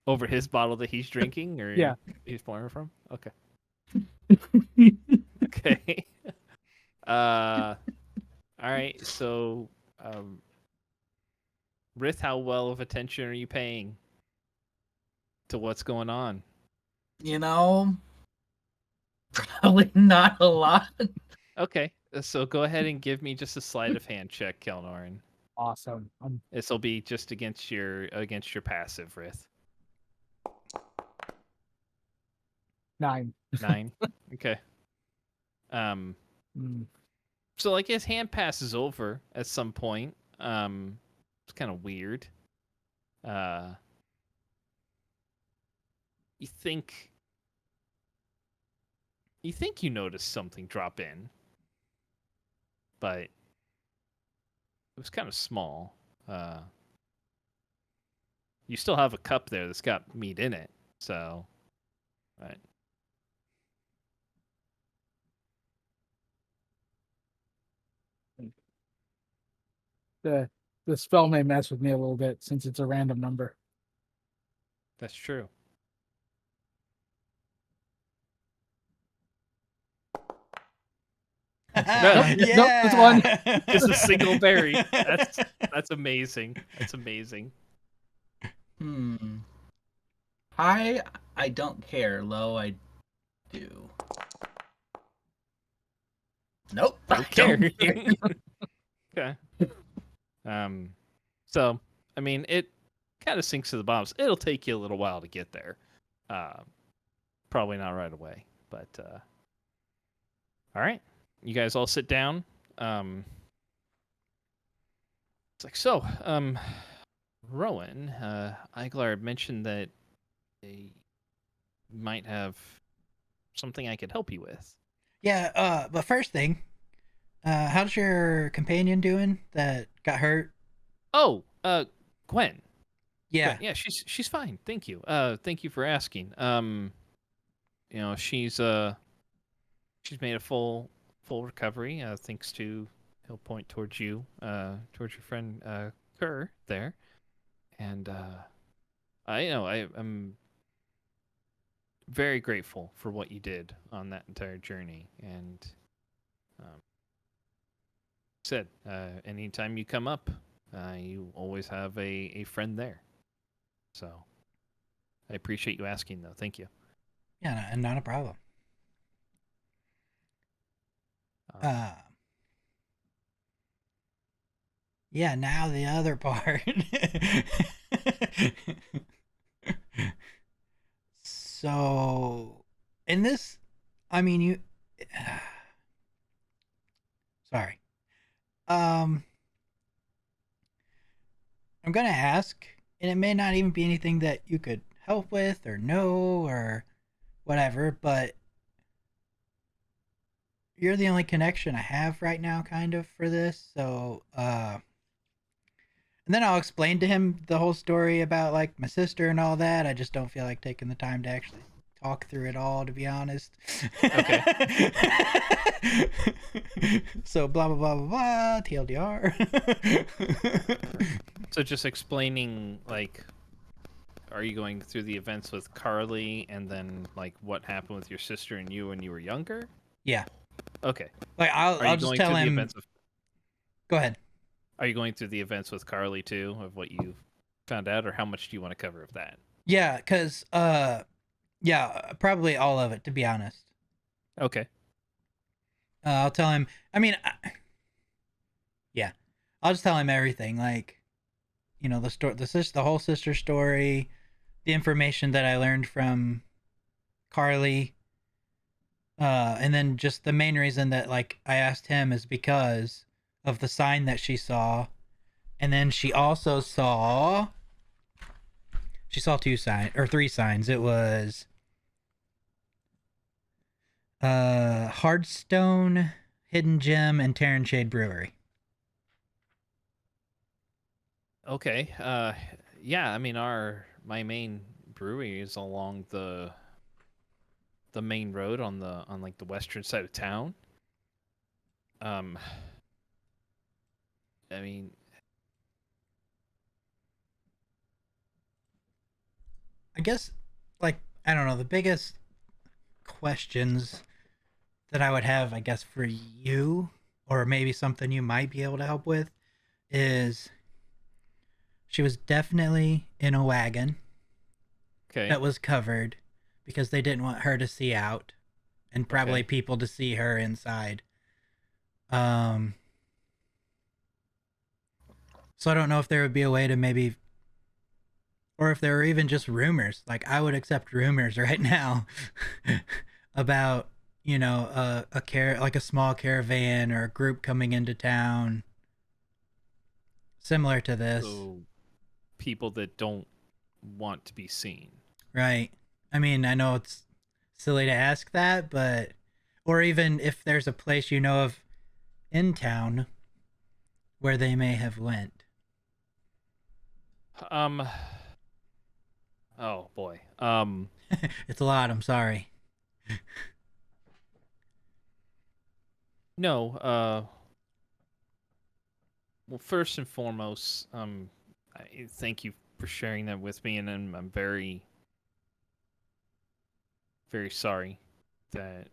over his bottle that he's drinking, or Yeah. he's pouring from. Okay. Okay. All right. So, Rith, how well of attention are you paying to what's going on? Probably not a lot. Okay. So go ahead and give me just a sleight of hand check, Kelnorin. Awesome. This will be just against your passive, Rith. 9. 9. Okay. Mm. So like his hand passes over at some point. It's kind of weird. You think you notice something drop in, but it was kind of small. You still have a cup there that's got meat in it, so right. The spell may mess with me a little bit since it's a random number. That's true. Yeah. Nope, that's one. Just a single berry. That's amazing. That's amazing. High, I don't care. Low, I do. Nope. Don't care. Okay. So I mean, it kind of sinks to the bottom. It'll take you a little while to get there. Probably not right away, but all right. You guys all sit down. It's like, so, Rowan, Iglar mentioned that they might have something I could help you with. Yeah, but first thing, how's your companion doing that got hurt? Oh, Gwen. Yeah. Gwen, yeah, she's fine. Thank you. Thank you for asking. She's made a full recovery, thanks to, he'll point towards you, towards your friend Kerr there, and I'm very grateful for what you did on that entire journey, and said anytime you come up, you always have a friend there. So I appreciate you asking, though. Thank you. Yeah, not a problem. Yeah, now the other part. So, in this, I mean, you. Sorry. I'm gonna ask, and it may not even be anything that you could help with or know or whatever, but you're the only connection I have right now, kind of, for this. So, and then I'll explain to him the whole story about, like, my sister and all that. I just don't feel like taking the time to actually talk through it all, to be honest. Okay. So, blah, blah, blah, blah, blah, TLDR. So just explaining, like, are you going through the events with Carly and then like what happened with your sister and you when you were younger? Yeah. Okay. Like I'll Are you just going tell through the him. events of, Go ahead. Are you going through the events with Carly too of what you found out, or how much do you want to cover of that? Yeah, cause yeah, probably all of it to be honest. Okay. I'll tell him. I mean, yeah, I'll just tell him everything. Like, you know, the whole sister story, the information that I learned from Carly, and then just the main reason that like I asked him is because of the sign that she saw, and then she also saw two signs or three signs. It was Hardstone, Hidden Gem, and Terran Shade Brewery. Okay. Yeah, I mean my main brewery is along the main road on like the western side of town. I mean, I guess, like, I don't know, the biggest questions that I would have, I guess, for you, or maybe something you might be able to help with, is she was definitely in a wagon okay. that was covered because they didn't want her to see out and probably Okay. people to see her inside. So I don't know if there would be a way to maybe, or if there were even just rumors. Like I would accept rumors right now about, you know, like a small caravan or a group coming into town similar to this. So people that don't want to be seen. Right. I mean, I know it's silly to ask that, but or even if there's a place you know of in town where they may have went. Oh boy. It's a lot, I'm sorry. No, well, first and foremost, I thank you for sharing that with me, and I'm very, very sorry that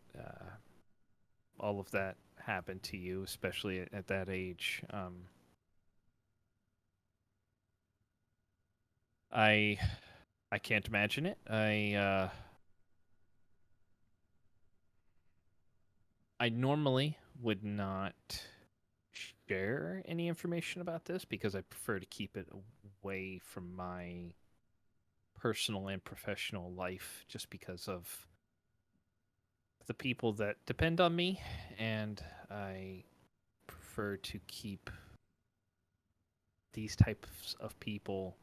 all of that happened to you, especially at that age. I can't imagine it. I normally would not share any information about this because I prefer to keep it away from my personal and professional life just because of the people that depend on me, and I prefer to keep these types of people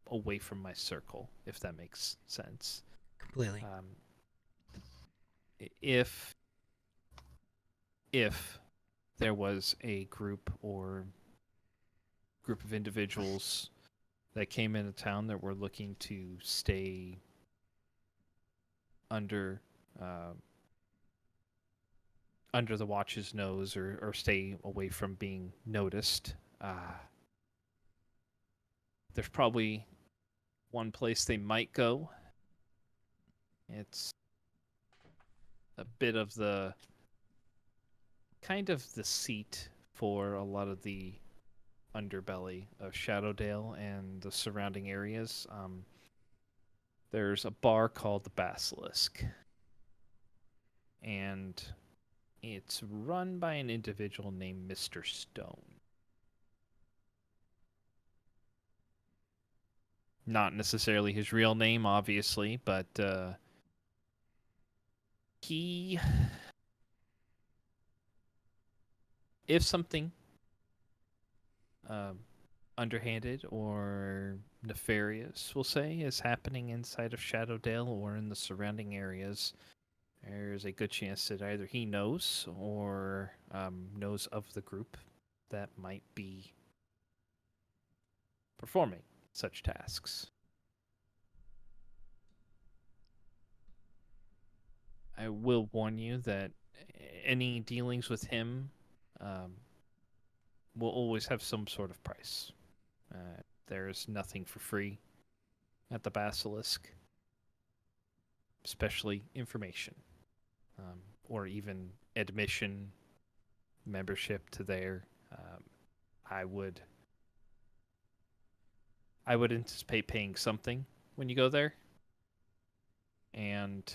away from my circle, if that makes sense. Completely. If there was a group of individuals that came into town that were looking to stay under the watch's nose or stay away from being noticed, there's probably one place they might go. It's a bit of the kind of the seat for a lot of the underbelly of Shadowdale and the surrounding areas. There's a bar called the Basilisk, and it's run by an individual named Mr. Stone. Not necessarily his real name, obviously, but he, if something underhanded or nefarious, we'll say, is happening inside of Shadowdale or in the surrounding areas, there's a good chance that either he knows or knows of the group that might be performing such tasks. I will warn you that any dealings with him will always have some sort of price. There's nothing for free. at the Basilisk, especially information, or even admission, membership to there. I would anticipate paying something when you go there, and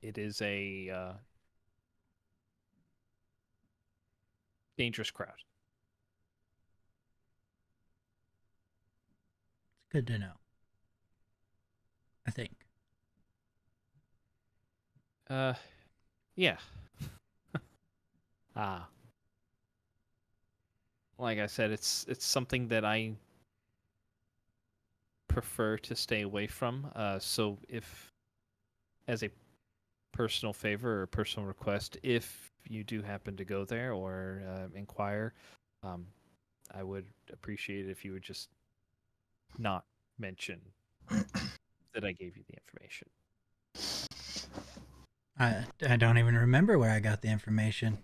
it is a dangerous crowd. It's good to know. I think. Yeah. Like I said, it's something that I prefer to stay away from. So if, as a personal favor or personal request, if you do happen to go there or inquire, I would appreciate it if you would just not mention that I gave you the information. I don't even remember where I got the information.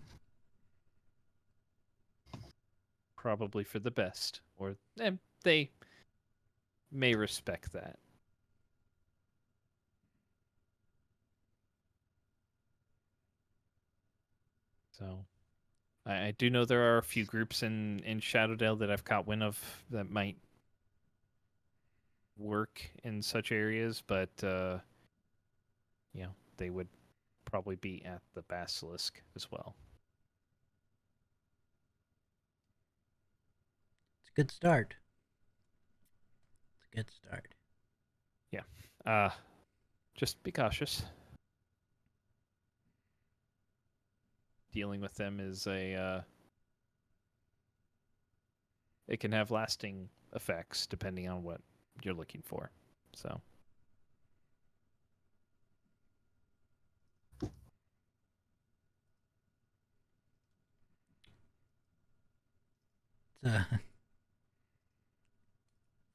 Probably for the best, or they may respect that. So, I do know there are a few groups in Shadowdale that I've caught wind of that might work in such areas, but they would probably be at the Basilisk as well. It's a good start. It's a good start. Yeah. Just be cautious. Dealing with them is it can have lasting effects depending on what you're looking for. So. It's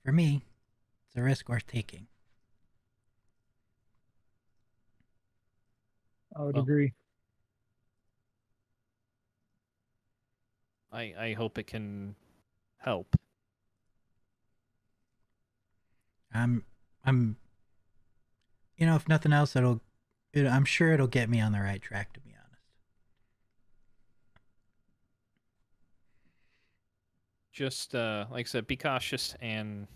for me, it's a risk worth taking. I would Well, agree. I hope it can help. I'm, if nothing else, I'm sure it'll get me on the right track, to be honest. Just like I said, be cautious, and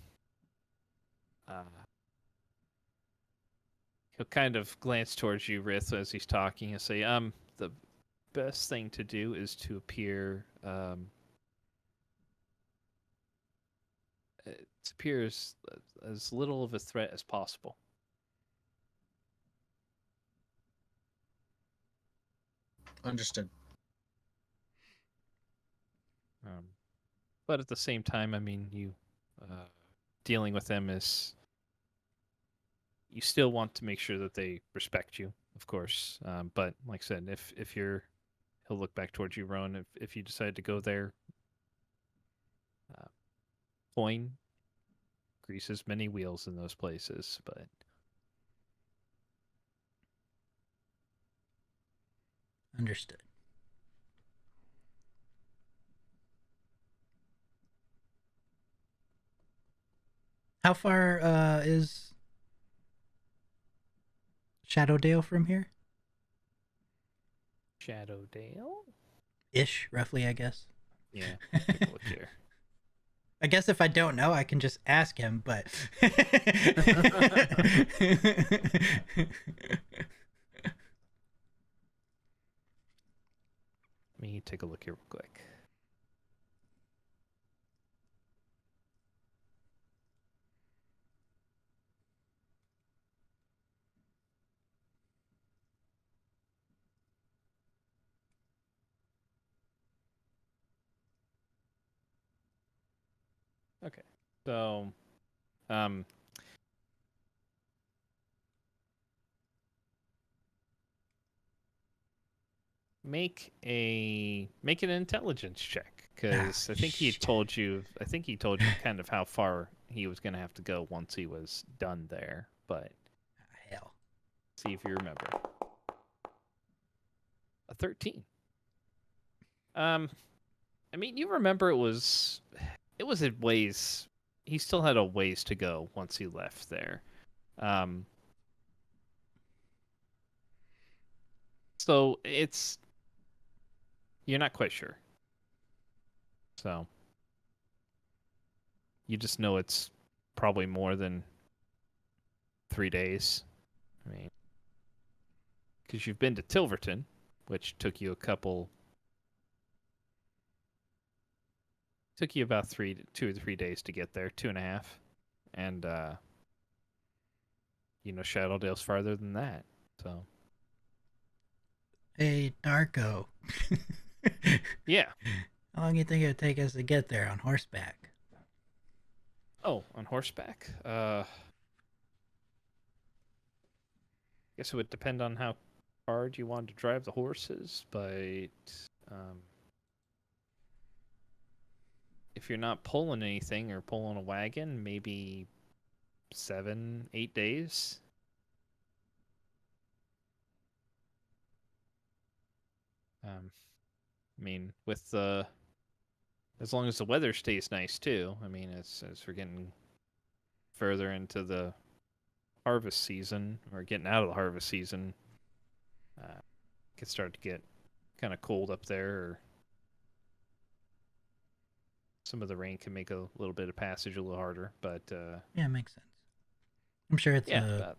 he'll kind of glance towards you, Rith, as he's talking, and say, the best thing to do is to appear as little of a threat as possible. Understood. But at the same time, I mean, you dealing with them is, you still want to make sure that they respect you, of course. But like I said, if he'll look back towards you, Rowan. If you decide to go there, coin greases many wheels in those places, but Understood. How far is Shadowdale from here? Shadowdale? Ish, roughly, I guess. Yeah, take a look here. I guess if I don't know, I can just ask him, but... Let me take a look here real quick. Okay, so, make an intelligence check, because I think he shit. told you. I think he told you kind of how far he was going to have to go once he was done there. But Hell. see if you remember. A 13. I mean, you remember it was a ways he still had a ways to go once he left there. So you're not quite sure. So you just know it's probably more than 3 days. I mean, because you've been to Tilverton, which took you about 2 or 3 days to get there, 2.5, and Shadowdale's farther than that. So Hey, Darko. yeah. How long do you think it would take us to get there on horseback? Oh, on horseback. Guess it would depend on how hard you wanted to drive the horses, but if you're not pulling anything or pulling a wagon, maybe 7, 8 days. I mean, with as long as the weather stays nice too. I mean, as we're getting further into the harvest season, or getting out of the harvest season, it could start to get kind of cold up there, or some of the rain can make a little bit of passage a little harder. But Yeah, makes sense. I'm sure it's yeah,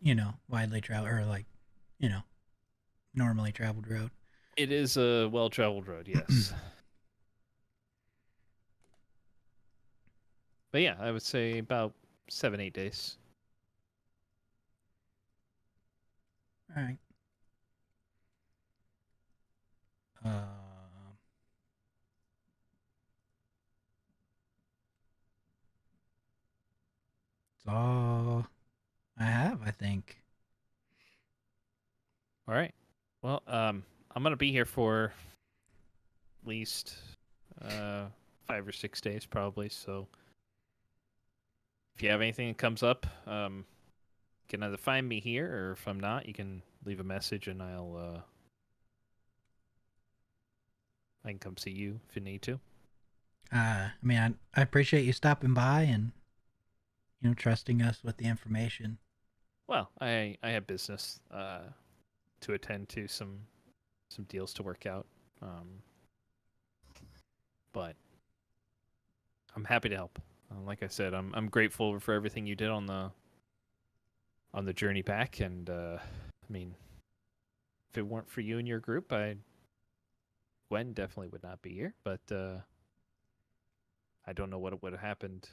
widely traveled, or like, normally traveled road. it is a well-traveled road, yes. But yeah, I would say about 7, 8 days. All right. That's all I have, I think. All right. Well, I'm gonna be here for at least 5 or 6 days, probably. So if you have anything that comes up, you can either find me here, or if I'm not, you can leave a message, and I can come see you if you need to. I appreciate you stopping by and trusting us with the information. Well, I have business to attend to, some deals to work out, but I'm happy to help. Like I said, I'm grateful for everything you did on the journey back, and I mean, if it weren't for you and your group, Gwen definitely would not be here. But I don't know what would have happened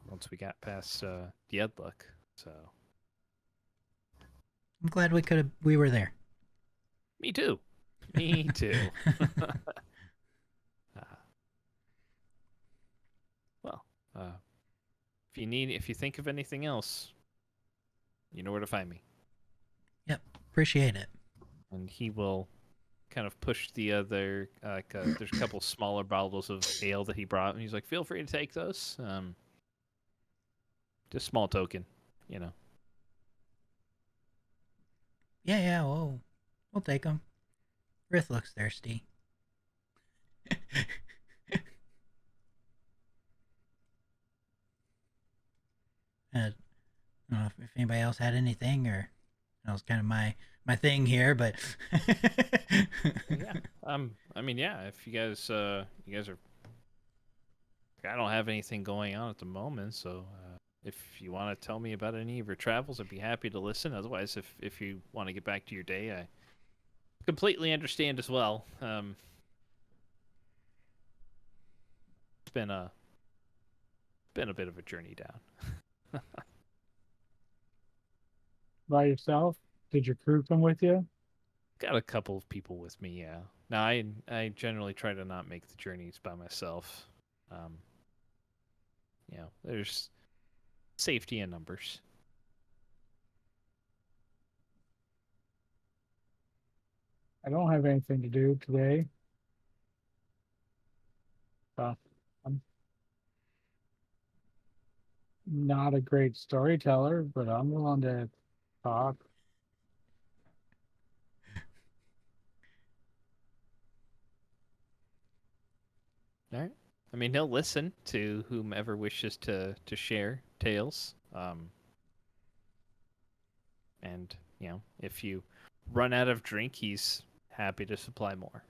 once we got past the Edluck. So I'm glad we were there. me too. Me too. Well, if you think of anything else, you know where to find me. Yep, appreciate it. And he will kind of push the other, there's a couple smaller bottles of ale that he brought, and he's like, feel free to take those. Just small token, Yeah, we'll take them. Rith looks thirsty. I don't know if anybody else had anything, or that was kind of my thing here, but Yeah. I mean, yeah. If you guys are, I don't have anything going on at the moment, so if you want to tell me about any of your travels, I'd be happy to listen. Otherwise, if you want to get back to your day, I completely understand as well. It's been a bit of a journey down. By yourself? Did your crew come with you? Got a couple of people with me, yeah. Now I generally try to not make the journeys by myself. There's safety in numbers. I don't have anything to do today. I'm not a great storyteller, but I'm willing to talk. All right. I mean, he'll listen to whomever wishes to share tales. And if you run out of drink, he's happy to supply more.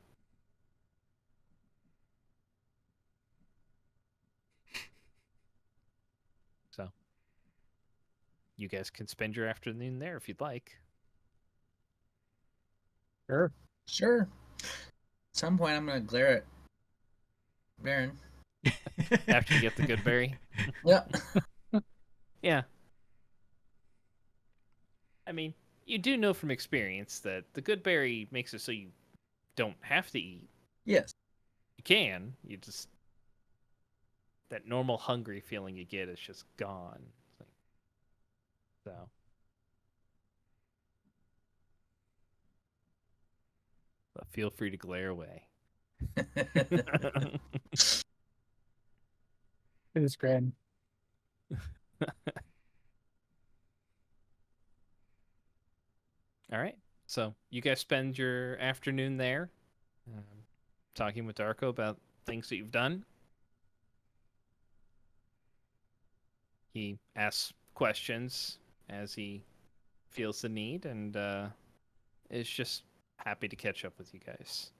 So, you guys can spend your afternoon there if you'd like. Sure. Sure. At some point, I'm gonna glare at Baron. After you get the good berry. Yeah. Yeah. I mean, you do know from experience that the good berry makes it so you don't have to eat. Yes. You can. You just that normal hungry feeling you get is just gone. So. But feel free to glare away. It is grand. All right. So you guys spend your afternoon there, talking with Darko about things that you've done. He asks questions as he feels the need, and is just happy to catch up with you guys.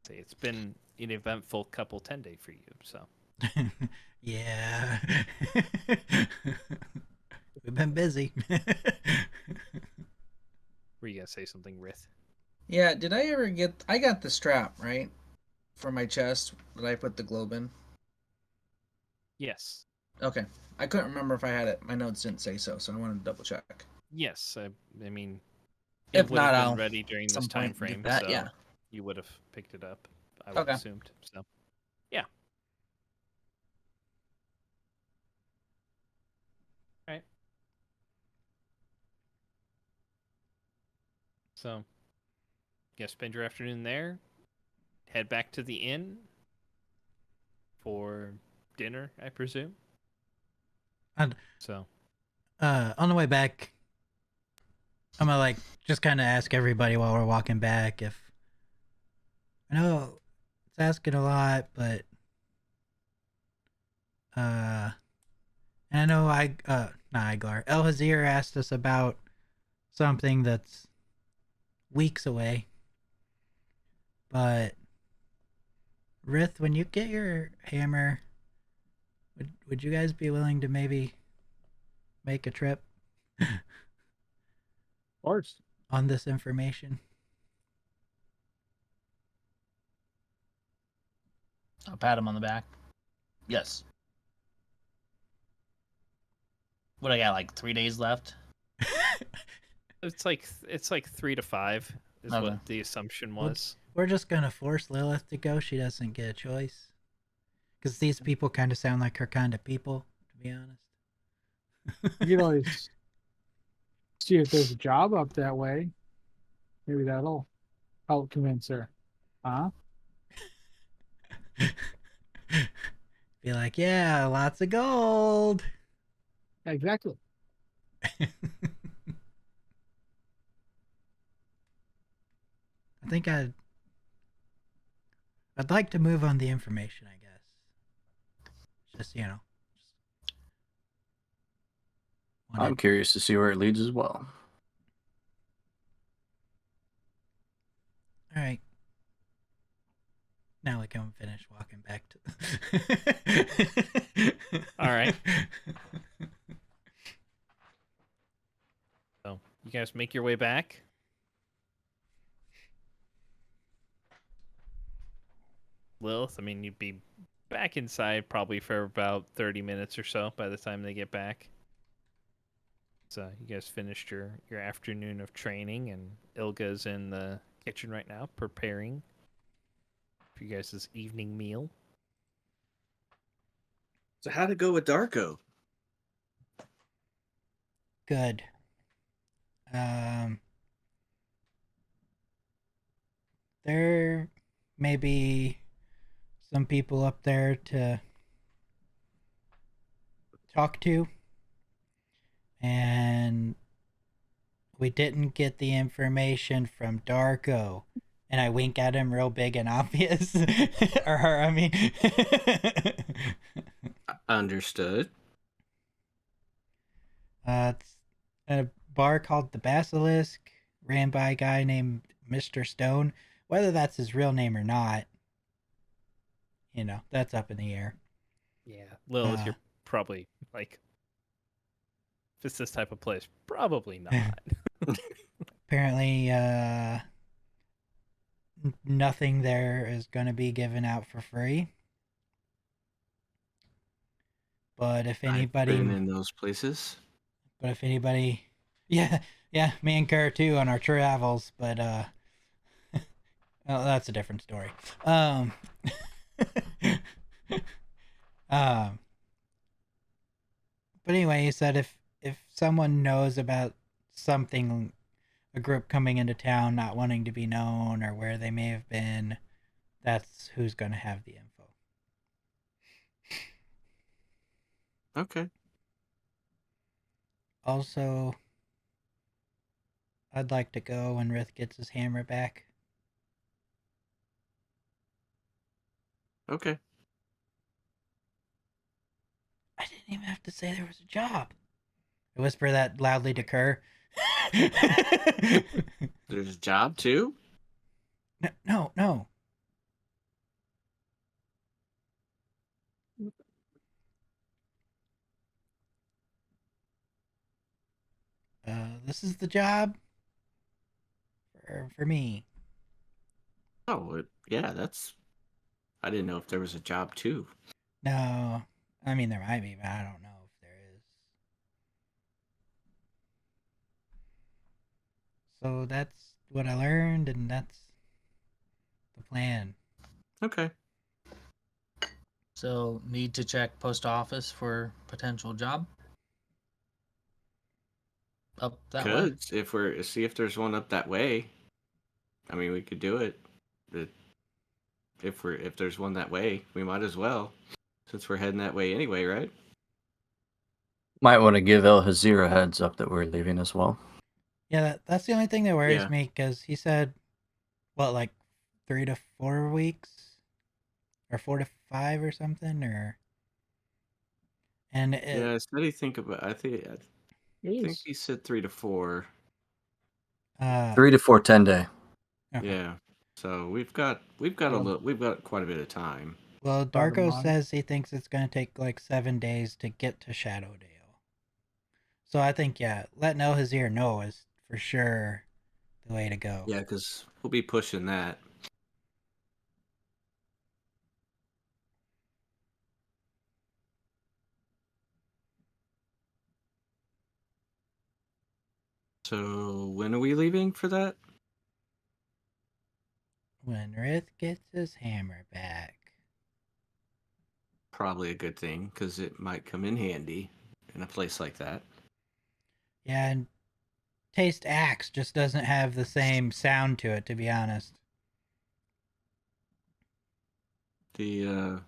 Say it's been an eventful couple 10-day for you. So Yeah. We've been busy. were you gonna say something, Rith? Yeah. Did I ever get? I got the strap right for my chest that I put the globe in. Yes. Okay. I couldn't remember if I had it. My notes didn't say so, so I wanted to double check. Yes. I mean, If it would not, have I'll been ready during some this time point get frame, that, so yeah. you would have picked it up. I would have Okay. assumed. So, yeah. All right. So, you guys spend your afternoon there. Head back to the inn for dinner, I presume. And So, on the way back, I'm gonna like just kind of ask everybody while we're walking back if I know it's asking a lot, but and I know not Iglar, El Hazir asked us about something that's weeks away, but Rith, when you get your hammer, would you guys be willing to maybe make a trip Of course. on this information? I'll pat him on the back. Yes. What I got? Like 3 days left. it's like 3 to 5 is Okay. what the assumption was. We're just gonna force Lilith to go. She doesn't get a choice. Because these people kind of sound like her kind of people, to be honest. You can always see if there's a job up that way. Maybe that'll help convince her. Huh? Be like, yeah, lots of gold. Exactly. I think I'd like to move on the information, I guess. Just, I'm curious to see where it leads as well. All right. Now we can finish walking back to. All right. So, you guys make your way back. Lilith, I mean, you'd be back inside probably for about 30 minutes or so by the time they get back. So you guys finished your afternoon of training, and Ilga's in the kitchen right now preparing for you guys' evening meal. So how'd it go with Darko? Good. There may be some people up there to talk to, and we didn't get the information from Darko and I wink at him real big and obvious. Or her, I mean. Understood. It's a bar called the Basilisk, ran by a guy named Mr. Stone. Whether that's his real name or not, that's up in the air. Yeah, Lilith, you're probably like, if it's this type of place, probably not. Apparently, nothing there is going to be given out for free. But if anybody, I've been in those places. yeah, me and Kerr too on our travels, but well, that's a different story. But anyway, he said if someone knows about something, a group coming into town not wanting to be known or where they may have been, that's who's going to have the info. Okay. Also, I'd like to go when Rith gets his hammer back. Okay. I didn't even have to say there was a job. I whisper that loudly to Kerr. There's a job too? No. This is the job for me. Oh, yeah, that's... I didn't know if there was a job too. No, I mean there might be, but I don't know if there is. So that's what I learned, and that's the plan. Okay. So need to check post office for potential job. Up that way. Could see if there's one up that way. I mean, we could do it. But if there's one that way, we might as well, since we're heading that way anyway, right? Might want to give El Hazir a heads up that we're leaving as well. Yeah, that's the only thing that worries Yeah. me, because he said, what, like 3 to 4 weeks? Or 4 to 5 or something? And Yeah, I said he think about. I think he said 3 to 4. 3 to 4 10-day. Okay. Yeah. So we've got quite a bit of time. Well, About a Darko month. says he thinks it's going to take like 7 days to get to Shadowdale. So I think, yeah, letting El Hazir know is for sure the way to go. Yeah, because we'll be pushing that. So when are we leaving for that? When Rith gets his hammer back. Probably a good thing, because it might come in handy in a place like that. Yeah, and Taste Axe just doesn't have the same sound to it, to be honest. I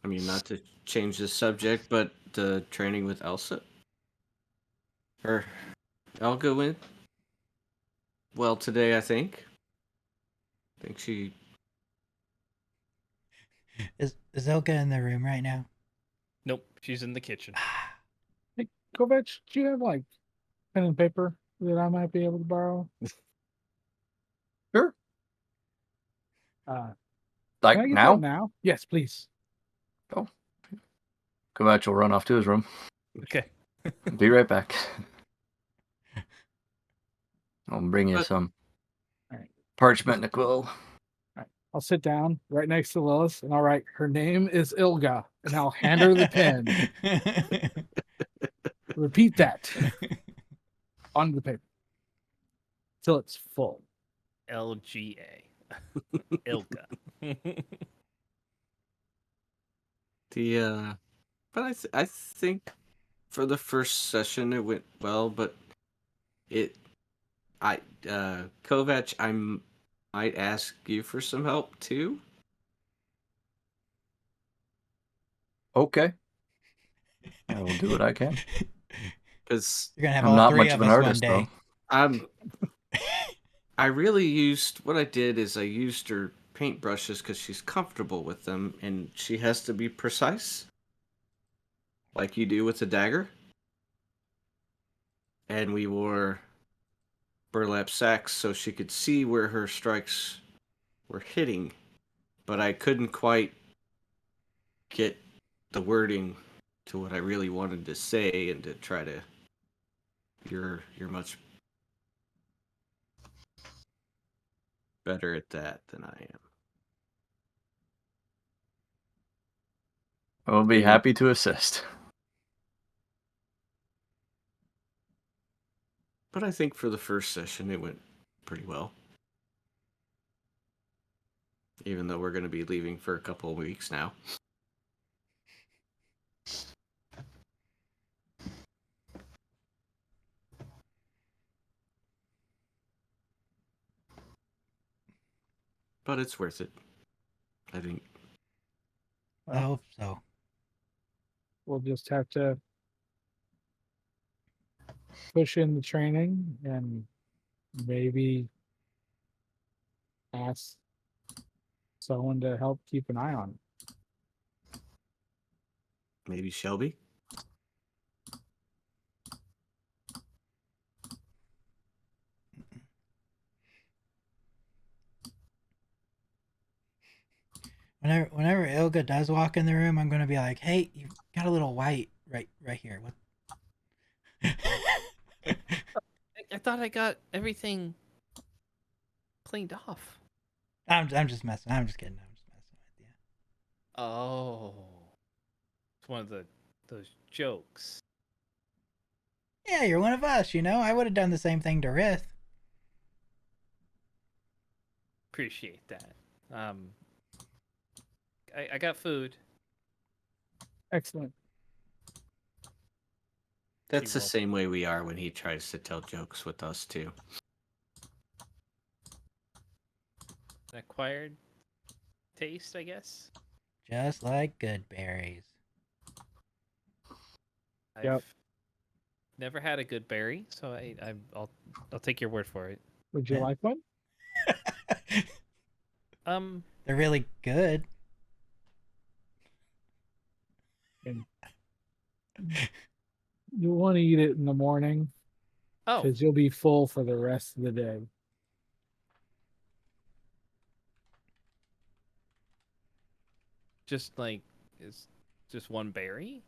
mean, not to change the subject, but the training with Elsa or Elga went well today. I think she. Is Elka in the room right now? Nope, she's in the kitchen. Hey, Kovac, do you have like pen and paper that I might be able to borrow? Sure. Can I get that now? Yes, please. Oh. Kovac will run off to his room. Okay. Be right back. I'll bring you some Alright. parchment and a quill. I'll sit down right next to Lilith and I'll write, her name is Ilga, and I'll hand her the pen. Repeat that on the paper till it's full. LGA. Ilka. But I think for the first session it went well, but Kovac, I might ask you for some help too. Okay. I will do what I can. Because You're gonna have I'm all not three much of of an us artist, one day. though. I really used what I did is I used her paintbrushes because she's comfortable with them, and she has to be precise, like you do with a dagger. And we wore burlap sacks so she could see where her strikes were hitting, but I couldn't quite get the wording to what I really wanted to say and to try to. You're much better at that than I am. I will be happy to assist. But I think for the first session it went pretty well. Even though we're going to be leaving for a couple of weeks now. But it's worth it, I think. I hope so. We'll just have to push in the training and maybe ask someone to help keep an eye on it. Maybe Shelby? Whenever Ilga does walk in the room, I'm gonna be like, "Hey, you've got a little white right here." What? I thought I got everything cleaned off. I'm just messing. I'm just kidding. I'm just messing with you. Oh, it's one of those jokes. Yeah, you're one of us. I would have done the same thing to Rith. Appreciate that. I got food. Excellent. That's the will. same way we are when he tries to tell jokes with us, too. An acquired taste, I guess. Just like good berries. Yep. I've never had a good berry, so I'll take your word for it. Would you like one? They're really good. And you'll want to eat it in the morning Oh, because you'll be full for the rest of the day. just like is just one berry?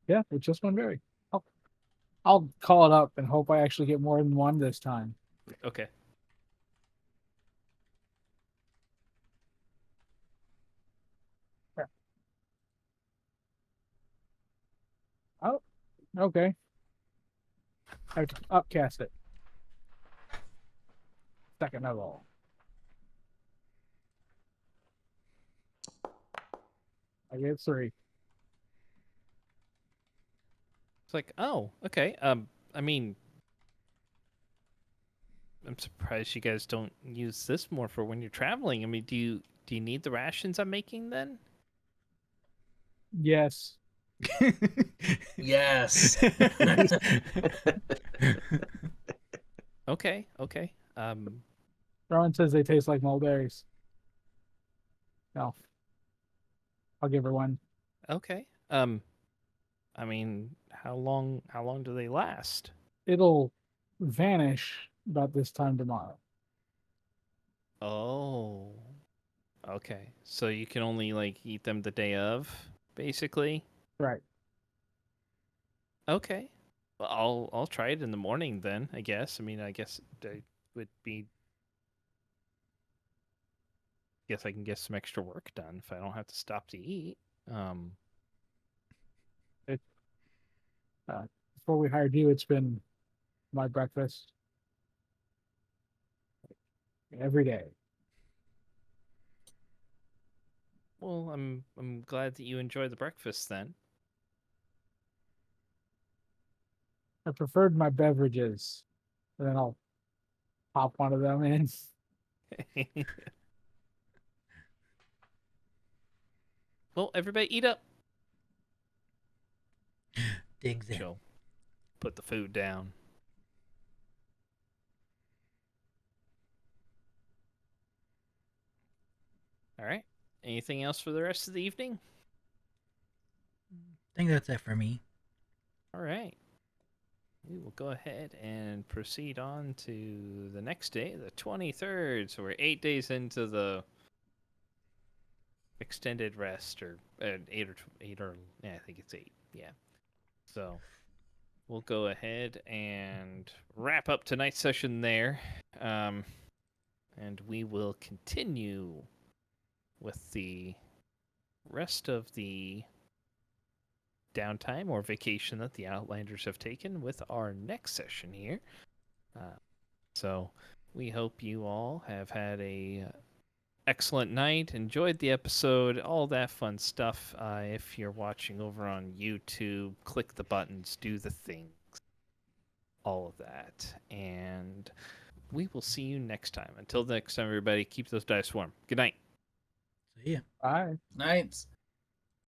Yeah, it's just one berry. I'll call it up and hope I actually get more than one this time. Okay. Oh, okay. I have to upcast it. Second of all. I get 3. It's like, oh, okay. I mean, I'm surprised you guys don't use this more for when you're traveling. I mean, do you need the rations I'm making then? Yes. Yes. Okay. Rowan says they taste like mulberries. No. I'll give her one. Okay. I mean, how long do they last? It'll vanish about this time tomorrow. Oh. Okay. So you can only like eat them the day of, basically? Right. Okay. Well, I'll try it in the morning then, I guess. I mean, I guess I would be guess I can get some extra work done if I don't have to stop to eat. Before we hired you, it's been my breakfast every day. Well, I'm glad that you enjoy the breakfast then. I preferred my beverages, and then I'll pop one of them in. Well, everybody eat up. Digs in. She'll put the food down. All right. Anything else for the rest of the evening? I think that's it for me. All right. We will go ahead and proceed on to the next day, the 23rd. So we're 8 days into the extended rest, or 8 or yeah, I think it's 8. Yeah. So we'll go ahead and wrap up tonight's session there, and we will continue with the rest of the downtime or vacation that the Outlanders have taken with our next session here. So we hope you all have had a excellent night, enjoyed the episode, all that fun stuff. If you're watching over on YouTube, click the buttons, do the things, all of that. And we will see you next time. Until next time, everybody, keep those dice warm. Good night. See ya. Bye. Nights.